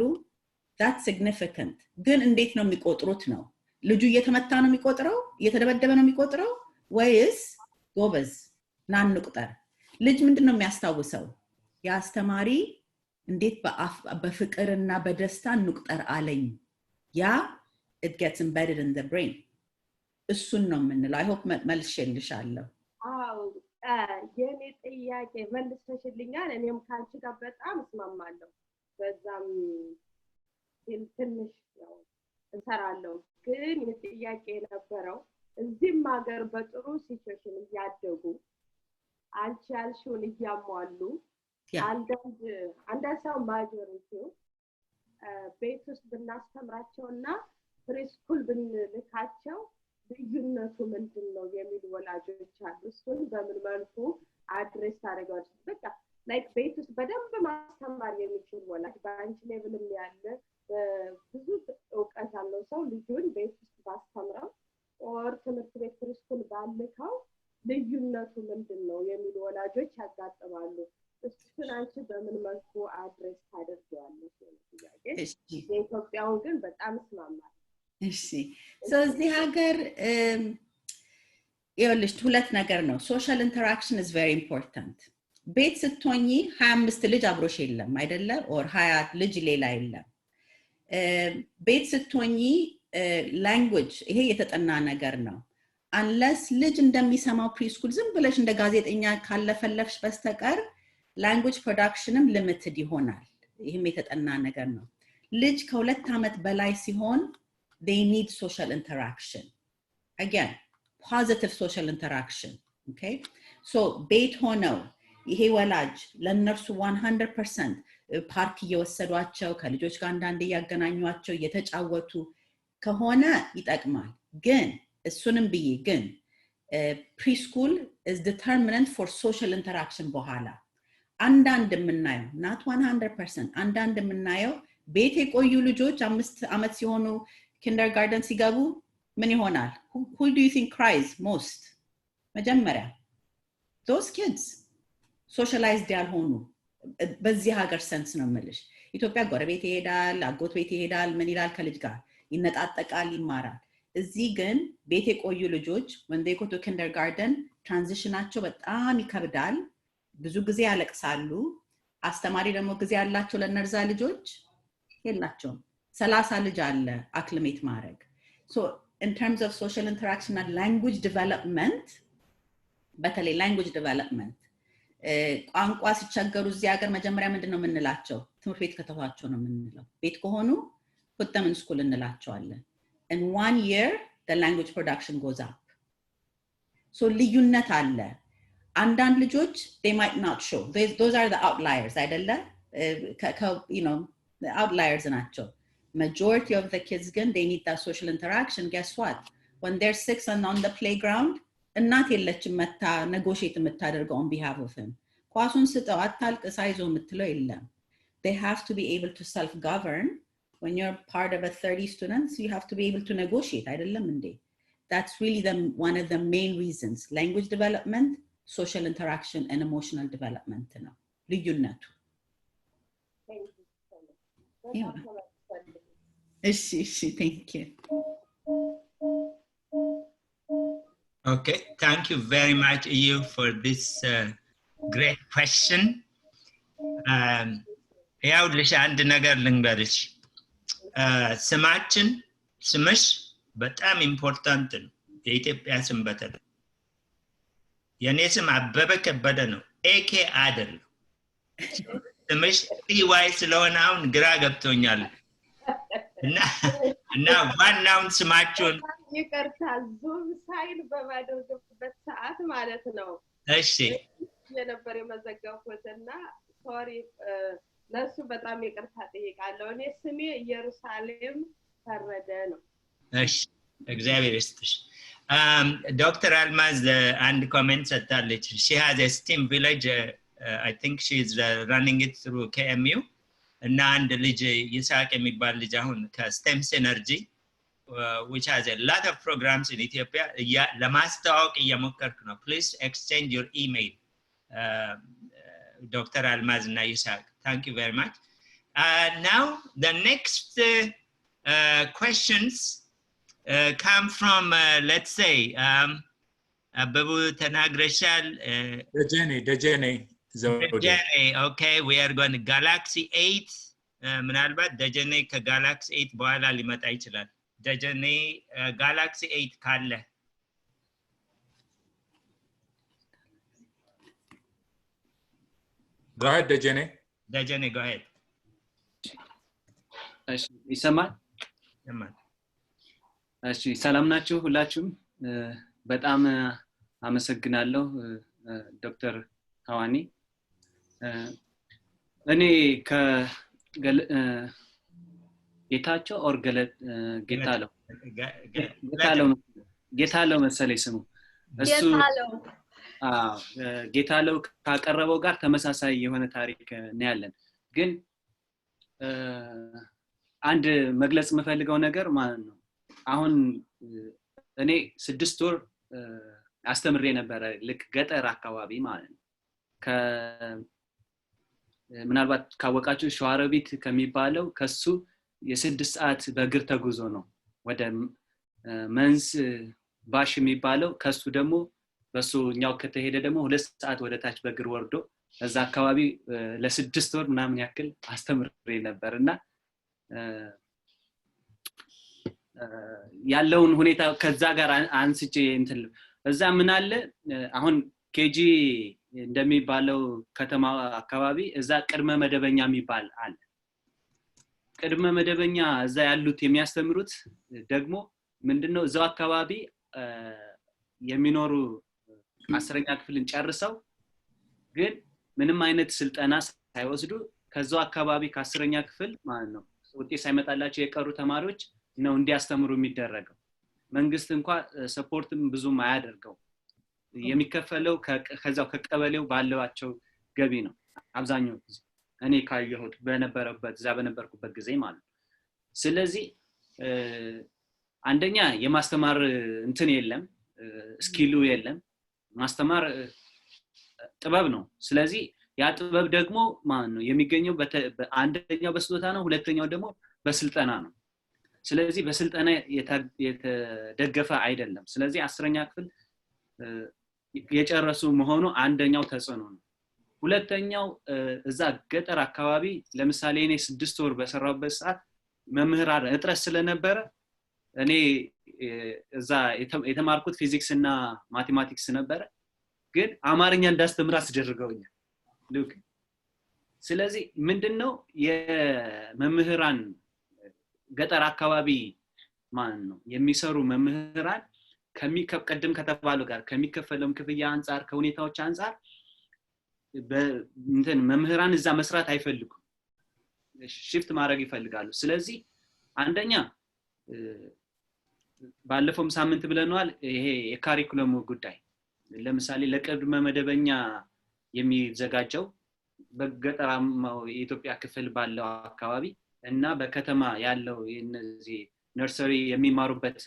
that's significant ግን እንዴት ነው የሚቆጥሩት ነው ልጁ እየተመታ ነው የሚቆጥረው እየተደበደበ ነው የሚቆጥረው ወይስ ጎበዝ ናን ቁጥር ልጅ ምንድነው የሚያስታውሰው ያስተማሪ እንዴት በፍቅርና በደስታ እንቁጠር አለኝ ያ it gets embedded in the brain እሱን ነው የምንለው I hope መልሼልሻለሁ አው የኔ ጥያቄ መልሰሽልኛል እኔም ካንቺ ጋር በጣም እስማማለሁ በዛም ትንሽ ነው እንሰራለሁ ግን ጥያቄ ነበረው እዚህም ሀገር በጥሩ ሲቹዌሽን እያደጉ አንቺ ያልሽውን እያሟሉ አንዳንድ ሰው ማጆሪቲው ቤት ውስጥ ብናስተምራቸውና ፕሪስኩል ብንልካቸው ልዩነቱ ምንድነው የሚሉ ወላጆች አሉ እሱን በምን መልኩ አድሬስ ታደርጋለች በቃ ላይክ ቤት ውስጥ በደንብ ማስተማር የሚችል ወላጅ በአንቺ ሌቭልም ያለ ብዙ እውቀት ያለው ሰው ልጁን ቤት ውስጥ ባስተምረው ኦር ትምህርት ቤት ፕሪስኩል ባልካው ልዩነቱ ምንድነው የሚሉ ወላጆች ያጋጥማሉ እሱን አንቺ በምን መልኩ አድሬስ ታደርጊዋለሽ ጥያቄ የኢትዮጵያውን ግን በጣም እስማማለሁ እሺ so እዚህ ሀገር ይኸውልሽ ሁለት ነገር ነው social interaction is very important ቤት ስትሆኚ 25 ልጅ አብሮሽ የለም አይደለ or 20 ልጅ ሌላ የለም ቤት ስትሆኚ language ይሄ የተጠና ነገር ነው unless ልጅ እንደሚሰማው ፕሪስኩል ዝም ብለሽ እንደ ጋዜጠኛ ካለፈለፍሽ በስተቀር language productionም limited ይሆናል ይሄም የተጠና ነገር ነው ልጅ ከ2 አመት በላይ ሲሆን they need social interaction again positive social interaction okay so ቤት ሆነው ይሄ ወላጅ ለነርሱ 100% ፓርክ እየወሰዷቸው ከልጆች ጋር አንዳንድ ያገናኙዋቸው እየተጫወቱ ከሆነ ይጠቅማል ግን እሱንም ብዬ ግን preschool is determinant for social interaction በኋላ አንዳንድ የምናየው not 100% አንዳንድ የምናየው ቤት የቆዩ ልጆች 5 አመት ሲሆኑ kindergarten ሲገቡ ምን ይሆናል who do you think cries most መጀመሪያ those kids socialized ያልሆኑ በዚህ ሀገር sense ነው የምልሽ ኢትዮጵያ ጎረቤት ይሄዳል አጎት ቤት ይሄዳል ምን ይላል ከልጅ ጋር ይነጣጠቃል ይማራል እዚህ ግን ቤት የቆዩ ልጆች when they go to kindergarten transitionናቸው በጣም ይከብዳል ብዙ ጊዜ ያለቅሳሉ አስተማሪ ደግሞ ጊዜ ያላቸው ለነርዛ ልጆች የላቸውም 30 ልጅ አለ acclimate ማድረግ so in terms of social interaction and language development በተለይ language development ቋንቋ ሲቸገሩ እዚህ ሀገር መጀመሪያ ምንድነው የምንላቸው ትምህርት ቤት ከተዋቸው ነው የምንለው ቤት ከሆኑ put them in school እንላቸዋለን in 1 year the language production goes up so ልዩነት አለ አንዳንድ ልጆች they might not show those are the outliers አይደለ you know the outliers ናቸው majority of the kids again they need that social interaction guess what when they're 6 and on the playground እናት የለችም መታ negotiate የምታደርገው on behalf of him ኳሱን ስጠው አታልቅስ አይዞ የምትለው የለም they have to be able to self govern when you're part of a 30 students you have to be able to negotiate አይደለም እንዴ that's really one of the main reasons language development social interaction and emotional development ነው ልዩነቱ እሺ thank you Okay, thank you very much, Yu, for this great question. ያው ልሽ አንድ ነገር ልንገርሽ ስማችን ስምሽ በጣም ኢምፖርታንት ነው የኢትዮጵያ ስም በተለይ የኔ ስም አበበ ከበደ ነው ኤኬ አይደለም ስምሽ ቲዋይ ስለሆነ አሁን ግራ ገብቶኛል እና ዋናውን ስማችሁን ይቅርታ ዙም ሳይል በማደርግበት ሰዓት ማለት ነው እሺ የነበር የመዘገብኩትና ሶሪ ለሱ በጣም ይቅርታ ጠይቃለሁ እኔ ስሜ ኢየሩሳሌም ፈረደ ነው እሺ እግዚአብሔር ይስጥሽ Dr. Almaz and comments attached. She has a STEM village. I think she is running it through KMU. And ልጅ ይሳቅ የሚባል ልጅ አሁን ከSTEM Synergy, which has a lot of programs in Ethiopia. ለማስተዋወቅ እየሞከርኩ ነው. Please exchange your email, Dr. Almaz and Yisak. Thank you very much. Now the next questions come from, let's say, Babu Tanagreshal. Dejene. Okay, we are going to Galaxy 8. ምናልባት ደጀኔ ከጋላክሲ 8 በኋላ ሊመጣ ይችላል ደጀኔ ጋላክሲ 8 ካለ Go ahead, Dejene. Dejene, go ahead. እሺ ይሰማል እሺ ሰላም ናችሁ ሁላችሁም በጣም አመሰግናለሁ ዶክተር ሀዋኒ እኔ ጌታቸው ኦር ጌታለው መሰለኝ ስሙ እሱ ጌታለው ካቀረበው ጋር ተመሳሳይ የሆነ ታሪክ ነው ያለን ግን አንድ መግለጽ የምፈልገው ነገር ማለት ነው አሁን እኔ 6 ወር አስተምሬ ነበር ልክ ገጠር አካባቢ ማለት ነው ምናልባት ካወቃችሁ ሸዋሮቢት ከሚባለው ከሱ የ6 ሰዓት በእግር ተጉዞ ነው ወደ መንስ ባሽ የሚባለው ከሱ ደግሞ በሱኛው ከተሄደ ደግሞ 2 ሰዓት ወደ ታች በእግር ወርዶ እዛ አካባቢ ለ6 ወር ምናምን ያክል አስተምሬ ነበርና ያለውን ሁኔታ ከዛ ጋር አንስቼ እንትን እዛ ምን አለ አሁን ኬጂ እንደሚባለው ከተማ አካባቢ እዛ ቅድመ መደበኛ የሚባል አለ ቅድመ መደበኛ እዛ ያሉት የሚያስተምሩት ደግሞ ምንድነው እዛው አካባቢ የሚኖሩ 10ኛ ክፍልን ጨርሰው ግን ምንም አይነት ስልጠና ሳይወስዱ ከዛው አካባቢ ከ10ኛ ክፍል ማለት ነው ውጤት ሳይመጣላቸው የቀሩ ተማሪዎች ነው እንዲያስተምሩ የሚደረገው መንግስት እንኳን ሰፖርትም ብዙም አያደርገው የሚከፈለው ከዛው ከቀበሌው ባለዋቸው ገቢ ነው አብዛኛው እኔ ካየሁት በነበርኩበት ጊዜ ማለት ስለዚህ አንደኛ የማስተማር እንትን የለም ስኪሉ የለም ማስተማር ጥበብ ነው ስለዚህ ያ ጥበብ ደግሞ ማለት ነው የሚገኘው አንደኛው በስጦታ ነው ሁለተኛው ደግሞ በስልጠና ነው ስለዚህ በስልጠና የተደገፈ አይደለም ስለዚህ 10ኛ ክፍል የጨረሱ መሆኑ አንደኛው ተጽዕኖ ነው ሁለተኛው እዛ ገጠር አካባቢ ለምሳሌ እኔ 6 ወር በሰራበት ሰዓት መምህራን እጥረት ስለነበረ እኔ እዛ የተማርኩት ፊዚክስ እና ማቴማቲክስ ነበር ግን አማርኛ እንዳስተምር አስደርገውኛል ሉክ ስለዚህ ምንድነው የመምህራን ገጠር አካባቢ ማን ነው የሚሰሩ መምህራን ከሚቀደም ከተባሉ ጋር ከሚከፈለው ክፍያ አንፃር ከሁኔታዎች አንፃር በእንትን መምህራን እዛ መስራት አይፈልጉም shift ማድረግ ይፈልጋሉ ስለዚህ አንደኛ ባለፈው ሳምንት ብለናል ይሄ የካሪኩለም ጉዳይ ለምሳሌ ለቅድመ መደበኛ የሚዘጋጀው በገጠራማው የኢትዮጵያ ክፍል ባለው አካባቢ እና በከተማ ያለው እነዚህ ነርሰሪ የሚማሩበት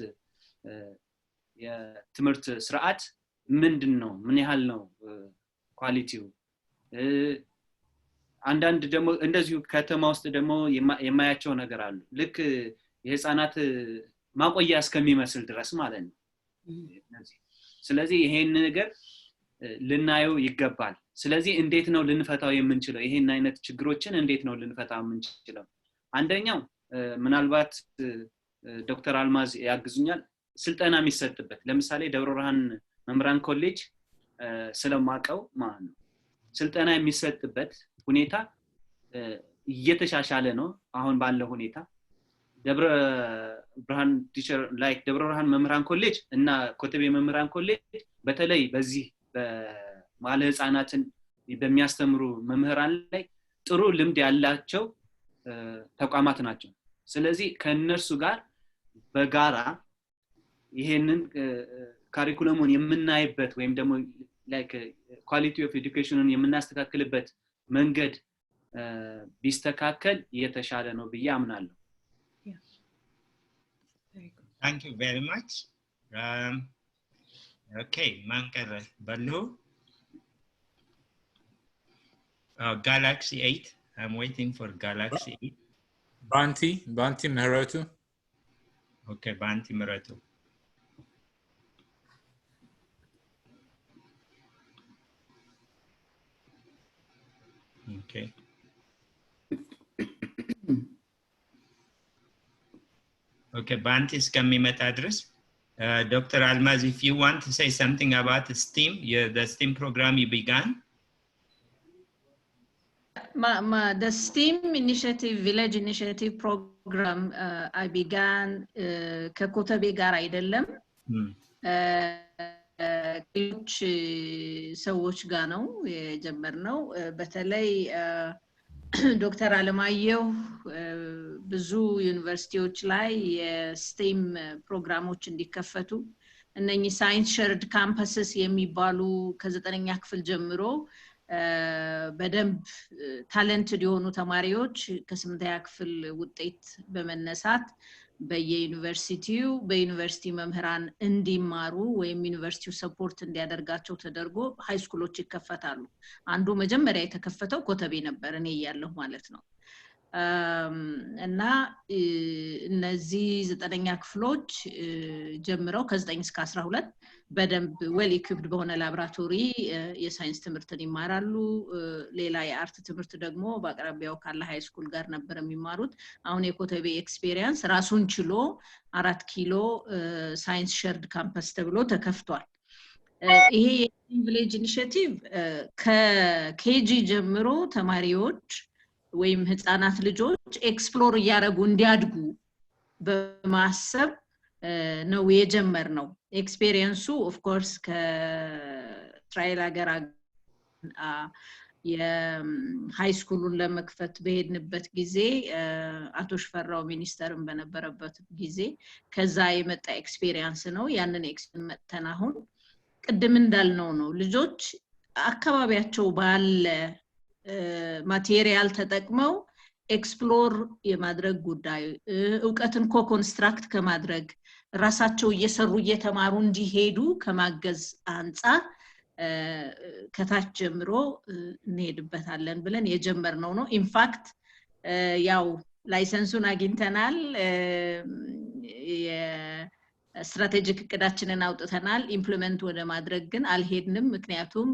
የትምህርት ስርዓት ምንድነው ምን ያህል ነው ኳሊቲው አንዳንድ ደግሞ እንደዚሁ ከተማ ውስጥ ደግሞ የማያቸው ነገር አሉ ልክ የህፃናት ማቆያ እስከሚመስል ድረስ ማለት ነው ስለዚህ ይሄን ነገር ልናየው ይገባል ስለዚህ እንዴት ነው ልንፈታው የምንችለው ይሄን አይነት ችግሮችን እንዴት ነው ልንፈታው የምንችለው አንደኛው ምናልባት ዶክተር አልማዝ ያግዙኛል ስልጠና የሚሰጥበት ለምሳሌ ደብረ ብርሃን መምህራን ኮሌጅ ስለማቀው ማለት ነው ስልጠና የሚሰጥበት ሁኔታ እየተሻሻለ ነው አሁን ባለው ሁኔታ ደብረ ብርሃን ቲቸር ላይክ ደብረ ብርሃን መምህራን ኮሌጅ እና ኮተቤ መምህራን ኮሌጅ በተለይ በዚህ በማለ ህፃናትን በሚያስተምሩ መምህራን ላይ ጥሩ ልምድ ያላቸው ተቋማት ናቸው ስለዚህ ከነርሱ ጋር በጋራ ይሄንን ካሪኩለሙን የምናይበት ወይም ደግሞ ላይክ ኳሊቲ ኦፍ ኤዱኬሽንን የምናስተካክልበት መንገድ ቢስተካከል የተሻለ ነው ብዬ አምናለሁ Thank you very much. Okay, Mankar Balu. Galaxy 8. I'm waiting for Galaxy 8. Banti Meratu. Okay, Banti Meratu. Okay. Okay, Banti's coming at address. Dr. Almaz, if you want to say something about the STEAM, the STEAM program you began. The STEAM initiative, village initiative program, I began ከኮተቤ ጋር አይደለም ከሌሎች ሰዎች ጋር ነው የጀመርነው በተለይ ዶክተር አለማየሁ ብዙ ዩኒቨርሲቲዎች ላይ የስቴም ፕሮግራሞች እንዲከፈቱ እነኚህ ሳይንስ ሸርድ ካምፓስስ የሚባሉ ከ9ኛ ክፍል ጀምሮ በደንብ ታለንትድ የሆኑ ተማሪዎች ከ8ኛ ክፍል ውጤት በመነሳት በየዩኒቨርሲቲው በዩኒቨርሲቲ መምህራን እንዲማሩ ወይም ዩኒቨርሲቲው ሰፖርት እንዲያደርጋቸው ተደርጎ ሃይ ስኩሎች ይከፈታሉ አንዱ መጀመሪያ የተከፈተው ኮተቤ ነበር እኔ ያለሁ ማለት ነው እና እነዚህ 9ኛ ክፍሎች ጀምረው ከ9 እስከ 12 በደንብ ዌል ኢኩፕድ በሆነ ላብራቶሪ የሳይንስ ትምህርትን ይማራሉ ሌላ የአርት ትምህርት ደግሞ በአቅራቢያው ካለ ሃይ ስኩል ጋር ነበር የሚማሩት አሁን የኮተቤ ኤክስፒሪየንስ ራሱን ችሎ 4 ኪሎ ሳይንስ ሸርድ ካምፓስ ተብሎ ተከፍቷል ይሄ የቪሌጅ ኢኒሺየቲቭ ከኬጂ ጀምሮ ተማሪዎች ወይም ህፃናት ልጆች ኤክስፕሎር ያደርጉ እንዲያድጉ በማሰብ ነው የጀመርነው ኤክስፒሪየንሱ ኦፍ ኮርስ ከትራይል ሀገር የሃይ ስኩሉን ለመክፈት በሄድንበት ጊዜ አቶ ሽፈራው ሚኒስተርን በነበረበት ጊዜ ከዛ የመጣ ኤክስፒሪየንስ ነው ያንን ኤክስፒሪየንስ መተን አሁን ቅድም እንዳልነው ነው ልጆች አካባቢያቸው ባለ ማቴሪያል ተጠቅመው ኤክስፕሎር የማድረግ ጉዳይ ዕውቀትን ኮንስትራክት ከማድረግ ራሳቸው እየሰሩ እየተማሩ እንዲሄዱ ከማገዝ አንፃር ከታች ጀምሮ እንሄድበታለን ብለን የጀመርነው ነው ኢንፋክት ያው ላይሰንሱን አግኝተናል ስትራቴጂክ እቅዳችንን አውጥተናል ኢምፕሊመንት ወደ ማድረግ ግን አልሄድንም ምክንያቱም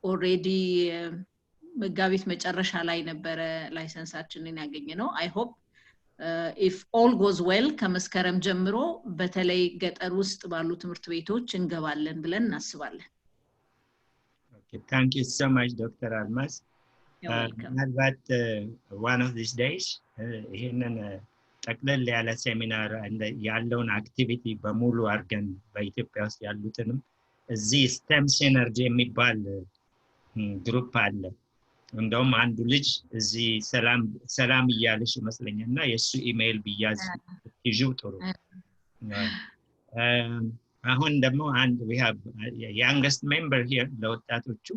ኦሬዲ መጋቢት መጨረሻ ላይ ነበር ላይሰንሳችንን ያገኘነው I hope if all goes well ከመስከረም ጀምሮ በተለይ ገጠር ውስጥ ባሉ ትምህርት ቤቶች እንገባለን ብለን እናስባለን Okay, thank you so much Dr. Almas. ምናልባት one of these days ይሄንን ጠቅለል ያለ ሴሚናር ያለውን አክቲቪቲ በሙሉ አርገን በኢትዮጵያ ውስጥ ያሉትንም እዚህ ስቴም ሲነርጂ የሚባል ግሩፕ አለ እንደውም አንዱ ልጅ እዚህ ሰላም እያለሽ ይመስለኛልና የሱ ኢሜል ቢያዝ ይጁ ጥሩ አሁን ደግሞ አንድ we have youngest member here ለወጣቶቹ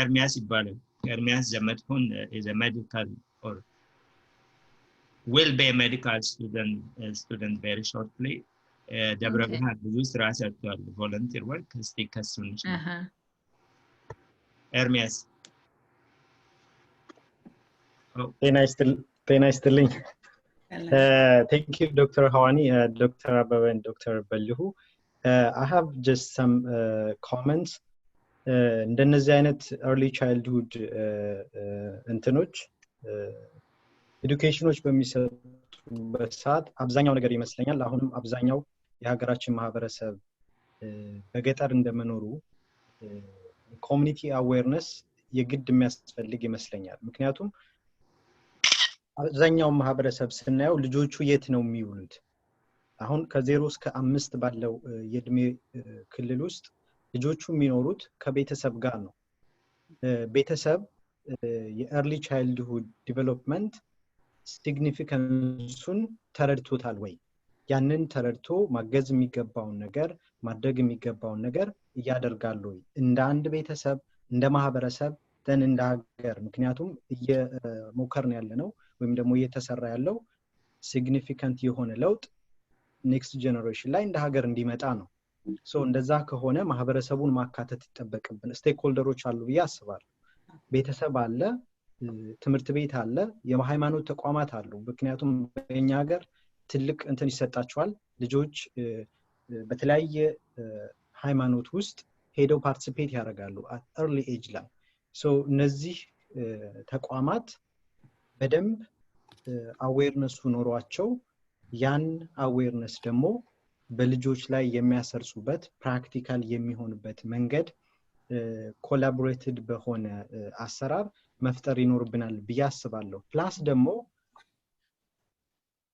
ኤርሚያስ ይባላል ኤርሚያስ ዘመድሁን is a medical or will be a medical student very shortly ደብረ ብርሃን ብዙ ስራ ሰርቷል volunteer work እስቲ ከሱን ኤርሚያስ ጤና ይስጥልኝ thank you Dr. Hawani Dr. Ababa and Dr. Balluhu I have just some comments እንደነዚህ አይነት early childhood እንትኖች ኤዱኬሽኖች በሚሰጡበት ሰዓት አብዛኛው ነገር ይመስለኛል አሁንም አብዛኛው የሀገራችን ማህበረሰብ በገጠር እንደመኖሩ ኮሚኒቲ አዌርነስ የግድ የሚያስፈልግ ይመስለኛል ምክንያቱም አብዛኛው ማህበረሰብ ስናየው ልጆቹ የት ነው የሚውሉት አሁን ከ0 እስከ 5 ባለው የእድሜ ክልል ውስጥ ልጆቹ የሚኖሩት ከቤተሰብ ጋር ነው ቤተሰብ የearly childhood development significance-ን ተረድቶታል ወይ ያንን ተረድቶ ማገዝ የሚገባውን ነገር ማድረግ የሚገባውን ነገር ያደርጋሉ ወይ እንደ አንድ ቤተሰብ እንደ ማህበረሰብ ተን እንደ ሀገር ምክንያቱም የሞከርን ያለነው ወይም ደግሞ እየተሰራ ያለው significant የሆነ ለውጥ next generation ላይ እንደ ሀገር እንዲመጣ ነው ሶ እንደዛ ከሆነ ማህበረሰቡን ማካተት ይተበቅብን ስቴክሆልደሮች አሉ ያስባሉ ቤተሰብ አለ ትምህርት ቤት አለ የሃይማኖት ተቋማት አሉ ምክንያቱም በእኛ ሀገር ትልቅ እንትን ይሰጣቸዋል ልጆች በተለያየ ሃይማኖት ውስጥ ሄደው ፓርቲሲፔት ያደርጋሉ at early age ላይ ሶ እነዚህ ተቋማት በደንብ አዌርነሱ ኖሯቸው ያን አዌርነስ ደግሞ በልጆች ላይ የሚያሰርጹበት ፕራክቲካል የሚሆንበት መንገድ ኮላቦሬትድ በሆነ አሰራር መፍጠር ይኖርብናል በያስባለሁ ፕላስ ደግሞ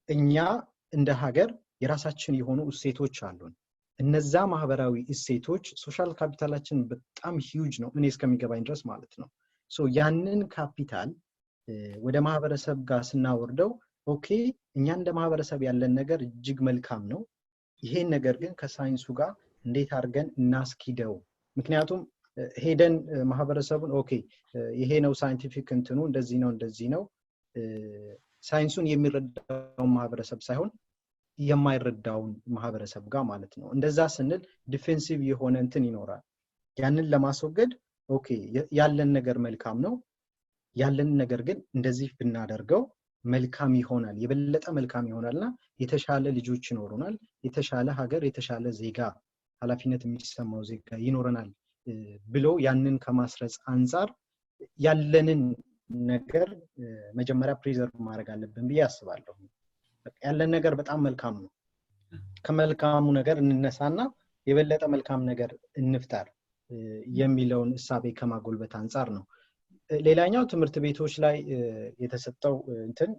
እኛ እንደ ሀገር የራሳችን የሆኑ እሴቶች አሉን እነዛ ማህበራዊ እሴቶች ሶሻል ካፒታላችን በጣም ሂዩጅ ነው እኔ እስከሚገባኝ ድረስ ማለት ነው ሶ ያንን ካፒታል ወደ ማህበረሰብ ጋር ስናወርደው ኦኬ እኛ እንደ ማህበረሰብ ያለን ነገር እጅግ መልካም ነው ይሄን ነገር ግን ከሳይንሱ ጋር እንዴት አድርገን እናስኪደው ምክንያቱም ሄደን ማህበረሰቡን ኦኬ ይሄ ነው ሳይንቲፊክ እንትኑ እንደዚህ ነው ሳይንሱን የሚረዳው ማህበረሰብ ሳይሆን የማይረዳው ማህበረሰብ ጋር ማለት ነው እንደዛ ስንል ዲፌንሲቭ የሆነ እንትን ይኖራል ያንን ለማስወገድ ኦኬ ያለን ነገር መልካም ነው ያለን ነገር ግን እንደዚህ ብናደርገው መልካም ይሆናል የበለጠ መልካም ይሆናልና የተሻለ ልጆች ይኖሩናል የተሻለ ሀገር የተሻለ ዜጋ ኃላፊነት የሚሰማው ዜጋ ይኖረናል ብሎ ያንን ከማስረጽ አንፃር ያለንን ነገር መጀመሪያ ፕሪዘርቭ ማድረግ አለብን በያስባለሁ ያለን ነገር በጣም መልካም ነው ከመልካሙ ነገር እንነሳና የበለጠ መልካም ነገር እንፍጠር የሚለውን እሳቤ ከማጎልበት አንፃር ነው ሌላኛው ትምህርት ቤቶች ላይ የተሰጠው እንትን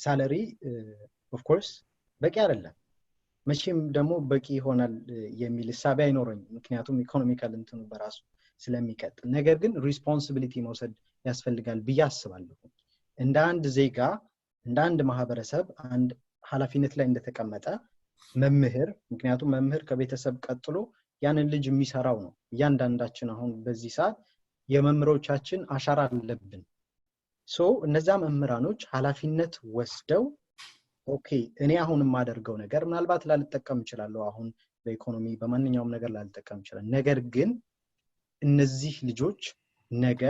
ሳላሪ ኦፍ ኮርስ በቂ አይደለም መቼም ደግሞ በቂ ይሆናል የሚል እሳቤ አይኖርም ምክንያቱም ኢኮኖሚካል እንትኑ በራሱ ስለሚቀጥል ነገር ግን ሪስፖንሲቢሊቲ መውሰድ ያስፈልጋል በያስባለሁ እንደ አንድ ዜጋ እንደ አንድ ማህበረሰብ አንድ ኃላፊነት ላይ እንደተቀመጠ መምህር ምክንያቱም መምህር ከቤተሰብ ቀጥሎ ያንን ልጅ የሚሰራው ነው ያንዳንዳችን አሁን በዚህ ሰዓት የመምህሮቻችን አሻራ አለብን ሶ እነዛ መምህራኖች ኃላፊነት ወስደው ኦኬ እኔ አሁን ማደርገው ነገር ምናልባት ላልተጠቀም ይችላል አሁን በኢኮኖሚ በማንኛውም ነገር ላልተጠቀም ይችላል ነገር ግን እነዚህ ልጆች ነገ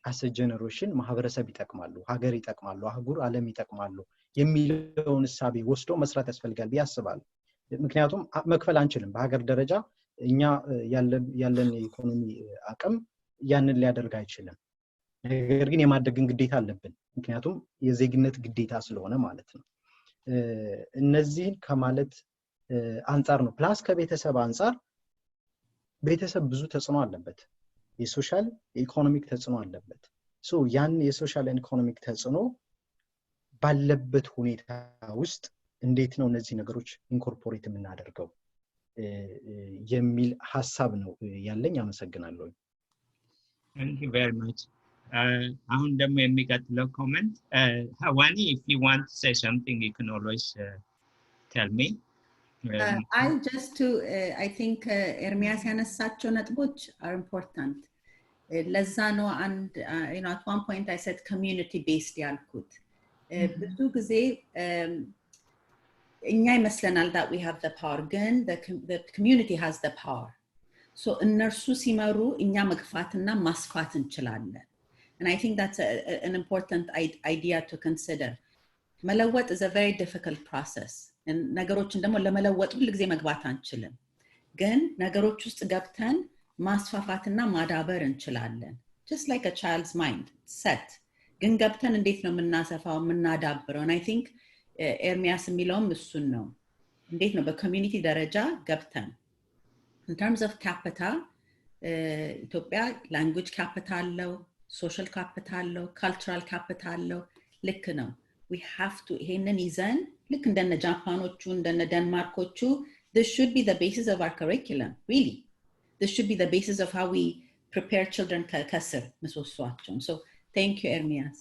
as a generation ማህበረሰብ ይጠቅማሉ ሀገር ይጠቅማሉ አህጉር ዓለም ይጠቅማሉ የሚለውን ሐሳብ ወስዶ መስራት ያስፈልጋል ቢያስባል ምክንያቱም መክፈል አንችልም በሀገር ደረጃ እኛ ያለን የኢኮኖሚ አቅም ያንን ሊያደርግ አይችልም ነገር ግን የማደግን ግዴታ አለብን ምክንያቱም የዜግነት ግዴታ ስለሆነ ማለት ነው እነዚህ ከማለት አንፃር ነው ፕላስ ከቤተሰብ አንፃር ቤተሰብ ብዙ ተጽዕኖ አለበት የሶሻል ኢኮኖሚክ ተጽዕኖ አለበት ሶ ያን የሶሻል ኢኮኖሚክ ተጽዕኖ ባለበት ሁኔታ ውስጥ እንዴት ነው እነዚህ ነገሮች ኢንኮርፖሬት የምናደርገው የሚል ሐሳብ ነው ያለኝ አመሰግናለሁ Thank you very much አሁን ደግሞ የሚቀጥለው ኮሜንት Hawani if you want to say something you can always tell me I just to I think ኤርሚያስ ያነሳቸው ነጥቦች are important ለዛ ነው and you know at one point I said community based ያልኩት ብዙ ጊዜ እኛ ይመስለናል that we have the power ግን the community has the power so እነርሱ ሲመሩ እኛ መግፋትና ማስፋት እንችላለን and I think that's an important idea to consider መለወጥ is a very difficult process ነገሮችን ደግሞ ለመለወጥ ሁሉ ጊዜ መግባት አንችልም ግን ነገሮች ውስጥ ገብተን ማስፋፋትና ማዳበር እንችላለን just like a child's mind set ግን ገብተን እንዴት ነው የምናሰፋው የምናዳብረው and I think ኤርሚያስ የሚለውም እሱን ነው እንዴት ነው በኮሚኒቲ ደረጃ ገብተን in terms of capital ኢትዮጵያ language capital አለው social capital አለው cultural capital አለው ልክ ነው we have to ይሄንን ይዘን ልክ እንደነ ጃፓኖቹ እንደነ ዴንማርኮቹ this should be the basis of our curriculum really this should be the basis of how we prepare children ከስር ምሰሶአቸው so thank you ኤርሚያስ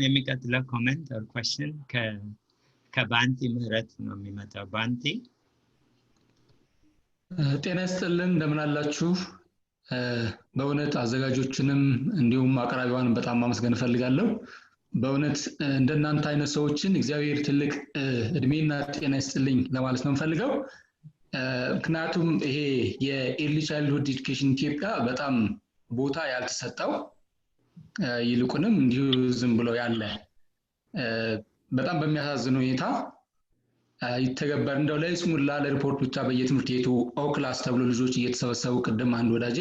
የሚቀጥለው ኮሜንት or question ከባንቲ ምህረት ነው የሚመጣው ባንቲ ጤና ይስጥልን እንደምን አላችሁ በእውነት አዘጋጆችንም እንዲሁም አቅራቢዋን በጣም ማመስገን ፈልጋለሁ በእውነት እንደናንተ አይነት ሰዎችን እግዚአብሔር ትልቅ እድሜና ጤና ይስጥልኝ ለማለት ነው ፈልገው ምክንያቱም ይሄ የኤርሊ ቻይልድሁድ ኤዱኬሽን ኢትዮጵያ በጣም ቦታ ያልተሰጠው ይልቁንም እንዲሁ ዝም ብሎ ያለ በጣም በሚያሳዝን ሁኔታ ይተገበር እንደው ለይስሙላ ለሪፖርት ብቻ በየትምህርት ቤቱ ኦክላስ ተብሎ ልጆች እየተሰበሰቡ ቅድም አንድ ወዳጄ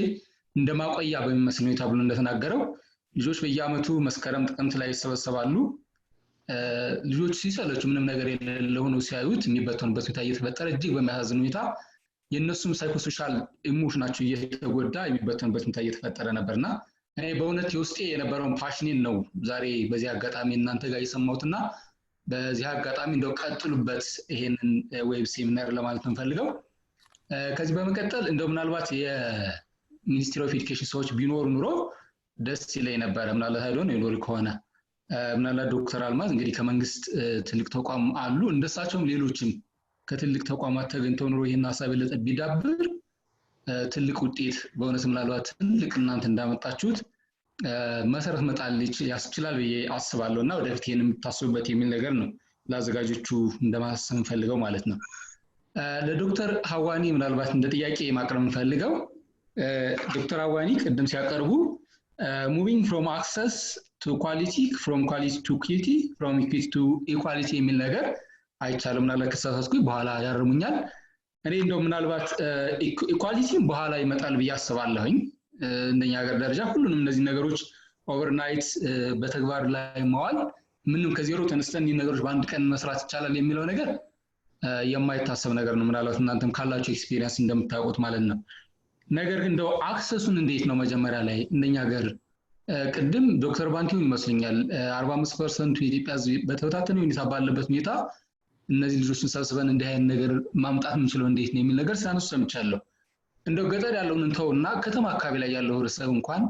እንደማቆያ በሚመስል ሁኔታ ብሎ እንደተናገረው ልጆች በየአመቱ መስከረም ጥቅምት ላይ ይሰበሰባሉ ልጆች ሲሰለቹ ምንም ነገር የሌለው ነው ሲያዩት የሚበተኑበት ሁኔታ እየተፈጠረ እጅግ በሚያሳዝን ሁኔታ የነሱም ሳይኮሶሻል ኢሞሽናቸው እየተጎዳ የሚበተኑበት ሁኔታ እየተፈጠረ ነበርና እኔ በእውነት የውስጤ የነበረውን ፓሽኔን ነው ዛሬ በዚህ አጋጣሚ እናንተ ጋር የሰማሁትና በዚህ አጋጣሚ እንደው ቀጥሉበት ይሄንን ዌብ ሴሚናር ለማለት ነው ፈልገው ከዚህ በመቀጠል እንደው ምናልባት የሚኒስትሪ ኦፍ ኤዱኬሽን ሰዎች ቢኖሩ ኑሮ ደስ ይለኝ ነበር ምናልባት አይዶን ይኖር ከሆነ ምናልባት ዶክተር አልማዝ እንግዲህ ከመንግስት ትልቅ ተቋም አሉ እንደሳቸውም ሌሎችም ከትልቅ ተቋማት ተገኝተው ኑሮ ይሄን ሐሳብ ለጠ ቢዳብር ትልቅ ውጤት በእውነት ምናልባት ትልቅ እናንተ እንዳመጣችሁት መሰረት መጣል ያስችላል ብዬ አስባለሁና ወደፊት ይሄንን የምታስቡበት የሚል ነገር ነው ለአዘጋጆቹ እንደማሰብ ፈልገው ማለት ነው ለዶክተር ሐዋኒ ምናልባት እንደ ጥያቄ ማቅረብ ፈልገው ዶክተር ሐዋኒ ቀደም ሲያቀርቡ moving from access to quality from quality to equity from equity to equality የሚል ነገር አይቻልም ምናልባት ከሳሳስኩኝ በኋላ ያርሙኛል እኔ እንደው ምናልባት ኢኳሊቲም በኋላ ይመጣል ብዬ አስባለሁኝ እንደኛ ሀገር ደረጃ ሁሉንም እነዚህ ነገሮች ኦቨርናይት በተግባር ላይ ማዋል ምንም ከዜሮ ተነስተን ነገሮች በአንድ ቀን መስራት ይቻላል የሚለው ነገር የማይታሰብ ነገር ነው ምናልባት እናንተም ካላችሁ ኤክስፒሪየንስ እንደምታውቁት ማለት ነው ነገር ግን እንደው አክሰሱን እንዴት ነው መጀመሪያ ላይ እንደኛ ሀገር ቅድም ዶክተር ባንቲው ይመስልኛል 45% የኢትዮጵያ ህዝብ በተወታተነ ሁኔታ ባለበት ሁኔታ እነዚህ ልጆችን ሰብስበን እንዲህ አይነት ነገር ማምጣት እንችላለን እንዴት ነው የሚል ነገር ሳነሱ ሰምቻለሁ እንደው ገጠር ያለውን እንተውና ከተማ አካባቢ ላይ ያለው ህብረተሰብ እንኳን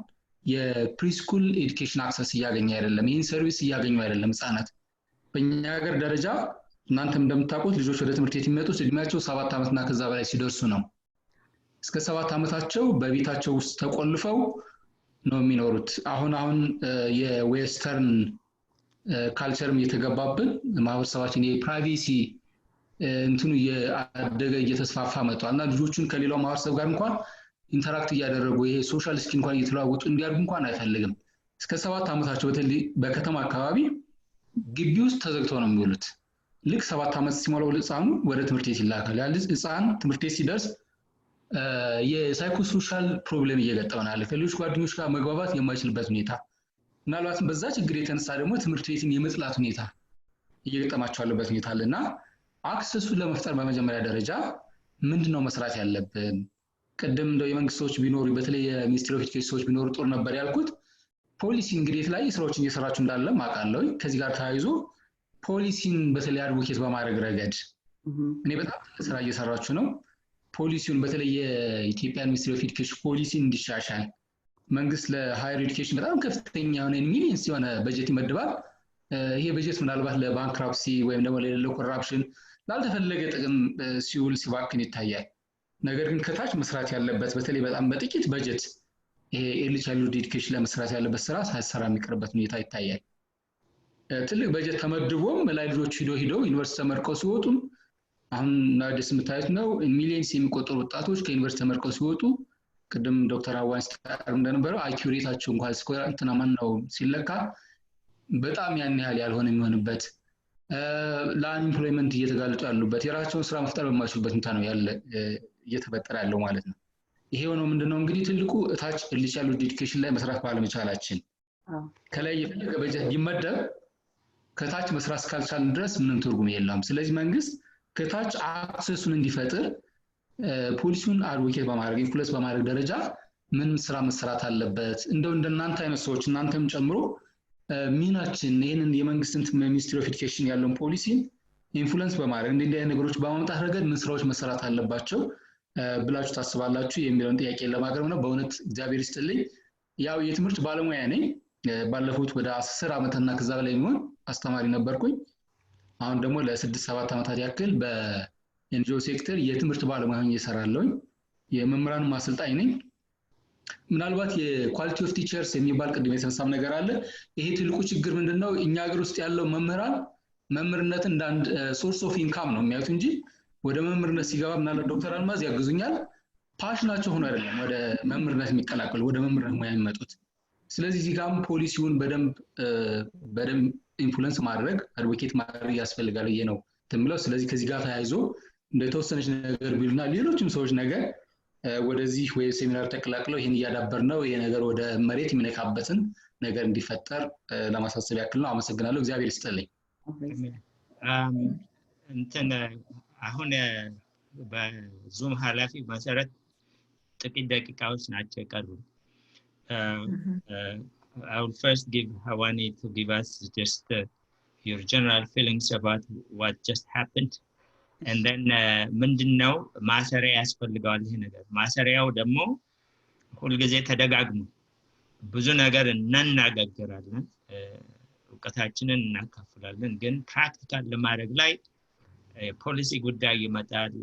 የፕሪስኩል ኤዱኬሽን አክሰስ ያገኘ አይደለም ይህን ሰርቪስ ያገኙ አይደለም ህፃናት በእኛ ሀገር ደረጃ እናንተም እንደምታውቁት ልጆች ወደ ትምህርት ቤት የሚመጡት እድሜያቸው 7 ዓመትና ከዛ በላይ ሲደርሱ ነው እስከ 7 ዓመታቸው በቤታቸው ውስጥ ተቆልፈው ነው የሚኖሩት አሁን የዌስተርን ካልቸርም እየተገባብን ማህበረሰባችን የፕራይቬሲ እንትኑ ያደገ እየተስፋፋ መጥቷልና ልጆቹን ከሌላው ማህበረሰብ ጋር እንኳን ኢንተራክት እያደረጉ ይሄ ሶሻል ስኪል እንኳን እየተለዋወጡ እንዲያድጉ እንኳን አይፈልግም። እስከ 7 ዓመታቸው በተለይ በከተማ አካባቢ ግቢ ውስጥ ተዘግተው ነው የሚውሉት። ልክ 7 ዓመት ሲሞላው ህፃኑ ወደ ትምህርት ቤት ይላካል። ያ ልጅ ህፃን ትምህርት ቤት ሲደርስ የሳይኮሶሻል ፕሮብሌም እየገጠመው ያለ ከሌሎች ጓደኞች ጋር መግባባት የማይችልበት ሁኔታ ምናልባትም በዛ ችግር የተነሳ ደግሞ ትምህርት ቤትን የመጥላት ሁኔታ እየገጠማቸው ያለበት ሁኔታ አለና አክሰሱን ለመፍጠር በመጀመሪያ ደረጃ ምንድነው መስራት ያለብን? ቀደም እንደው የመንግስት ሰዎች ቢኖሩ በተለይ የሚኒስትሪ ኦፍ ኤጁኬሽን ሰዎች ቢኖሩ ጥሩ ነበር ያልኩት ፖሊሲ እንግዲህ ላይ ስራዎችን እየሰራችሁ እንዳለ ማቃለው ከዚህ ጋር ተያይዞ ፖሊሲን በተለይ አድቮኬት በማድረግ ረገድ እኔ በጣም ስራ እየሰራችሁ ነው። ፖሊሲውን በተለይ የኢትዮጵያ ሚኒስትሪ ኦፍ ኤጁኬሽን ፖሊሲ እንዲሻሻል መንግስት ለሃየር ኤጁኬሽን በጣም ከፍተኛ የሆነ ሚሊየንስ የሆነ በጀት ይመድባል። ይሄ በጀት ምናልባት ለባንክራፕሲ ወይም ደግሞ ለኮራፕሽን ላልተፈለገ ጥቅም ሲውል ሲባክን ይታያል። ነገር ግን ከታች መስራት ያለበት በተለይ በጣም በጥቂት በጀት ይሄ ኤርሊ ቻይልድሁድ ኤጁኬሽን ለመስራት ያለበት ስራ ሳይሰራ የሚቀርበት ሁኔታ ይታያል። ትልቅ በጀት ተመድቦም ላይ ልጆች ሂደው ዩኒቨርሲቲ ተመርቀው ሲወጡ አሁን ናደስ የምታዩት ነው ሚሊየንስ የሚቆጠሩ ወጣቶች ከዩኒቨርሲቲ ተመርቀው ሲወጡ ቅድም ዶክተር አዋን ሲታቀርብ እንደነበረው አይኪው ሬታቸው እንኳን ስኮር እንትና ማን ነው ሲለካ በጣም ያን ያህል ያልሆነ የሚሆንበት ለአንኢምፕሎይመንት እየተጋለጡ ያሉበት የራሳቸውን ስራ መፍጠር በማይችሉበት ሁኔታ ነው ያለ እየተፈጠረ ያለው ማለት ነው። ይሄ ሆኖ ምንድነው እንግዲህ ትልቁ እታች ኤርሊ ቻይልድሁድ ኤጁኬሽን ላይ መስራት ባለመቻላችን ከላይ የፈለገ በጀት ቢመደብ ከታች መስራት እስካልቻልን ድረስ ምንም ትርጉም የለውም። ስለዚህ መንግስት ከታች አክሰሱን እንዲፈጥር ፖሊሲውን አድቮኬት በማድረግ ኢንፍሉዌንስ በማድረግ ደረጃ ምን ስራ መስራት አለበት እንደው እንደናንተ አይነት ሰዎች እናንተም ጨምሮ ሚናችን ይሄንን የመንግስትን ሚኒስትሪ ኦፍ ኤጁኬሽን ያለውን ፖሊሲ ኢንፍሉዌንስ በማድረግ እንዲህ አይነት ነገሮች በማምጣት ረገድ ምን ስራዎች መሰራት አለባቸው ብላችሁ ታስባላችሁ የሚለውን ጥያቄ ለማቅረብ ነው። በእውነት እግዚአብሔር ይስጥልኝ። ያው የትምህርት ባለሙያ ነኝ። ባለፉት ወደ 10 ዓመትና ከዛ በላይ የሚሆን አስተማሪ ነበርኩኝ። አሁን ደግሞ ለ6-7 ዓመታት ያክል በኤንጂኦ ሴክተር የትምህርት ባለሙያ ሆኜ እሰራለሁኝ። የመምህራን ማሰልጣኝ ነኝ። ምናልባት የኳሊቲ ኦፍ ቲቸርስ የሚባል ቅድም የተነሳም ነገር አለ። ይሄ ትልቁ ችግር ምንድነው እኛ ሀገር ውስጥ ያለው መምህራን መምህርነትን እንደ አንድ ሶርስ ኦፍ ኢንካም ነው የሚያዩት እንጂ ወደ መምህርነት ሲገባ ምናልባት ዶክተር አልማዝ ያግዙኛል ፓሽናቸው ሆኖ አይደለም ወደ መምህርነት የሚቀላቀሉ ወደ መምህርነት ሙያ የሚመጡት። ስለዚህ እዚህ ጋርም ፖሊሲውን በደንብ ኢንፍሉዌንስ ማድረግ አድቮኬት ማድረግ ያስፈልጋል ነው ተምለው። ስለዚህ ከዚህ ጋር ተያይዞ እንደተወሰነች ነገር ቢሉና ሌሎችም ሰዎች ነገር ወደዚህ ወይ ሴሚናር ተቀላቅለው ይሄን እያዳበር ነው ይሄ ነገር ወደ መሬት የሚነካበትን ነገር እንዲፈጠር ለማሳሰብ ያክል ነው። አመሰግናለሁ። እግዚአብሔር ይስጥልኝ። እንትን አሁን በዙም ኃላፊ መሰረት ጥቂት ደቂቃዎች ናቸው የቀሩ። I will first give Hawani to give us just your general feelings about what just happened. And then ምንድነው ማሰሪያ ያስፈልጋል ይሄ ነገር። ማሰሪያው ደግሞ ሁልጊዜ ተደጋግሞ ብዙ ነገር እናናገራለን፣ እውቀታችንን እናካፍላለን፣ ግን ፕራክቲካል ለማድረግ ላይ ፖሊሲ ጉዳይ ይመጣል።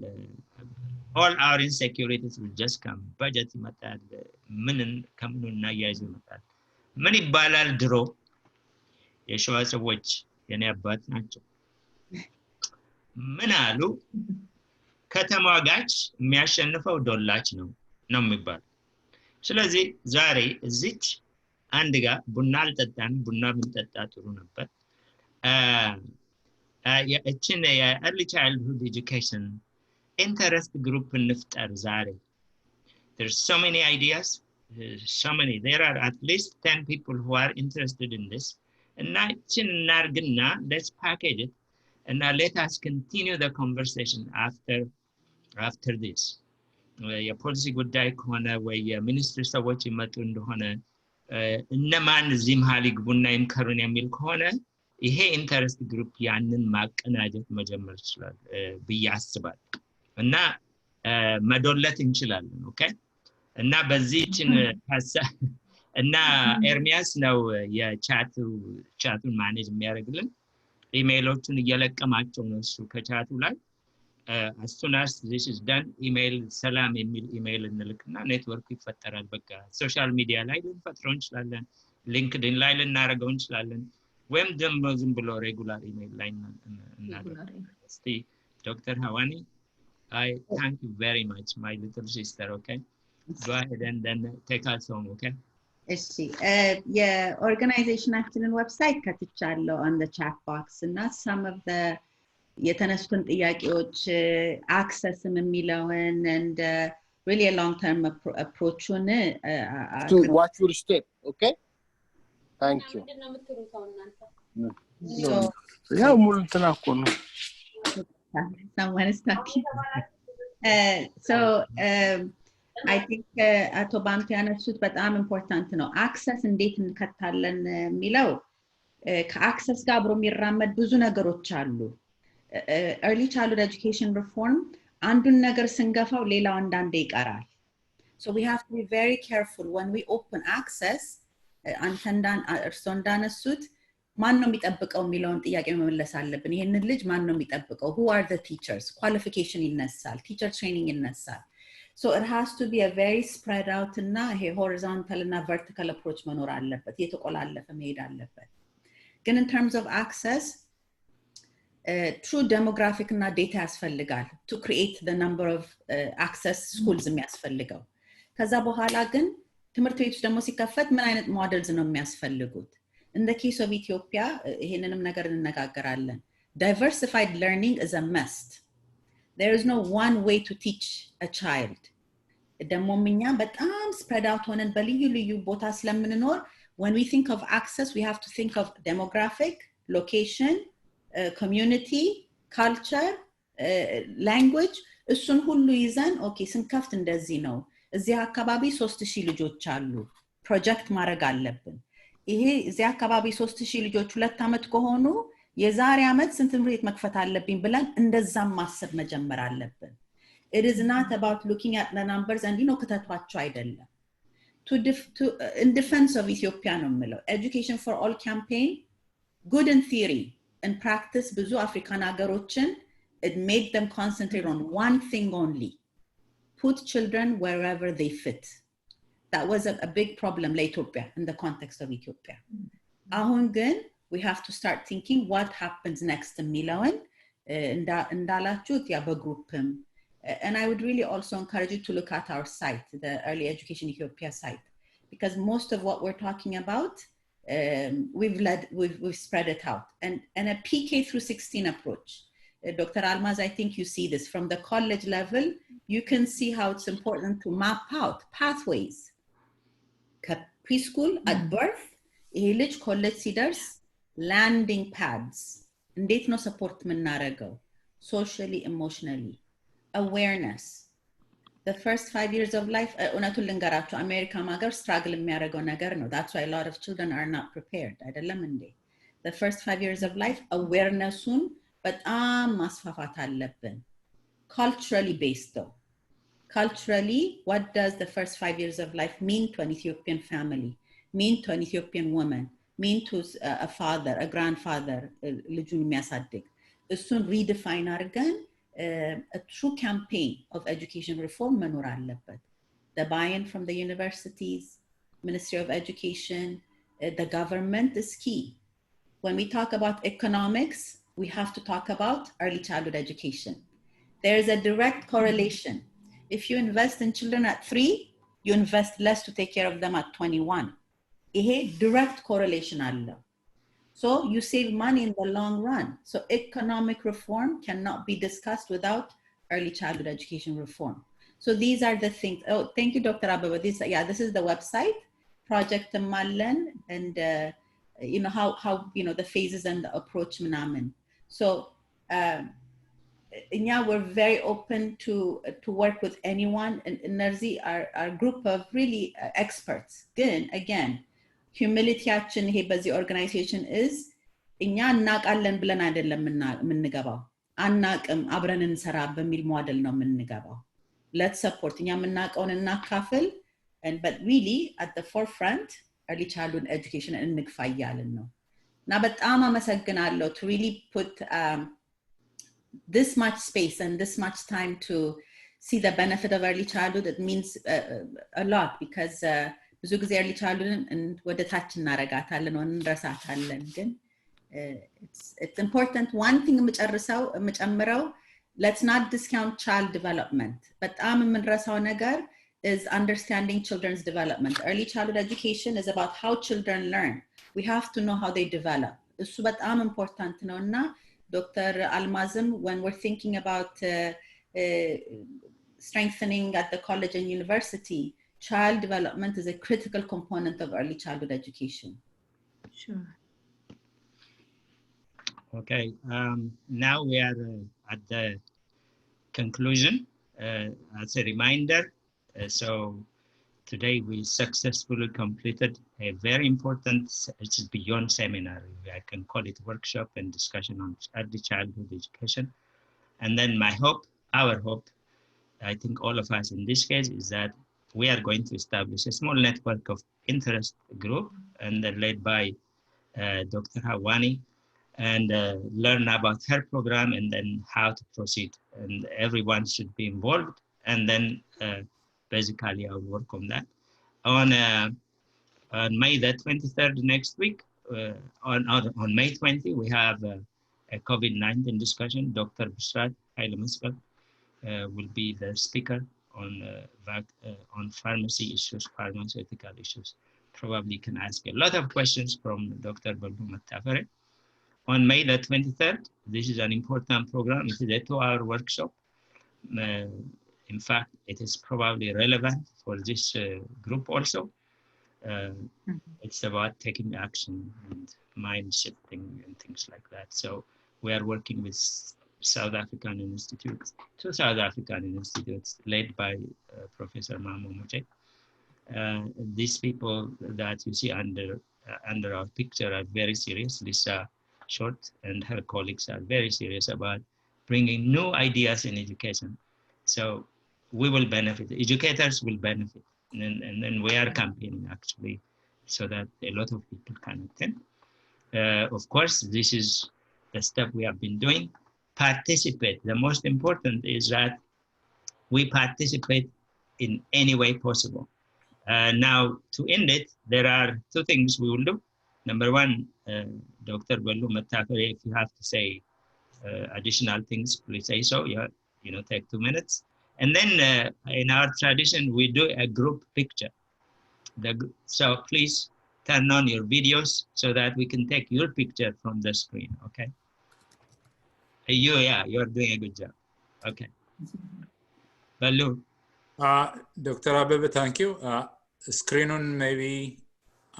all our insecurities will just come budget ይመጣል፣ ምንን ከምኑ እናያይዝ ይመጣል። ምን ይባላል ድሮ የሸዋ ሰዎች የኔ አባት ናቸው ምን አሉ ከተማጋች የሚያሸንፈው ዶላች ነው የሚባል። ስለዚህ ዛሬ እዚች አንድ ጋር ቡና አልጠጣን ቡና ብንጠጣ ጥሩ ነበር። እችን የኤርሊ ቻይልድሁድ ኤጁኬሽን ኢንተረስት ግሩፕ እንፍጠር ዛሬ። there's so many ideas, there are at least 10 people who are interested in this, እና እችን እናርግና let's package it and let us continue the conversation after this. የፖሊሲ ጉዳይ ከሆነ ወይ የሚኒስትሪ ሰዎች ይመጡ እንደሆነ እነማን እዚህ መሀል ይግቡና ይምከሩን የሚል ከሆነ ይሄ ኢንተረስት ግሩፕ ያንን ማቀናጀት መጀመር ይችላል ብዬ አስባለሁ እና መዶለት እንችላለን። ኦኬ እና በዚህችን እና ኤርሚያስ ነው የቻቱን ማኔጅ የሚያደርግልን። ኢሜይሎቹን እየለቀማቸው ነው እሱ ከቻቱ ላይ። as soon as this is done ኢሜይል ሰላም የሚል ኢሜይል እንልክና ኔትወርክ ይፈጠራል። በቃ ሶሻል ሚዲያ ላይ ልንፈጥረው እንችላለን፣ ሊንክድኢን ላይ ልናደርገው እንችላለን፣ ወይም ደግሞ ዝም ብሎ ሬጉላር ኢሜይል ላይ እናደርጋለን። እስቲ ዶክተር ሀዋኒ I thank you very much, my little sister, okay? go ahead and then take us home, okay? እሺ የኦርጋናይዜሽናችንን ዌብሳይት ከትቻለሁ on the chat box እና some of the የተነሱትን ጥያቄዎች accessም የሚለውን and really a long term approachን to watch your step, okay? Thank you. ያው ሙሉ እንትና እኮ ነው someone is talking so I think ato bantu ያነሱት በጣም ኢምፖርታንት ነው access እንዴት እንከታለን የሚለው ከaccess ጋር አብሮ የሚራመድ ብዙ ነገሮች አሉ early childhood education reform አንዱን ነገር ስንገፋው ሌላው አንዳንዴ ይቀራል so we have to be very careful when we open access እርሶ እንዳነሱት ማን ነው የሚጠብቀው የሚለውን ጥያቄ መመለስ አለብን ይሄንን ልጅ ማን ነው የሚጠብቀው who are the teachers qualification ይነሳል teacher training ይነሳል so it has to be a very spread out እና ይሄ horizontal እና vertical approach መኖር አለበት የተቆላለፈ መሄድ አለበት ግን in terms of access true demographic እና data ያስፈልጋል to create the number of access schools የሚያስፈልገው ከዛ በኋላ ግን ትምህርት ቤቶች ደግሞ ሲከፈት ምን አይነት ሞዴልስ ነው የሚያስፈልጉት in the case of Ethiopia ይሄንንም ነገር እንነጋገራለን diversified learning is a must there is no one way to teach a child ደግሞ እኛ በጣም spread out ሆነን በልዩ ልዩ ቦታ ስለምንኖር when we think of access we have to think of demographic location community culture language እሱን ሁሉ ይዘን ኦኬ ስንከፍት እንደዚህ ነው እዚህ አካባቢ 3000 ልጆች አሉ ፕሮጀክት ማድረግ አለብን ይሄ እዚህ አካባቢ 3000 ልጆች 2 አመት ከሆኑ የዛሬ አመት ስንት ትምህርት መክፈት አለብኝ ብለን እንደዛም ማሰብ መጀመር አለብን it is not about looking at the numbers and ከተቷቸው አይደለም in defense of Ethiopia ነው የምለው education for all campaign good in theory in practice ብዙ አፍሪካን ሀገሮችን it made them concentrate on one thing only put children wherever they fit that was a big problem in Ethiopia in the context of Ethiopia አሁን ግን we have to start thinking what happens next የሚለውን እንዳላችሁት ያ በግሩፕም and I would really also encourage you to look at our site the Early Education Ethiopia site because most of what we're talking about we've spread it out and a PK through 16 approach Dr. Almaz, I think you see this from the college level you can see how it's important to map out pathways preschool at birth ይሄ ልጅ ኮሌጅ ሲደርስ landing pads እንዴት ነው support የምናደርገው socially emotionally awareness the first 5 years of life እውነቱን ልንገራችሁ አሜሪካ ሀገር struggle የሚያደርገው ነገር ነው that's why a lot of children are not prepared አይደለም እንዴ the first 5 years of life awareness-ን በጣም ማስፋፋት አለብን culturally based though culturally what does the first 5 years of life mean to an Ethiopian family mean to an Ethiopian woman mean to a father a grandfather ልጁን የሚያሳድግ እሱን redefine አድርገን a true campaign of education reform መኖር አለበት the buy-in from the universities Ministry of Education the government is key when we talk about economics we have to talk about early childhood education there is a direct correlation if you invest in children at 3 you invest less to take care of them at 21 ይሄ direct correlation አለው so you save money in the long run so economic reform cannot be discussed without early childhood education reform so these are the things oh thank you Dr. Ababa this is the website project Mallen and how the phases and the approach ምናምን so we're very open to work with anyone and Nerzi our group of really experts again humilityያችን ይሄ በዚህ organization is እኛ እናቃለን ብለን አይደለም የምንገባው አናቅም አብረን እንሰራ በሚል ሞዴል ነው የምንገባው let's support እኛ የምናቀውን እናካፍል but really at the forefront early childhood education እንግፋ እያልን ነው እና በጣም አመሰግናለሁ to really put this much space and this much time to see the benefit of early childhood it means a lot because ብዙ ጊዜ early childhood ወደ ታች እናረጋታለን እንረሳታለን ግን it's important one thing የምጨምረው let's not discount child development በጣም የምንረሳው ነገር is understanding children's development. Early childhood education is about how children learn. We have to know how they develop. እሱ በጣም important ነው እና Dr. Almazim, when we're thinking about strengthening at the college and university, child development is a critical component of early childhood education. Sure. Okay, now we are at the conclusion. As a reminder, so today we successfully completed a very important, it's beyond seminar, I can call it workshop and discussion on early childhood education. And then my hope, our hope, I think all of us in this case, is that we are going to establish a small network of interest group and then led by Dr. Hawani, and learn about her program and then how to proceed. And everyone should be involved. And then basically I'll work on that. On May the 23rd next week, on May 20, we have a COVID-19 discussion. Dr. Busrat Haile-Maskal will be the speaker on pharmacy issues, pharmaceutical issues. Probably can ask a lot of questions from Dr. Balbu Mattafare. On May the 23rd, this is an important program. It is a 2-hour workshop. In fact, it is probably relevant for this group also. It's about taking action and mind shifting and things like that. So we are working with South African institutes, 2 South African institutes led by Professor Mamu Muche. These people that you see under our picture are very serious. Lisa Short and her colleagues are very serious about bringing new ideas in education. So we will benefit, educators will benefit, and then we are campaigning actually so that a lot of people can attend. Of course, this is the step we have been doing. Participate. The most important is that we participate in any way possible. Now, to end it, there are 2 things we will do. Number 1, Dr. Balbu Mattafare, if you have to say additional things, please say so. Take 2 minutes. And then in our tradition, we do a group picture. So please turn on your videos so that we can take your picture from the screen, okay? You're doing a good job. Okay. Balbu. Dr. Abebe, thank you. Screen on maybe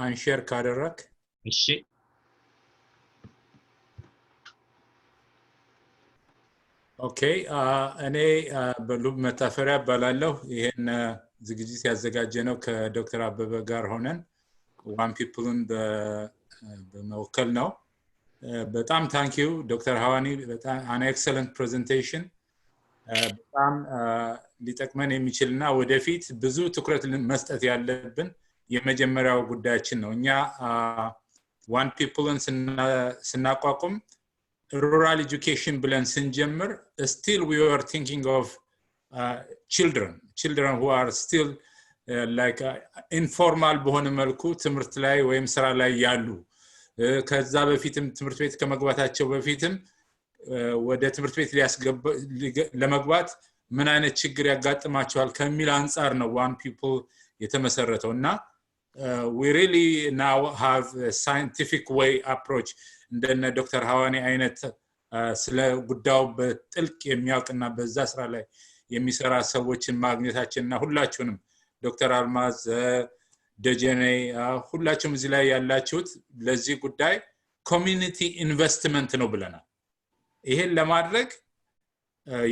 unshare ካደረክ እሺ ኦኬ እኔ በልቡ መታፈሪያ ባላለሁ ይሄን ዝግጅት ያዘጋጀ ነው ከዶክተር አበበ ጋር ሆነን ዋን ፒፕልን በመወከል ነው በጣም ታንክ ዩ ዶክተር ሃዋኒ በጣም an excellent presentation በጣም ሊጠቅመን የሚችልና ወደፊት ብዙ ትኩረት መስጠት ያለብን የመጀመሪያው ጉዳያችን ነው እኛ one people ስናቋቁም rural education ብለን ስንጀምር still we were thinking of children who are still like informal በሆነ መልኩ ትምህርት ላይ ወይም ስራ ላይ ያሉ ከዛ በፊትም ትምህርት ቤት ከመግባታቸው በፊትም ወደ ትምህርት ቤት ለመግባት ምን አይነት ችግር ያጋጥማቸዋል ከሚል አንፃር ነው one people የተመሰረተውና we really now have a scientific way approach እንደነ ዶክተር ሃዋኒ አይነት ስለ ጉዳዩ በጥልቅ የሚያውቅና በዛ ስራ ላይ የሚሰራ ሰዎችን ማግኘታችንና ሁላችሁንም ዶክተር አልማዝ ደጀኔ ሁላችሁም እዚህ ላይ ያላችሁት ለዚህ ጉዳይ ኮሚኒቲ ኢንቨስትመንት ነው ብለናል ይሄን ለማድረግ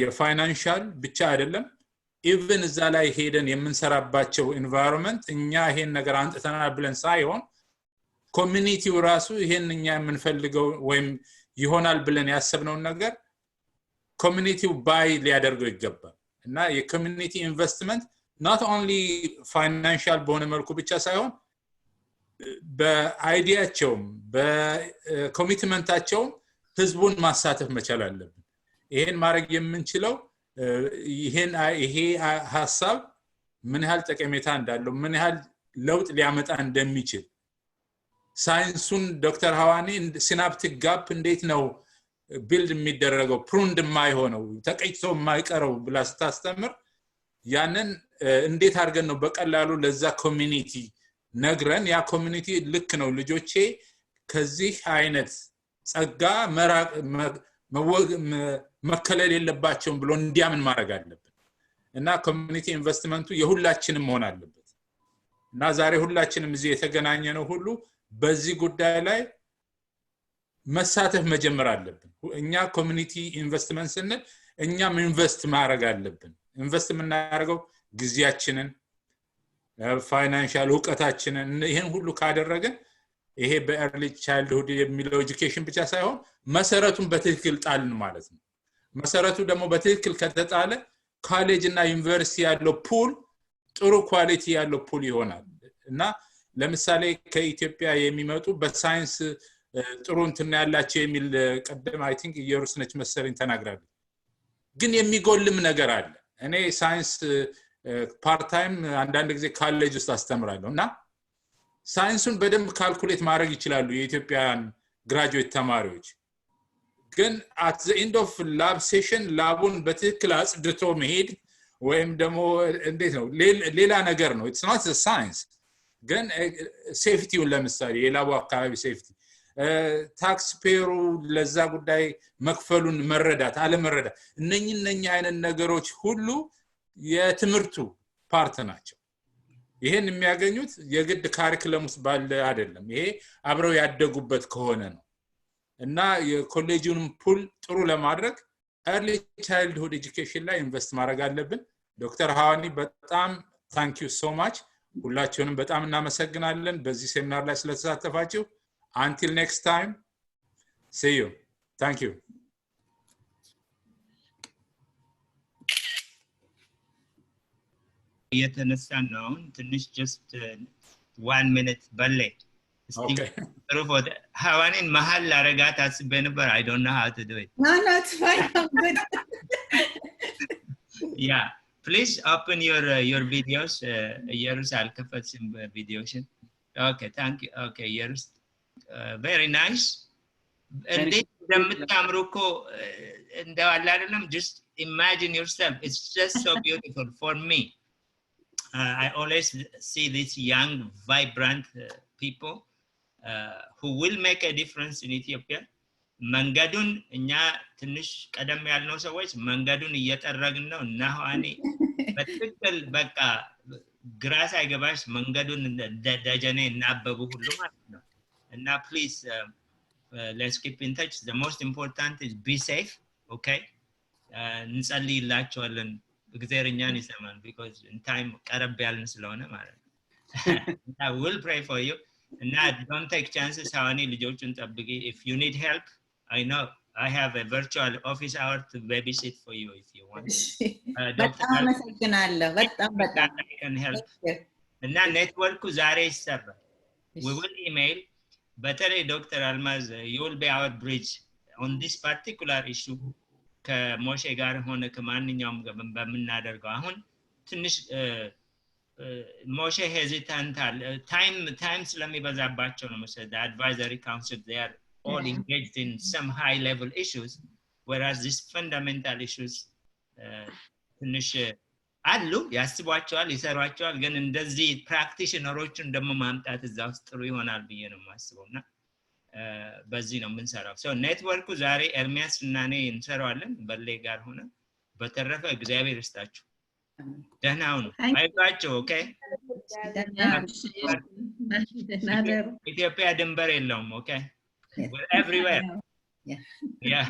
የፋይናንሻል ብቻ አይደለም even እዛ ላይ ሄደን የምንሰራባቸው environment እኛ ይሄን ነገር አንጥተናል ብለን ሳይሆን ኮሚኒቲው ራሱ ይሄን እኛ የምንፈልገው ወይም ይሆናል ብለን ያሰብነው ነገር ኮሚኒቲው ባይ ሊያደርገው ይገባል እና የኮሚኒቲ ኢንቨስትመንት not only financial በሆነ መልኩ ብቻ ሳይሆን በአይዲያቸው በኮሚትመንታቸው ህዝቡን ማሳተፍ መቻል አለብን ይሄን ማድረግ የምንችለው ይሄ ሐሳብ ምን ያህል ጠቀሜታ እንዳለው ምን ያህል ለውጥ ሊያመጣ እንደሚችል ሳይንሱን ዶክተር ሃዋኒ ሲናፕቲክ ጋፕ እንዴት ነው ቢልድ የሚደረገው ፕሩንድ የማይሆነው ተቀይቶ የማይቀረው ብላ ስታስተምር ያንን እንዴት አድርገን ነው በቀላሉ ለዛ ኮሚኒቲ ነግረን ያ ኮሚኒቲ ልክ ነው ልጆቼ ከዚህ አይነት ጸጋ መከለል የለባቸውም ብሎ እንዲያምን ማድረግ አለብን እና ኮሚኒቲ ኢንቨስትመንቱ የሁላችንም መሆን አለበት እና ዛሬ ሁላችንም እዚህ የተገናኘ ነው ሁሉ በዚህ ጉዳይ ላይ መሳተፍ መጀመር አለብን እኛ ኮሚኒቲ ኢንቨስትመንት ስንል እኛም ኢንቨስት ማድረግ አለብን ኢንቨስት የምናደርገው ጊዜያችንን ፋይናንሻል ዕውቀታችንን ይሄን ሁሉ ካደረግን ይሄ በኤርሊ ቻይልድሁድ የሚለው ኤጁኬሽን ብቻ ሳይሆን መሰረቱን በትክክል ጣልን ማለት ነው መሰረቱ ደግሞ በትክክል ከተጣለ ኮሌጅ እና ዩኒቨርሲቲ ያለው ፑል ጥሩ ኳሊቲ ያለው ፑል ይሆናል እና ለምሳሌ ከኢትዮጵያ የሚመጡ በሳይንስ ጥሩ እንትን ያላቸው የሚል ቀደም አይ ቲንክ ኢየሩሳሌም መሰለኝ ተናግራለች ግን የሚጎልም ነገር አለ እኔ ሳይንስ ፓርት ታይም አንዳንድ ጊዜ ኮሌጅ ውስጥ አስተምራለሁና ሳይንሱን በደንብ ካልኩሌት ማድረግ ይችላሉ የኢትዮጵያን ግራጁዌት ተማሪዎች ግን at the end of lab session ላቡን በትክክል አጽድቶ መሄድ ወይም ደግሞ እንዴት ነው ሌላ ነገር ነው it's not a science ግን ሴፍቲውን ለምሳሌ የላቡ አካባቢ ሴፍቲ ታክስ ፔሩ ለዛ ጉዳይ መክፈሉን መረዳት አለመረዳት እነኚህ አይነት ነገሮች ሁሉ የትምርቱ ፓርት ናቸው ይሄን የሚያገኙት የግድ ካሪኩለም ውስጥ ባለ አይደለም ይሄ አብረው ያደጉበት ከሆነ ነው እና የኮሌጁን ፑል ጥሩ ለማድረግ early childhood education ላይ ኢንቨስት ማድረግ አለብን ዶክተር ሃዋኒ በጣም thank you so much ሁላችሁንም በጣም እናመሰግናለን በዚህ ሴሚናር ላይ ስለተሳተፋችሁ until next time see you thank you የተነሳን ነው ትንሽ just 1 minute በላይ okay proof of ሃዋኒን መሃል ላረጋት አስቤ ነበር I don't know how to do it no it's fine I'm good yeah please open your videos Yerusal ከፈትሽም videoሽን okay thank you okay Yerus very nice and እንደምታምሩ እኮ እንደው አለ አይደለም just imagine yourself it's just so beautiful for me I always see these young vibrant people who will make a difference in Ethiopia መንገዱን እኛ ትንሽ ቀደም ያልነው ሰዎች መንገዱን እየጠረግን ነው እና ሃዋኒ በትክክል በቃ ግራስ አይገባሽ መንገዱን ደጀኔ እናበቡ ሁሉ ማለት ነው እና please let's keep in touch the most important is be safe okay እንጸልይላችኋለን እግዚአብሔርኛን ይሰማል because in time ቀረብ ያልን ስለሆነ ማለት ነው I will pray for you and don't take chances ሃዋኒ ልጆቹን ጠብቂ if you need help I know I have a virtual office hour to babysit for you if you want በጣም አመሰግናለሁ በጣም I can help እና ኔትወርኩ ዛሬ ይሰራል we will email በተለይ ዶክተር አልማዝ you will be our bridge on this particular issue ከሞሼ ጋር ሆነ ከማንኛውም ጋር በመናደርገው አሁን ትንሽ ሞሼ ሄዚታንታል ታይም ስለሚበዛባቸው ነው መሰለኝ the advisory council they are all engaged in some high level issues whereas these fundamental issues ትንሽ አሉ ያስቧቸዋል ይሰሯቸዋል ግን እንደዚህ ፕራክቲሽነሮችን ደግሞ ማምጣት እዛው ጥሩ ይሆናል ብዬ ነው ማስበውና በዚህ ነው የምንሰራው so ኔትወርኩ ዛሬ ኤርሚያስ እና እኔ እንሰራዋለን በሌ ጋር ሆነ በተረፈ እግዚአብሔር ይስጣችሁ ደህና ሁኑ አይባችሁ ኦኬ ኢትዮጵያ ድንበር የለውም ኦኬ we're everywhere yeah